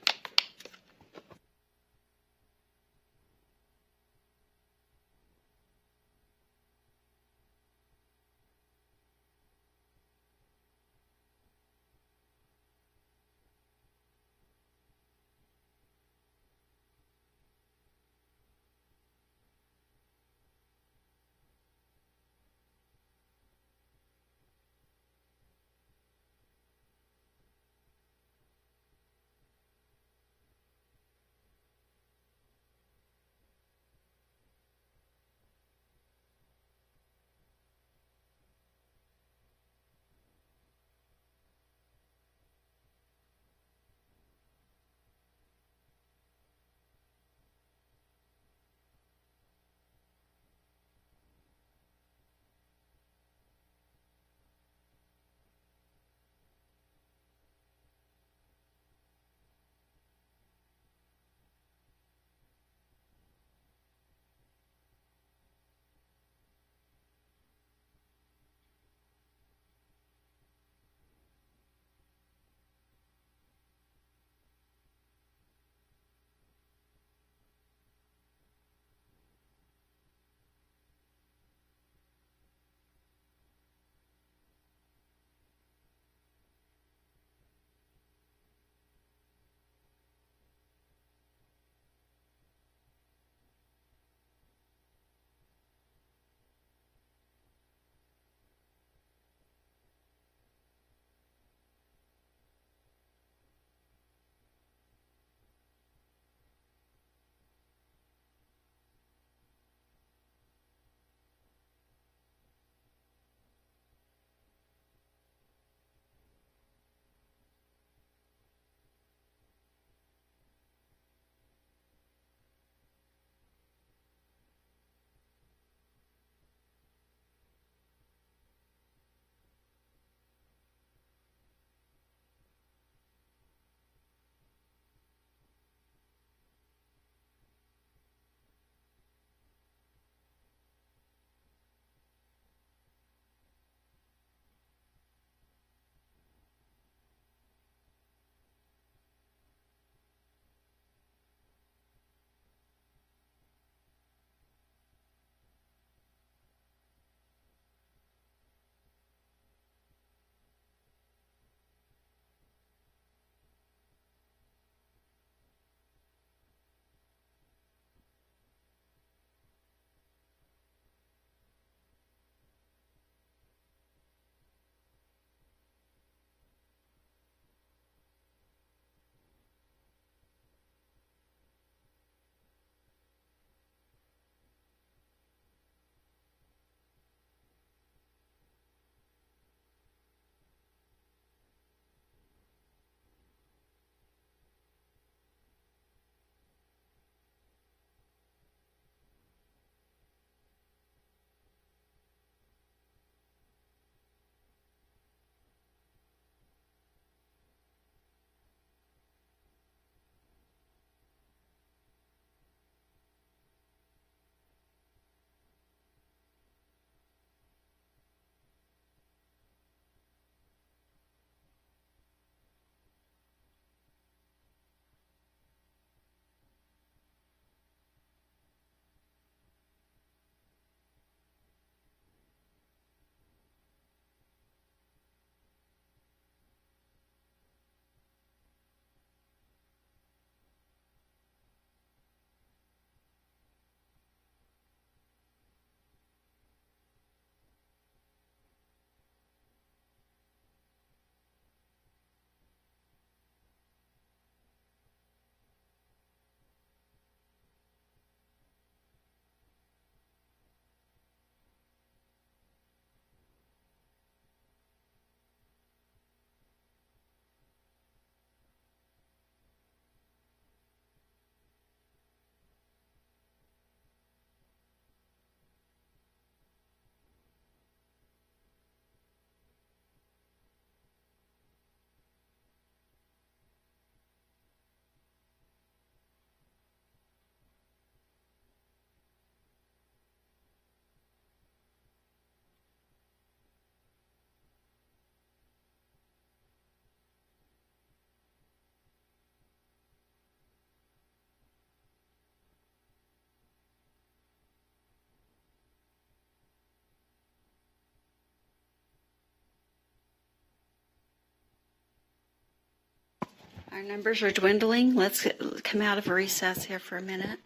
Our numbers are dwindling. Let's come out of a recess here for a minute.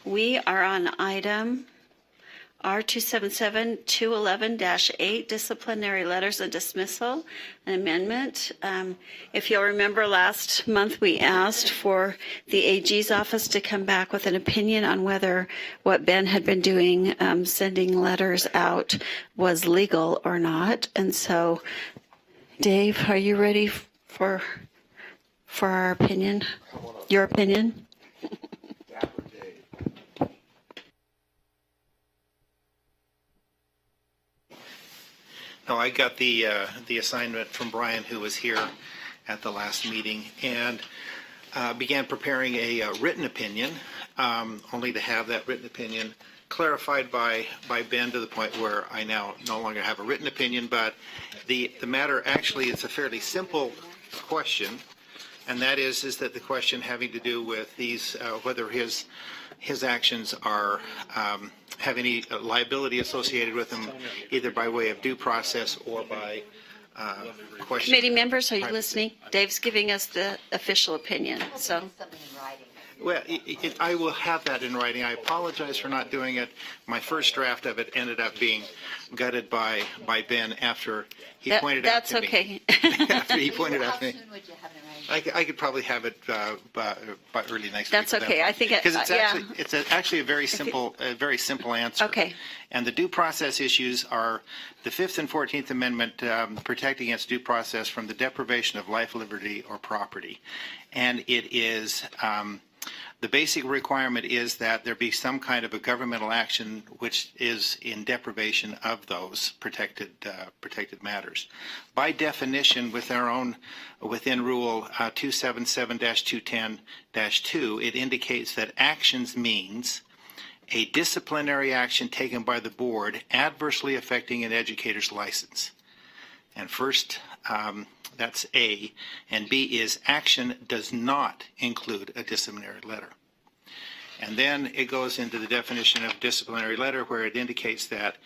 We are on item R277-211-8, disciplinary letters and dismissal, an amendment. If you'll remember, last month we asked for the AG's office to come back with an opinion on whether what Ben had been doing, sending letters out, was legal or not. And so, Dave, are you ready for our opinion? Your opinion? No, I got the assignment from Brian, who was here at the last meeting, and began preparing a written opinion, only to have that written opinion clarified by Ben to the point where I now no longer have a written opinion, but the matter actually is a fairly simple question, and that is that the question having to do with these, whether his actions are have any liability associated with them, either by way of due process or by question. Committee members, are you listening? Dave's giving us the official opinion, so. Well, I will have that in writing. I apologize for not doing it. My first draft of it ended up being gutted by Ben after he pointed out to me. That's okay. After he pointed out to me. I could probably have it by early next week. That's okay. I think because it's actually a very simple answer. Okay. And the due process issues are the 5th and 14th Amendment protect against due process from the deprivation of life, liberty, or property, and it is. The basic requirement is that there be some kind of a governmental action which is in deprivation of those protected matters. By definition, within Rule 277-210-2, it indicates that actions means a disciplinary action taken by the board adversely affecting an educator's license. And first, that's A, and B is action does not include a disciplinary letter. And then it goes into the definition of disciplinary letter, where it indicates that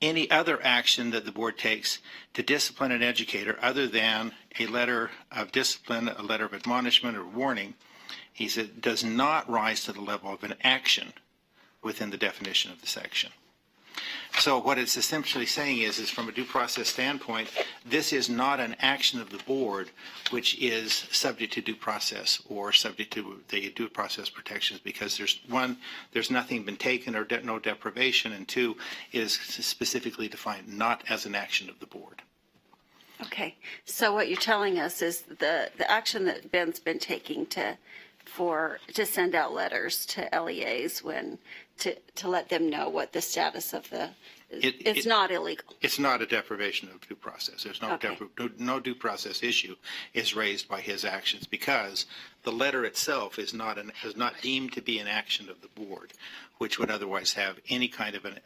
any other action that the board takes to discipline an educator other than a letter of discipline, a letter of admonishment or warning, he said, does not rise to the level of an action within the definition of the section. So what it's essentially saying is from a due process standpoint, this is not an action of the board which is subject to due process or subject to the due process protections, because there's nothing been taken or no deprivation, and 2, is specifically defined not as an action of the board. Okay. So what you're telling us is the action that Ben's been taking to send out letters to LEAs to let them know what the status of it's not illegal. It's not a deprivation of due process. There's no no due process issue is raised by his actions, because the letter itself is not deemed to be an action of the board, which would otherwise have any kind of an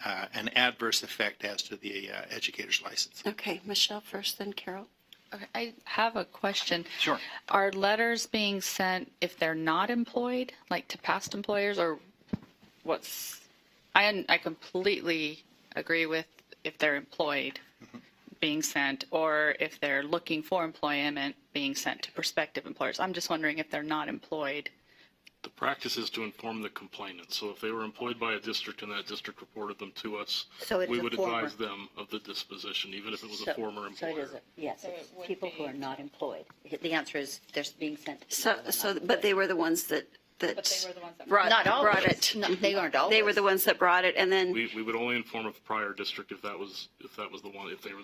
adverse effect as to the educator's license. Okay, Michelle first, then Carol. Okay, I have a question. Sure. Are letters being sent if they're not employed, like to past employers, or what's? I completely agree with if they're employed being sent, or if they're looking for employment being sent to prospective employers. I'm just wondering if they're not employed. The practice is to inform the complainant. So if they were employed by a district and that district reported them to us, we would advise them of the disposition, even if it was a former employer. Yes, it's people who are not employed. The answer is they're being sent. But they were the ones that brought it. No, they aren't always. They were the ones that brought it, and then we would only inform a prior district if they were the ones that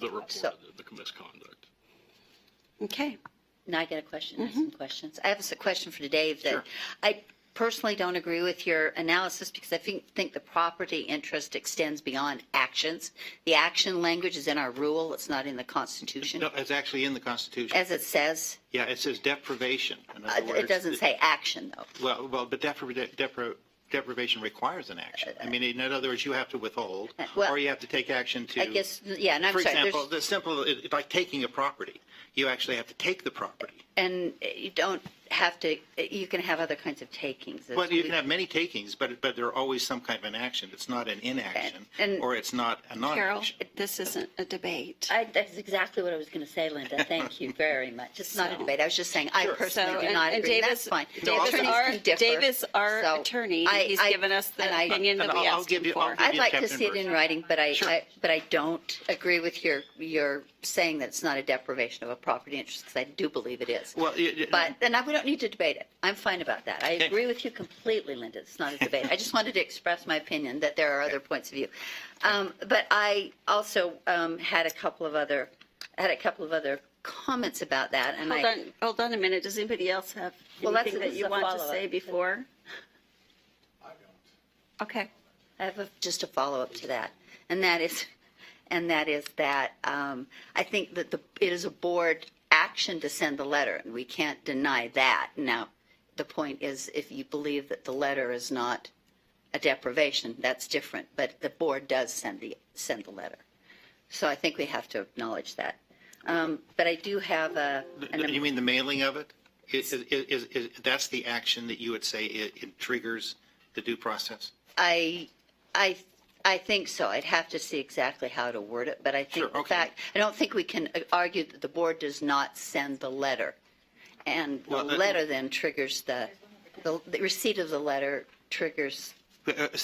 reported the misconduct. Okay. Now I get a question. I have some questions. I have a question for Dave that I personally don't agree with your analysis, because I think the property interest extends beyond actions. The action language is in our rule. It's not in the Constitution. No, it's actually in the Constitution. As it says? Yeah, it says deprivation. In other words, it doesn't say action, though. Well, but deprivation requires an action. I mean, in other words, you have to withhold, or you have to take action to. I guess, yeah, and I'm for sorry. For example, like taking a property, you actually have to take the property. And you don't you can have other kinds of takings. Well, you can have many takings, but there are always some kind of an action. It's not an inaction, or it's not a non-action. Carol, this isn't a debate. That's exactly what I was going to say, Linda. Thank you very much. It's not a debate. I was just saying I personally do not agree. That's fine. Dave is our attorney. He's given us the opinion that we asked him for. I'd like to see it in writing, but I don't agree with your saying that it's not a deprivation of a property interest, because I do believe it is. Well, But then we don't need to debate it. I'm fine about that. I agree with you completely, Linda. It's not a debate. I just wanted to express my opinion that there are other points of view. But I also had a couple of other comments about that. And Hold on a minute. Does anybody else have anything that you want to say before? I don't. Okay. I have just a follow-up to that, and that is that I think that it is a board action to send the letter, and we can't deny that. Now, the point is, if you believe that the letter is not a deprivation, that's different. But the board does send the letter, so I think we have to acknowledge that. But I do have You mean the mailing of it? That's the action that you would say it triggers the due process? I think so. I'd have to see exactly how to word it, but I think I don't think we can argue that the board does not send the letter, and the letter then triggers the receipt of the letter triggers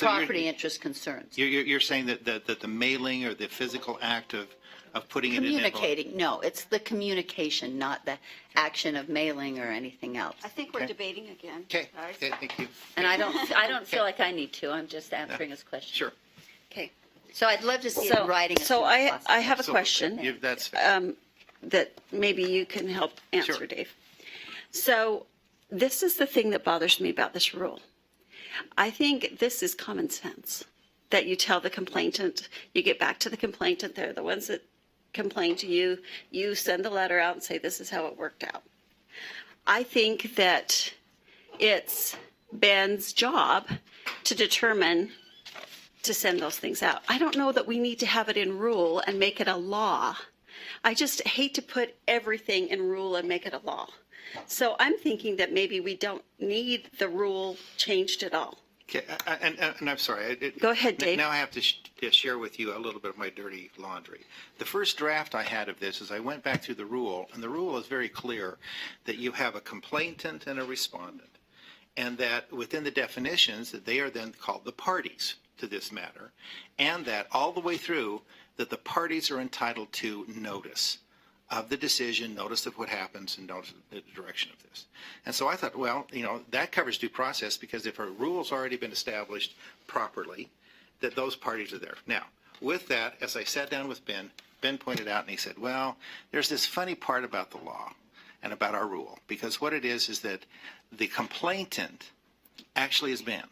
property interest concerns. You're saying that the mailing or the physical act of putting it in communicating. No, it's the communication, not the action of mailing or anything else. I think we're debating again. Okay. Thank you. And I don't feel like I need to. I'm just answering his question. Sure. Okay. So I'd love to see it in writing. So I have a question That's that maybe you can help answer, Sure. Dave. So this is the thing that bothers me about this rule. I think this is common sense, that you tell the complainant, you get back to the complainant, they're the ones that complain to you, you send the letter out and say this is how it worked out. I think that it's Ben's job to determine to send those things out. I don't know that we need to have it in rule and make it a law. I just hate to put everything in rule and make it a law. So I'm thinking that maybe we don't need the rule changed at all. Okay, and I'm sorry. Go ahead, Dave. Now I have to share with you a little bit of my dirty laundry. The first draft I had of this is I went back through the rule, and the rule is very clear that you have a complainant and a respondent, and that within the definitions that they are then called the parties to this matter, and that all the way through that the parties are entitled to notice of the decision, notice of what happens, and notice of the direction of this. And so I thought, well, that covers due process, because if a rule's already been established properly, that those parties are there. Now, with that, as I sat down with Ben pointed out, and he said, well, there's this funny part about the law and about our rule, because what it is that the complainant actually is Ben.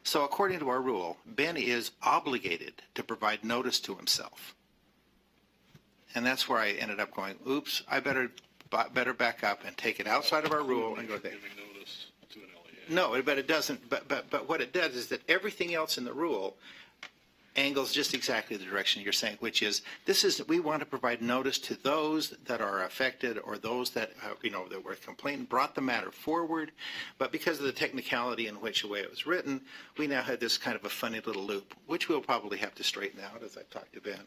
So according to our rule, Ben is obligated to provide notice to himself. And that's where I ended up going, oops, I better back up and take it outside of our rule and go there. No, but it doesn't. But what it does is that everything else in the rule angles just exactly the direction you're saying, which is we want to provide notice to those that are affected, or those that that were complainant, brought the matter forward, but because of the technicality in which the way it was written, we now had this kind of a funny little loop, which we'll probably have to straighten out as I talk to Ben.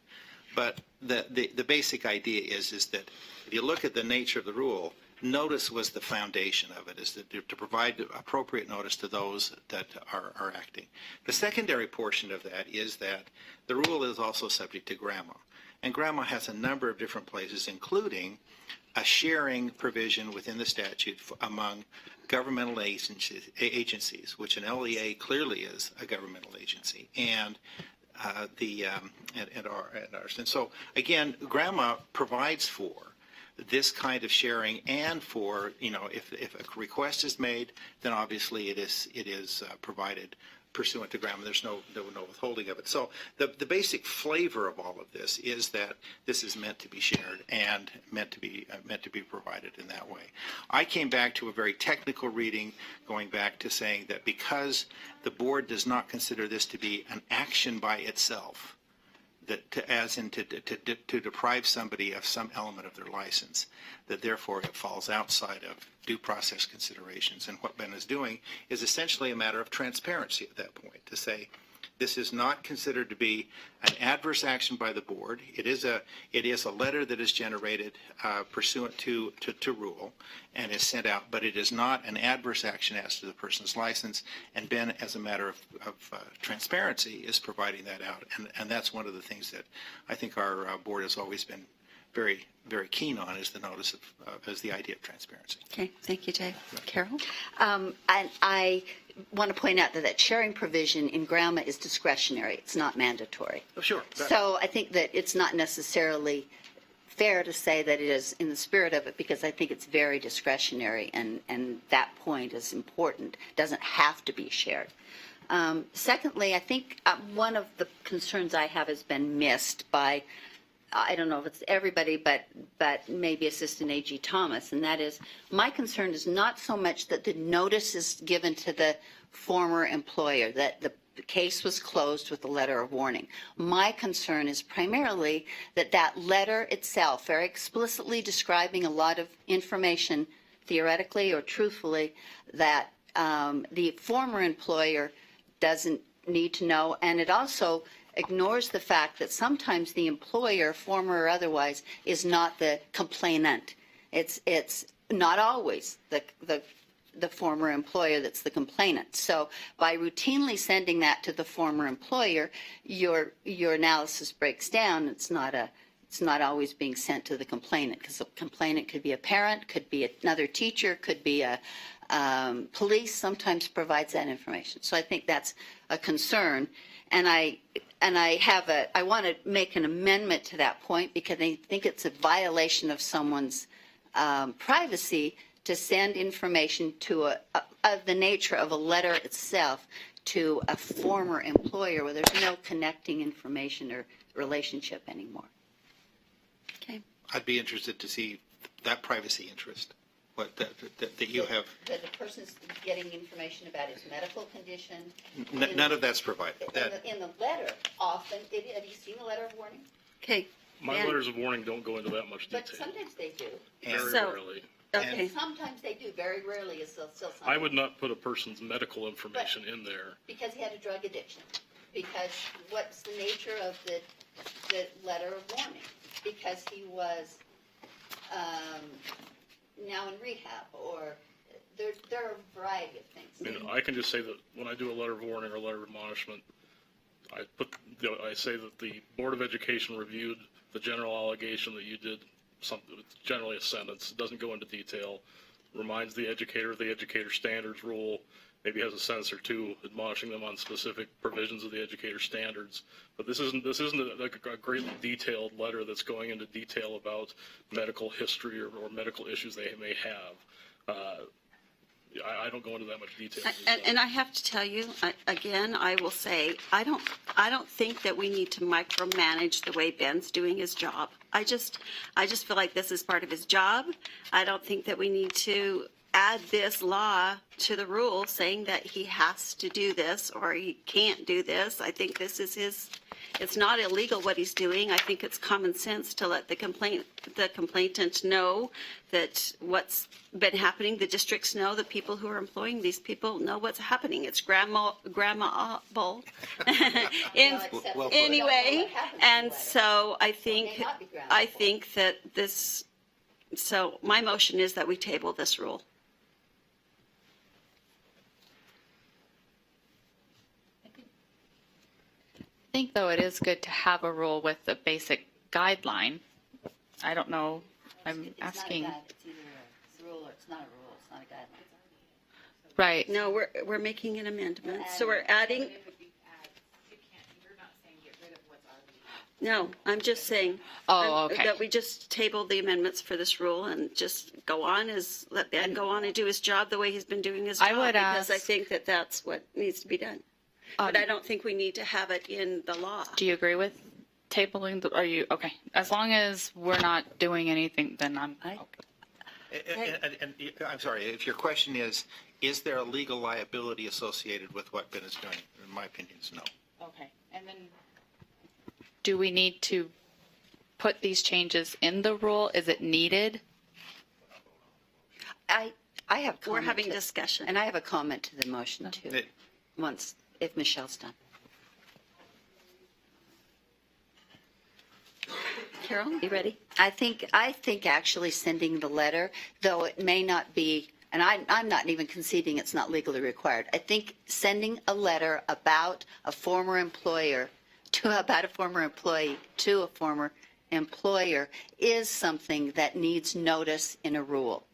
But the basic idea is that if you look at the nature of the rule, notice was the foundation of it, is to provide appropriate notice to those that are acting. The secondary portion of that is that the rule is also subject to GRAMA. And GRAMA has a number of different places, including a sharing provision within the statute among governmental agencies, which an LEA clearly is a governmental agency, and ours. And so, again, GRAMA provides for this kind of sharing, and for, if a request is made, then obviously it is provided pursuant to GRAMA. There's no withholding of it. So the basic flavor of all of this is that this is meant to be shared and meant to be provided in that way. I came back to a very technical reading, going back to saying that because the board does not consider this to be an action by itself, to deprive somebody of some element of their license, that therefore it falls outside of due process considerations. And what Ben is doing is essentially a matter of transparency at that point, to say this is not considered to be an adverse action by the board. It is a letter that is generated pursuant to rule and is sent out, but it is not an adverse action as to the person's license. And Ben, as a matter of transparency, is providing that out. And that's one of the things that I think our board has always been very, very keen on, is the notice as the idea of transparency. Okay, thank you, Jay. Carol? And I want to point out that sharing provision in GRAMA is discretionary. It's not mandatory. Oh, sure. So I think that it's not necessarily fair to say that it is in the spirit of it, because I think it's very discretionary, and that point is important. It doesn't have to be shared. Secondly, I think one of the concerns I have has been missed by, I don't know if it's everybody, but maybe Assistant AG Thomas, and that is, my concern is not so much that the notice is given to the former employer, that the case was closed with a letter of warning. My concern is primarily that letter itself, very explicitly describing a lot of information, theoretically or truthfully, that the former employer doesn't need to know, and it also ignores the fact that sometimes the employer, former or otherwise, is not the complainant. It's not always the former employer that's the complainant. So by routinely sending that to the former employer, your analysis breaks down. It's not always being sent to the complainant, because the complainant could be a parent, could be another teacher, could be a police. Sometimes provides that information. So I think that's a concern, and I want to make an amendment to that point, because I think it's a violation of someone's privacy to send information of the nature of a letter itself to a former employer where there's no connecting information or relationship anymore. Okay. I'd be interested to see that privacy interest, that you have. That the person's getting information about his medical condition. None of that's provided. In the letter, often, have you seen the letter of warning? Okay. My letters of warning don't go into that much detail. But sometimes they do. Very rarely. Okay. Sometimes they do. Very rarely is still something. I would not put a person's medical information in there. Because he had a drug addiction. Because what's the nature of the letter of warning? Because he was now in rehab, or there are a variety of things. I can just say that when I do a letter of warning or a letter of admonishment, I say that the Board of Education reviewed the general allegation that you did something. It's generally a sentence. It doesn't go into detail. Reminds the educator of the educator standards rule. Maybe has a sentence or two admonishing them on specific provisions of the educator standards. But this isn't like a greatly detailed letter that's going into detail about medical history or medical issues they may have. I don't go into that much detail. And I have to tell you, again, I will say, I don't think that we need to micromanage the way Ben's doing his job. I just feel like this is part of his job. I don't think that we need to add this law to the rule saying that he has to do this or he can't do this. I think this is it's not illegal what he's doing. I think it's common sense to let the complainant know that what's been happening. The districts know, the people who are employing these people know what's happening. It's grammable anyway. And so I think that this, so my motion is that we table this rule. I think, though, it is good to have a rule with a basic guideline. I don't know. I'm asking. It's either a rule or it's not a rule. It's not a guideline. Right. No, we're making an amendment. So we're adding. No, I'm just saying. Oh, okay. That we just table the amendments for this rule and just go on, let Ben go on and do his job the way he's been doing his job. I would because I ask- think that that's what needs to be done. But I don't think we need to have it in the law. Do you agree with tabling? Are you okay? As long as we're not doing anything, then I'm. And I'm sorry, if your question is there a legal liability associated with what Ben is doing? In my opinion, is no. Okay, and then do we need to put these changes in the rule? Is it needed? I have We're comment having to- discussion. And I have a comment to the motion too, once, if Michelle's done. Carol? You ready? I think actually sending the letter, though it may not be, and I'm not even conceding it's not legally required. I think sending a letter about a former employer about a former employee to a former employer is something that needs notice in a rule.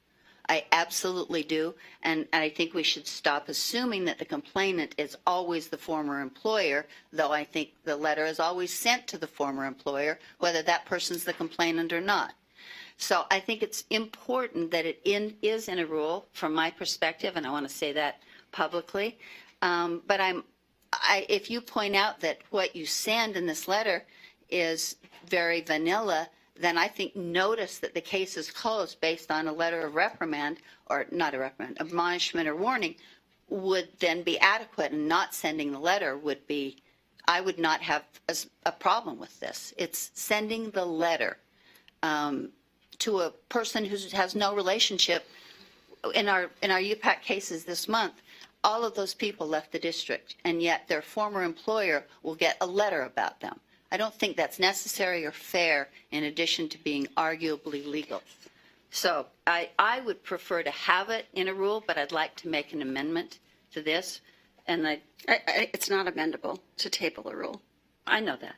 I absolutely do, and I think we should stop assuming that the complainant is always the former employer, though I think the letter is always sent to the former employer, whether that person's the complainant or not. So I think it's important that it is in a rule, from my perspective, and I want to say that publicly. But if you point out that what you send in this letter is very vanilla, then I think notice that the case is closed based on a letter of reprimand, or not a reprimand, admonishment or warning, would then be adequate, and not sending the letter would be, I would not have a problem with this. It's sending the letter to a person who has no relationship. In our UPAC cases this month, all of those people left the district, and yet their former employer will get a letter about them. I don't think that's necessary or fair, in addition to being arguably legal. So I would prefer to have it in a rule, but I'd like to make an amendment to this. And it's not amendable to table a rule. I know that.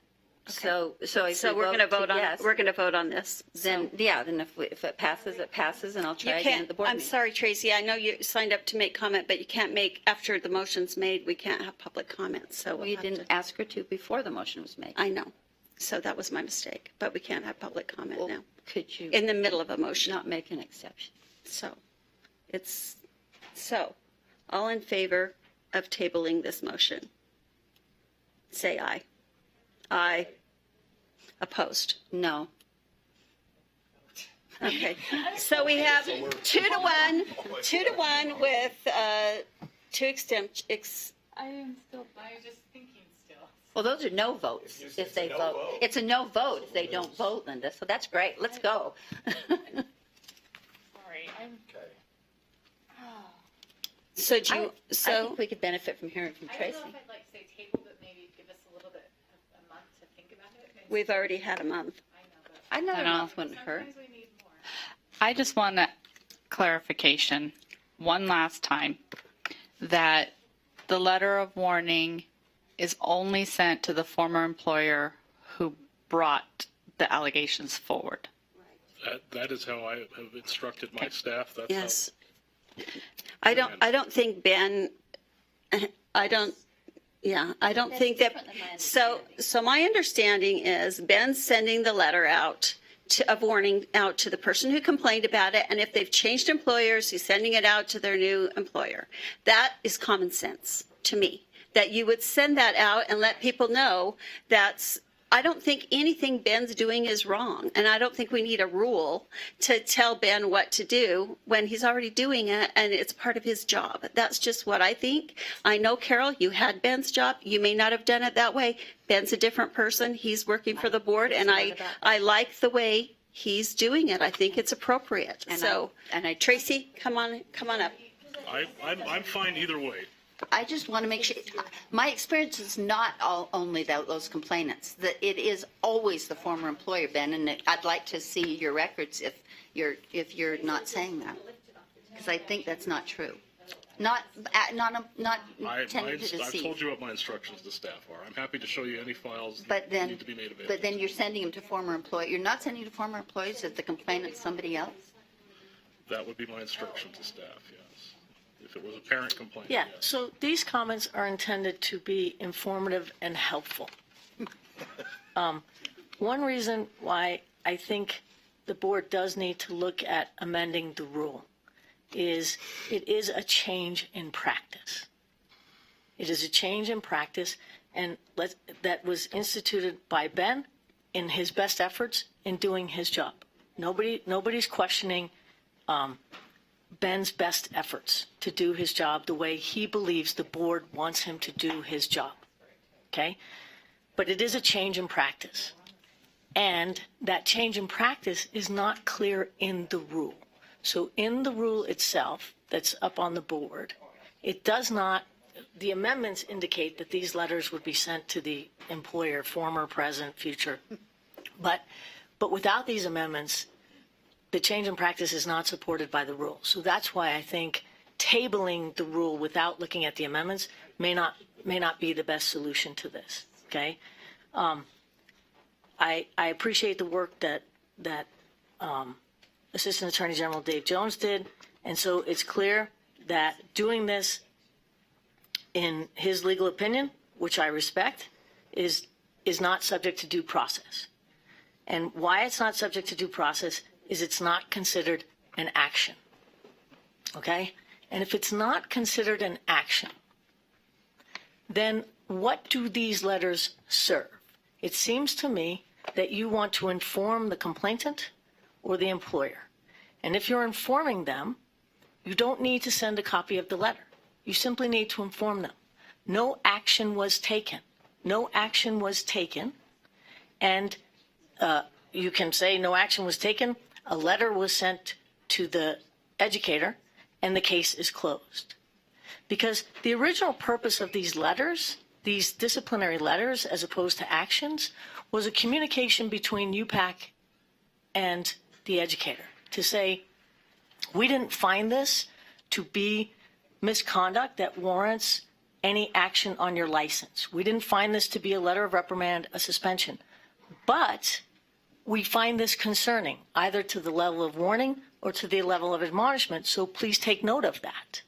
So we're going to vote on it. We're going to vote on this. Then if it passes, and I'll try You again can't, at the board I'm meeting. sorry, Tracy, I know you signed up to make comment, but you can't make, after the motion's made, we can't have public comment, so. Well, you didn't ask her to before the motion was made. I know, so that was my mistake, but we can't have public comment now. Could you? In the middle of a motion. Not make an exception. So, all in favor of tabling this motion? Say aye. Aye. Opposed? No. Okay, so we have 2-1 with two exemptions. I am just thinking still. Well, those are no votes if they vote. It's a no vote if they don't vote, Linda. So that's great. Let's go. Sorry, I'm. So do you, I think we could benefit from hearing from Tracy. I don't know if I'd like to say table, but maybe give us a little bit of a month to think about it. We've already had a month. Another I know. month wouldn't hurt. I just want a clarification one last time that the letter of warning is only sent to the former employer who brought the allegations forward. That is how I have instructed my staff. That's Yes. I don't think Ben, I don't think that, so my understanding is Ben's sending the letter out of warning out to the person who complained about it, and if they've changed employers, he's sending it out to their new employer. That is common sense to me, that you would send that out and let people know I don't think anything Ben's doing is wrong, and I don't think we need a rule to tell Ben what to do when he's already doing it and it's part of his job. That's just what I think. I know, Carol, you had Ben's job. You may not have done it that way. Ben's a different person. He's working for the board, and I like the way he's doing it. I think it's appropriate. Tracy, come on up. I'm fine either way. I just want to make sure, my experience is not only those complainants, that it is always the former employer, Ben, and I'd like to see your records if you're not saying that, because I think that's not true. Not intended to I've deceive. told you what my instructions to staff are. I'm happy to show you any files But that need to be made available. then you're sending them to former employees. You're not sending to former employees if the complainant's somebody else? That would be my instruction to staff, yes. If it was a parent complaint. Yeah, yes. so these comments are intended to be informative and helpful. One reason why I think the board does need to look at amending the rule is it is a change in practice. It is a change in practice, and that was instituted by Ben in his best efforts in doing his job. Nobody's questioning Ben's best efforts to do his job the way he believes the board wants him to do his job. Okay? but it is a change in practice. And that change in practice is not clear in the rule. So in the rule itself that's up on the board, it does not, the amendments indicate that these letters would be sent to the employer, former, present, future. But without these amendments, the change in practice is not supported by the rule. So that's why I think tabling the rule without looking at the amendments may not be the best solution to this. Okay, I appreciate the work that Assistant Attorney General Dave Jones did, and so it's clear that doing this in his legal opinion, which I respect, is not subject to due process. And why it's not subject to due process is it's not considered an action. Okay? And if it's not considered an action, then what do these letters serve? It seems to me that you want to inform the complainant or the employer. And if you're informing them, you don't need to send a copy of the letter. You simply need to inform them. No action was taken. No action was taken. And you can say no action was taken. A letter was sent to the educator, and the case is closed. Because the original purpose of these letters, these disciplinary letters as opposed to actions, was a communication between UPAC and the educator to say, we didn't find this to be misconduct that warrants any action on your license. We didn't find this to be a letter of reprimand, a suspension. But we find this concerning, either to the level of warning or to the level of admonishment, so please take note of that.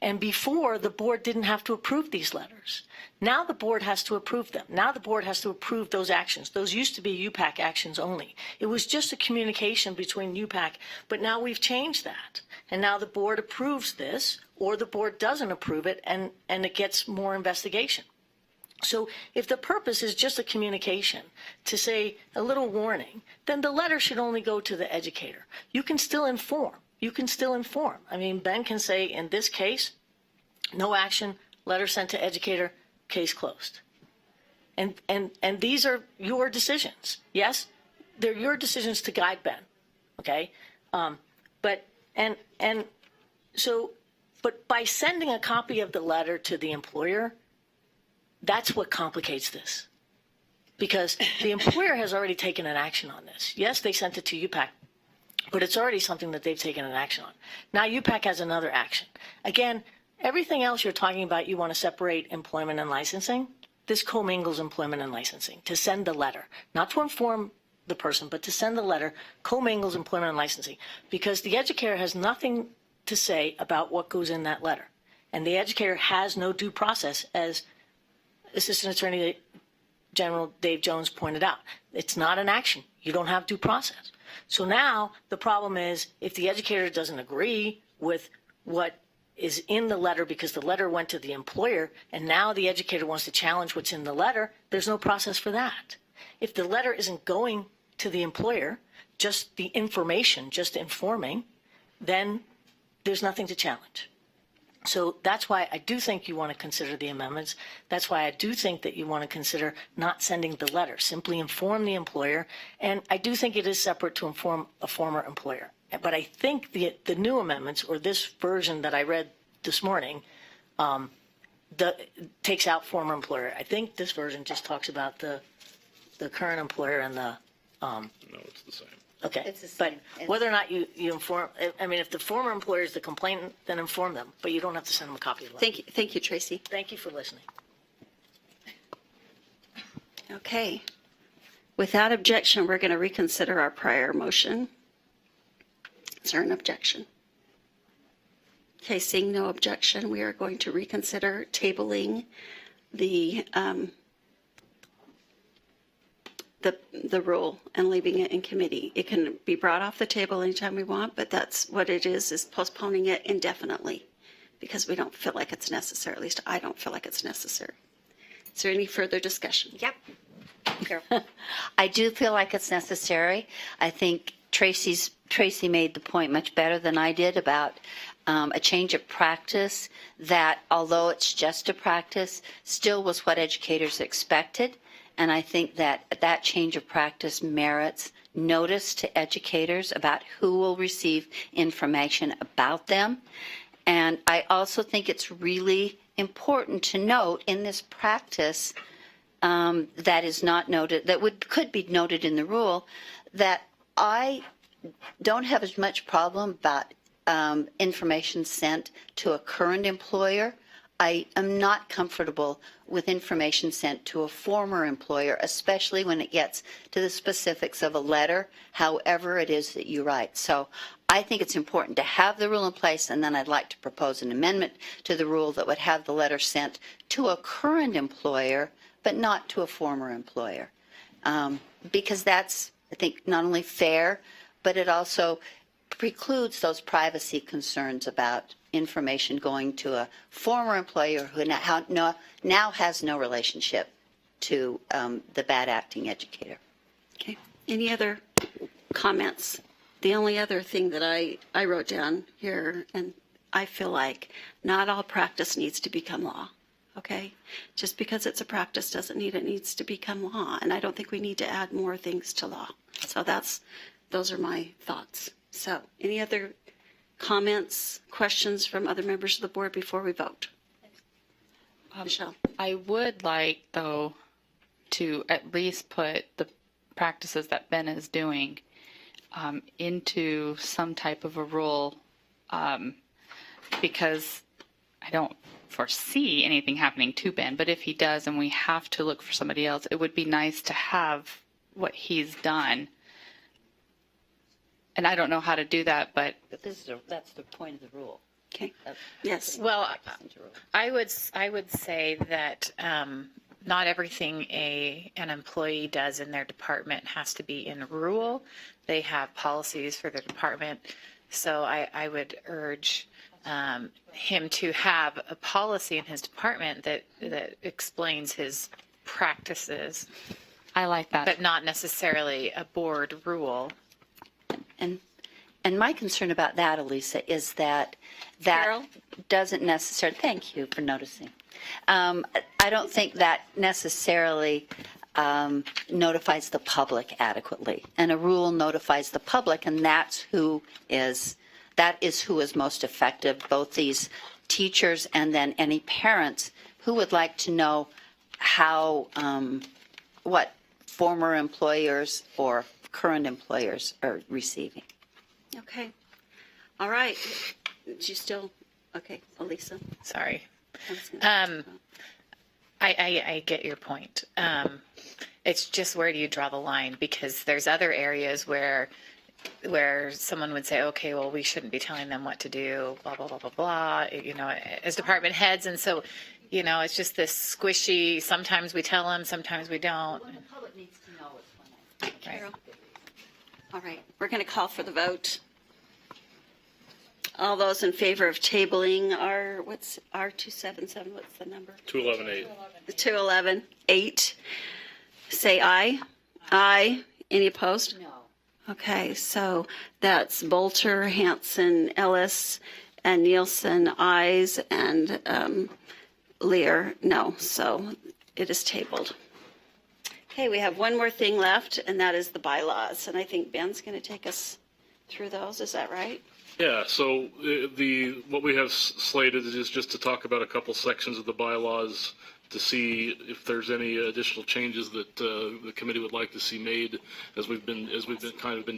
And before, the board didn't have to approve these letters. Now the board has to approve them. Now the board has to approve those actions. Those used to be UPAC actions only. It was just a communication between UPAC, but now we've changed that. And now the board approves this, or the board doesn't approve it, and it gets more investigation. So if the purpose is just a communication to say a little warning, then the letter should only go to the educator. You can still inform. You can still inform. I mean, Ben can say, in this case, no action, letter sent to educator, case closed. And these are your decisions. Yes, they're your decisions to guide Ben. Okay, but by sending a copy of the letter to the employer, that's what complicates this, because the employer has already taken an action on this. Yes, they sent it to UPAC, but it's already something that they've taken an action on. Now UPAC has another action. Again, everything else you're talking about, you want to separate employment and licensing. This commingles employment and licensing. To send the letter, not to inform the person, but to send the letter, commingles employment and licensing, because the educator has nothing to say about what goes in that letter. And the educator has no due process, as Assistant Attorney General Dave Jones pointed out. It's not an action. You don't have due process. So now the problem is, if the educator doesn't agree with what is in the letter because the letter went to the employer, and now the educator wants to challenge what's in the letter, there's no process for that. If the letter isn't going to the employer, just the information, just informing, then there's nothing to challenge. So that's why I do think you want to consider the amendments. That's why I do think that you want to consider not sending the letter. Simply inform the employer. And I do think it is separate to inform a former employer. But I think the new amendments, or this version that I read this morning, takes out former employer. I think this version just talks about the current employer and the... No, it's the same. Okay, It's the but same. whether or not you inform, I mean, if the former employer is the complainant, then inform them, but you don't have to send them a copy of the letter. Thank you, Tracy. Thank you for listening. Okay. Without objection, we're going to reconsider our prior motion. Is there an objection? Okay, seeing no objection, we are going to reconsider tabling the rule and leaving it in committee. It can be brought off the table anytime we want, but that's what it is postponing it indefinitely because we don't feel like it's necessary. At least I don't feel like it's necessary. Is there any further discussion? Yep. I do feel like it's necessary. I think Tracy made the point much better than I did about a change of practice that, although it's just a practice, still was what educators expected. And I think that change of practice merits notice to educators about who will receive information about them. And I also think it's really important to note in this practice that is not noted, that could be noted in the rule, that I don't have as much problem about information sent to a current employer. I am not comfortable with information sent to a former employer, especially when it gets to the specifics of a letter, however it is that you write. So I think it's important to have the rule in place, and then I'd like to propose an amendment to the rule that would have the letter sent to a current employer, but not to a former employer. Because that's, I think, not only fair, but it also precludes those privacy concerns about information going to a former employer who now has no relationship to the bad acting educator. Okay. Any other comments? The only other thing that I wrote down here, and I feel like not all practice needs to become law. Okay? Just because it's a practice doesn't mean it needs to become law. And I don't think we need to add more things to law. So those are my thoughts. So any other comments, questions from other members of the board before we vote? Michelle. I would like, though, to at least put the practices that Ben is doing into some type of a rule, because I don't foresee anything happening to Ben, but if he does and we have to look for somebody else, it would be nice to have what he's done. And I don't know how to do that, but that's the point of the rule. Okay. Yes. Well, I would say that not everything an employee does in their department has to be in rule. They have policies for their department. So I would urge him to have a policy in his department that explains his practices. I like that. But not necessarily a board rule. And my concern about that, Elisa, is that Carol? doesn't necessarily, thank you for noticing. I don't think that necessarily notifies the public adequately. And a rule notifies the public, and that is who is most effective, both these teachers and then any parents who would like to know how, what former employers or current employers are receiving. Okay. All right. Did you still? Okay, Elisa. Sorry. I get your point. It's just, where do you draw the line? Because there's other areas where someone would say, okay, well, we shouldn't be telling them what to do, blah, blah, blah, blah, blah, as department heads. And so, it's just this squishy, sometimes we tell them, sometimes we don't. What the public needs to know is when Carol. All right. We're going to call for the vote. All those in favor of tabling what's R277? What's the number? 211-8. 211-8. Say aye. Aye. Any opposed? No. Okay, so that's Bolter, Hanson, Ellis, and Nielsen, ayes, and Lear, no. So it is tabled. Okay, we have one more thing left, and that is the bylaws. And I think Ben's going to take us through those. Is that right? Yeah, so what we have slated is just to talk about a couple sections of the bylaws to see if there's any additional changes that the committee would like to see made, as we've been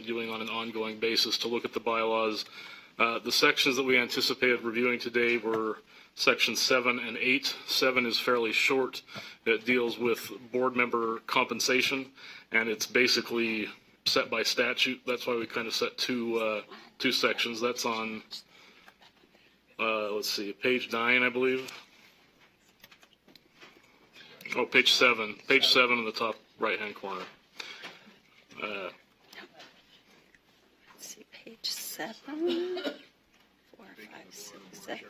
doing on an ongoing basis to look at the bylaws. The sections that we anticipated reviewing today were sections 7 and 8. 7 is fairly short. It deals with board member compensation, and it's basically set by statute. That's why we kind of set two sections. That's on, let's see, page 9, I believe. Oh, page 7. Page 7 in the top right-hand corner. Let's see, page 7. 4, 5, 6, 7.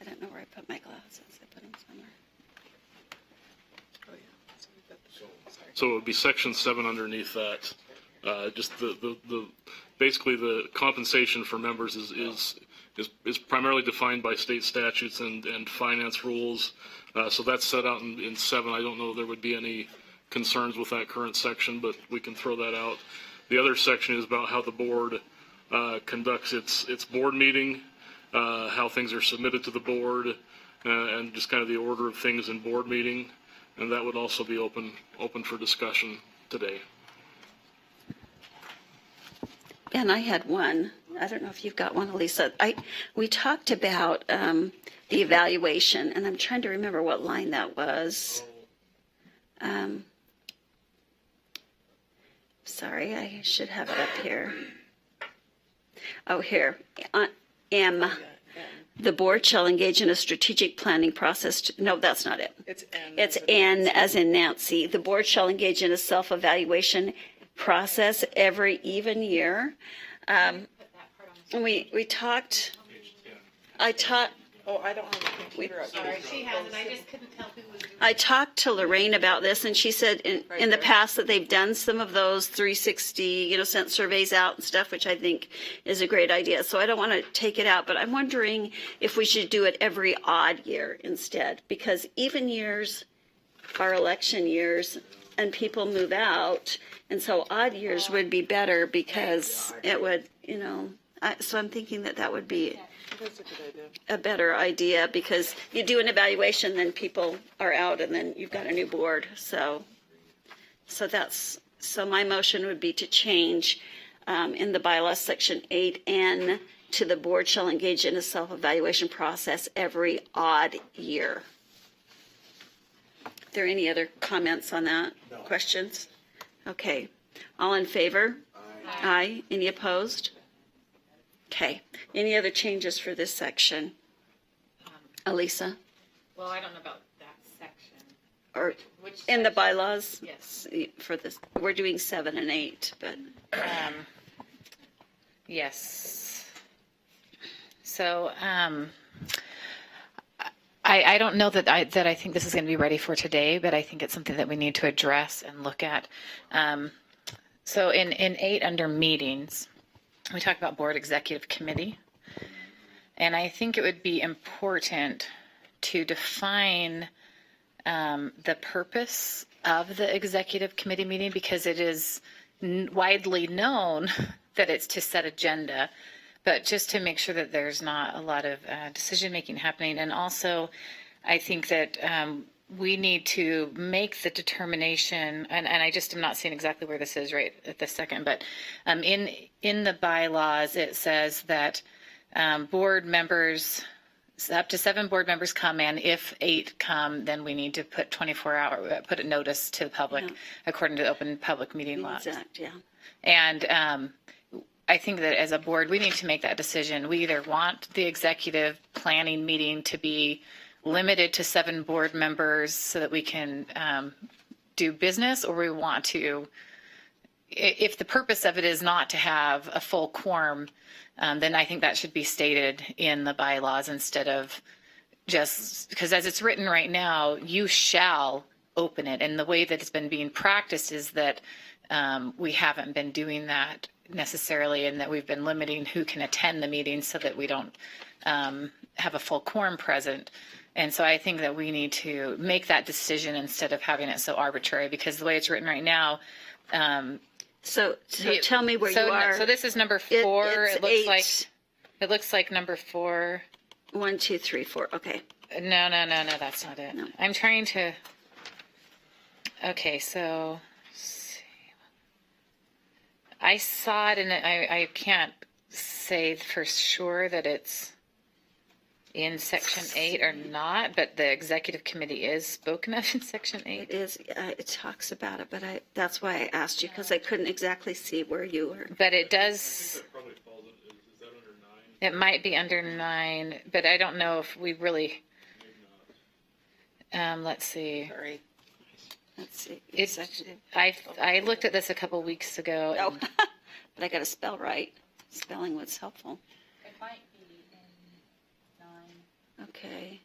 I don't know where I put my glasses. I put them somewhere. So it would be section 7 underneath that. Just the basically the compensation for members is primarily defined by state statutes and finance rules. So that's set out in 7. I don't know if there would be any concerns with that current section, but we can throw that out. The other section is about how the board conducts its board meeting, how things are submitted to the board, and just kind of the order of things in board meeting. And that would also be open for discussion today. And I had one. I don't know if you've got one, Elisa. We talked about the evaluation, and I'm trying to remember what line that was. Sorry, I should have it up here. Oh, here. M. The board shall engage in a strategic planning process. No, that's not it. It's N. It's N as in Nancy. The board shall engage in a self-evaluation process every even year. We talked. Oh, I don't have a computer up. Sorry, she has it. I just couldn't tell who was doing it. I talked to Lorraine about this, and she said in the past that they've done some of those 360, sent surveys out and stuff, which I think is a great idea. So I don't want to take it out, but I'm wondering if we should do it every odd year instead, because even years are election years and people move out. And so odd years would be better because it would, so I'm thinking that would be That's a good idea. a better idea, because you do an evaluation, then people are out, and then you've got a new board. So my motion would be to change in the bylaws section 8N to the board shall engage in a self-evaluation process every odd year. Are there any other comments on that? No. Questions? Okay. All in favor? Aye. Any opposed? Okay. Any other changes for this section? Elisa? Well, I don't know about that section. Or Which in the bylaws? Yes. For this, we're doing 7 and 8, but. Yes. So, I don't know that I think this is going to be ready for today, but I think it's something that we need to address and look at. So in 8 under meetings, we talk about board executive committee. And I think it would be important to define the purpose of the executive committee meeting, because it is widely known that it's to set agenda, but just to make sure that there's not a lot of decision-making happening. And also, I think that we need to make the determination, and I just am not seeing exactly where this is right at this second, but in the bylaws, it says that board members, up to 7 board members come, and if 8 come, then we need to put put a notice to the public according to the Open Public Meeting Law. Exact, yeah. And I think that as a board, we need to make that decision. We either want the executive planning meeting to be limited to 7 board members so that we can do business, or we want to, if the purpose of it is not to have a full quorum, then I think that should be stated in the bylaws instead of just, because as it's written right now, you shall open it. And the way that it's been being practiced is that we haven't been doing that necessarily, and that we've been limiting who can attend the meeting so that we don't have a full quorum present. And so I think that we need to make that decision instead of having it so arbitrary, because the way it's written right now. So tell me where you are. So this is number 4. It looks like number 4. 1, 2, 3, 4. Okay. No, that's not it. No. I'm trying to. Okay, so let's see. I saw it, and I can't say for sure that it's in section 8 or not, but the executive committee is spoken of in section 8. It is. It talks about it, but that's why I asked you, because I couldn't exactly see where you were. But it does. Probably falls in, is that under 9? It might be under 9, but I don't know if we really. Let's see. Sorry. Let's see. It's. I looked at this a couple weeks ago. Oh, but I got to spell right. Spelling was helpful. It might be in 9. Okay.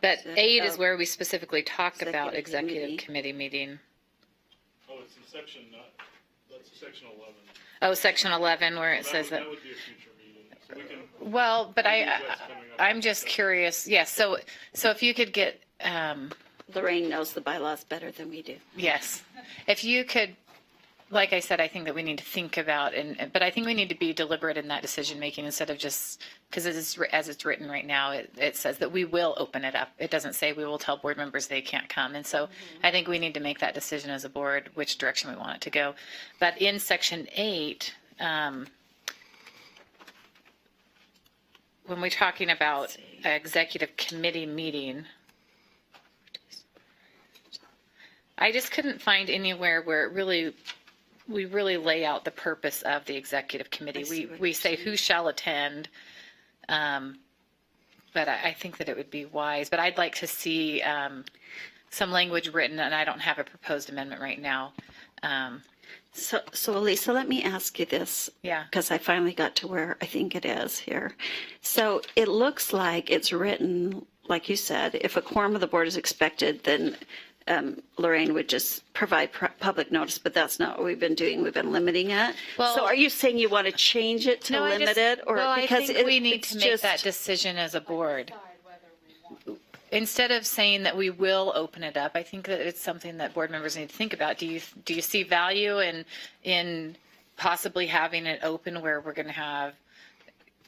But 8 is where we specifically talk Executive about executive committee meeting. Oh, it's in section 9. Section 11. Oh, section 11 where it says that. That would be a future meeting. So we can. Well, but I'm just curious. Yes. So if you could get, Lorraine knows the bylaws better than we do. yes, if you could, like I said, I think that we need to think about, but I think we need to be deliberate in that decision making instead of just, because as it's written right now, it says that we will open it up. It doesn't say we will tell board members they can't come. And so I think we need to make that decision as a board, which direction we want it to go. But in section 8, when we're talking about executive committee meeting, I just couldn't find anywhere where we really lay out the purpose of the executive committee. We say who shall attend, but I think that it would be wise. But I'd like to see some language written, and I don't have a proposed amendment right now. So Elisa, let me ask you this. Yeah. Because I finally got to where I think it is here. So it looks like it's written, like you said, if a quorum of the board is expected, then Lorraine would just provide public notice, but that's not what we've been doing. We've been limiting it. Well, so are you saying you want to change it to limit it? Or because I think we need it's to make that decision as a board. Instead of saying that we will open it up, I think that it's something that board members need to think about. Do you see value in possibly having it open where we're going to have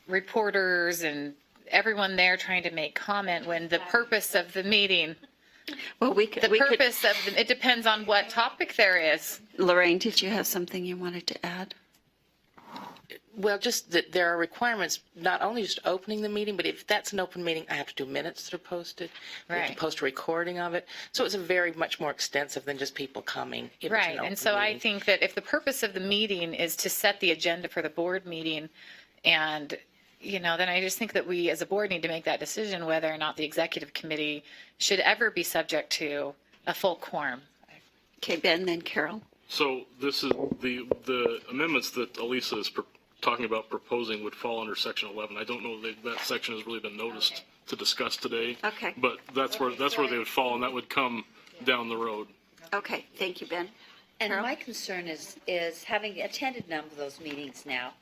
reporters and everyone there trying to make comment when the purpose of the meeting? Well, it depends on what topic there is. Lorraine, did you have something you wanted to add? Well, just that there are requirements, not only just opening the meeting, but if that's an open meeting, I have to do minutes that are posted. I have to post a recording of it. So it's a very much more extensive than just people coming. If it's an Right. open And so meeting. I think that if the purpose of the meeting is to set the agenda for the board meeting, and then I just think that we as a board need to make that decision whether or not the executive committee should ever be subject to a full quorum. Okay, Ben, then Carol. So this is the amendments that Elisa is talking about proposing would fall under section 11. I don't know that section has really been noticed to discuss today. Okay. But that's where they would fall, and that would come down the road. Okay, thank you, Ben. And my concern is having attended a number of those meetings now,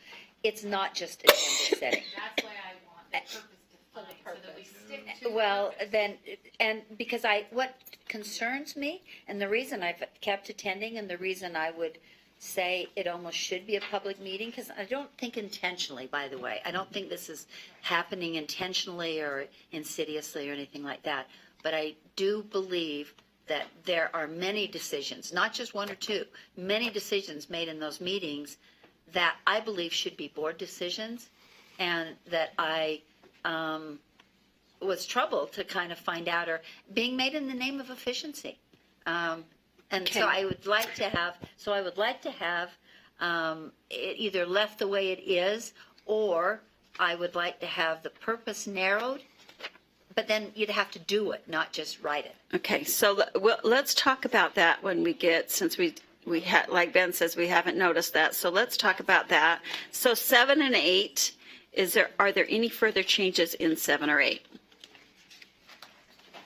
it's not just agenda setting. That's why I want the purpose defined so that we stick to Well, then, and because what concerns me, and the reason I've kept attending, and the reason I would say it almost should be a public meeting, because I don't think intentionally, by the way, I don't think this is happening intentionally or insidiously or anything like that, but I do believe that there are many decisions, not just one or two, many decisions made in those meetings that I believe should be board decisions, and that I was troubled to kind of find out are being made in the name of efficiency. And so I would like to have it either left the way it is, or I would like to have the purpose narrowed, but then you'd have to do it, not just write it. Okay, so let's talk about that when we get, since we had, like Ben says, we haven't noticed that. So let's talk about that. So 7 and 8, are there any further changes in 7 or 8?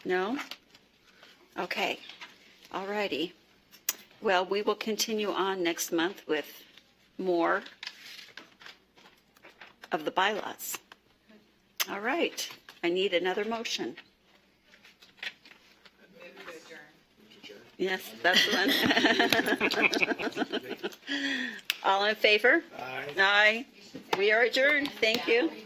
No? Okay. All righty. Well, we will continue on next month with more of the bylaws. All right. I need another motion. Yes, that's the one. All in favor? Aye. Aye. We are adjourned. Thank you.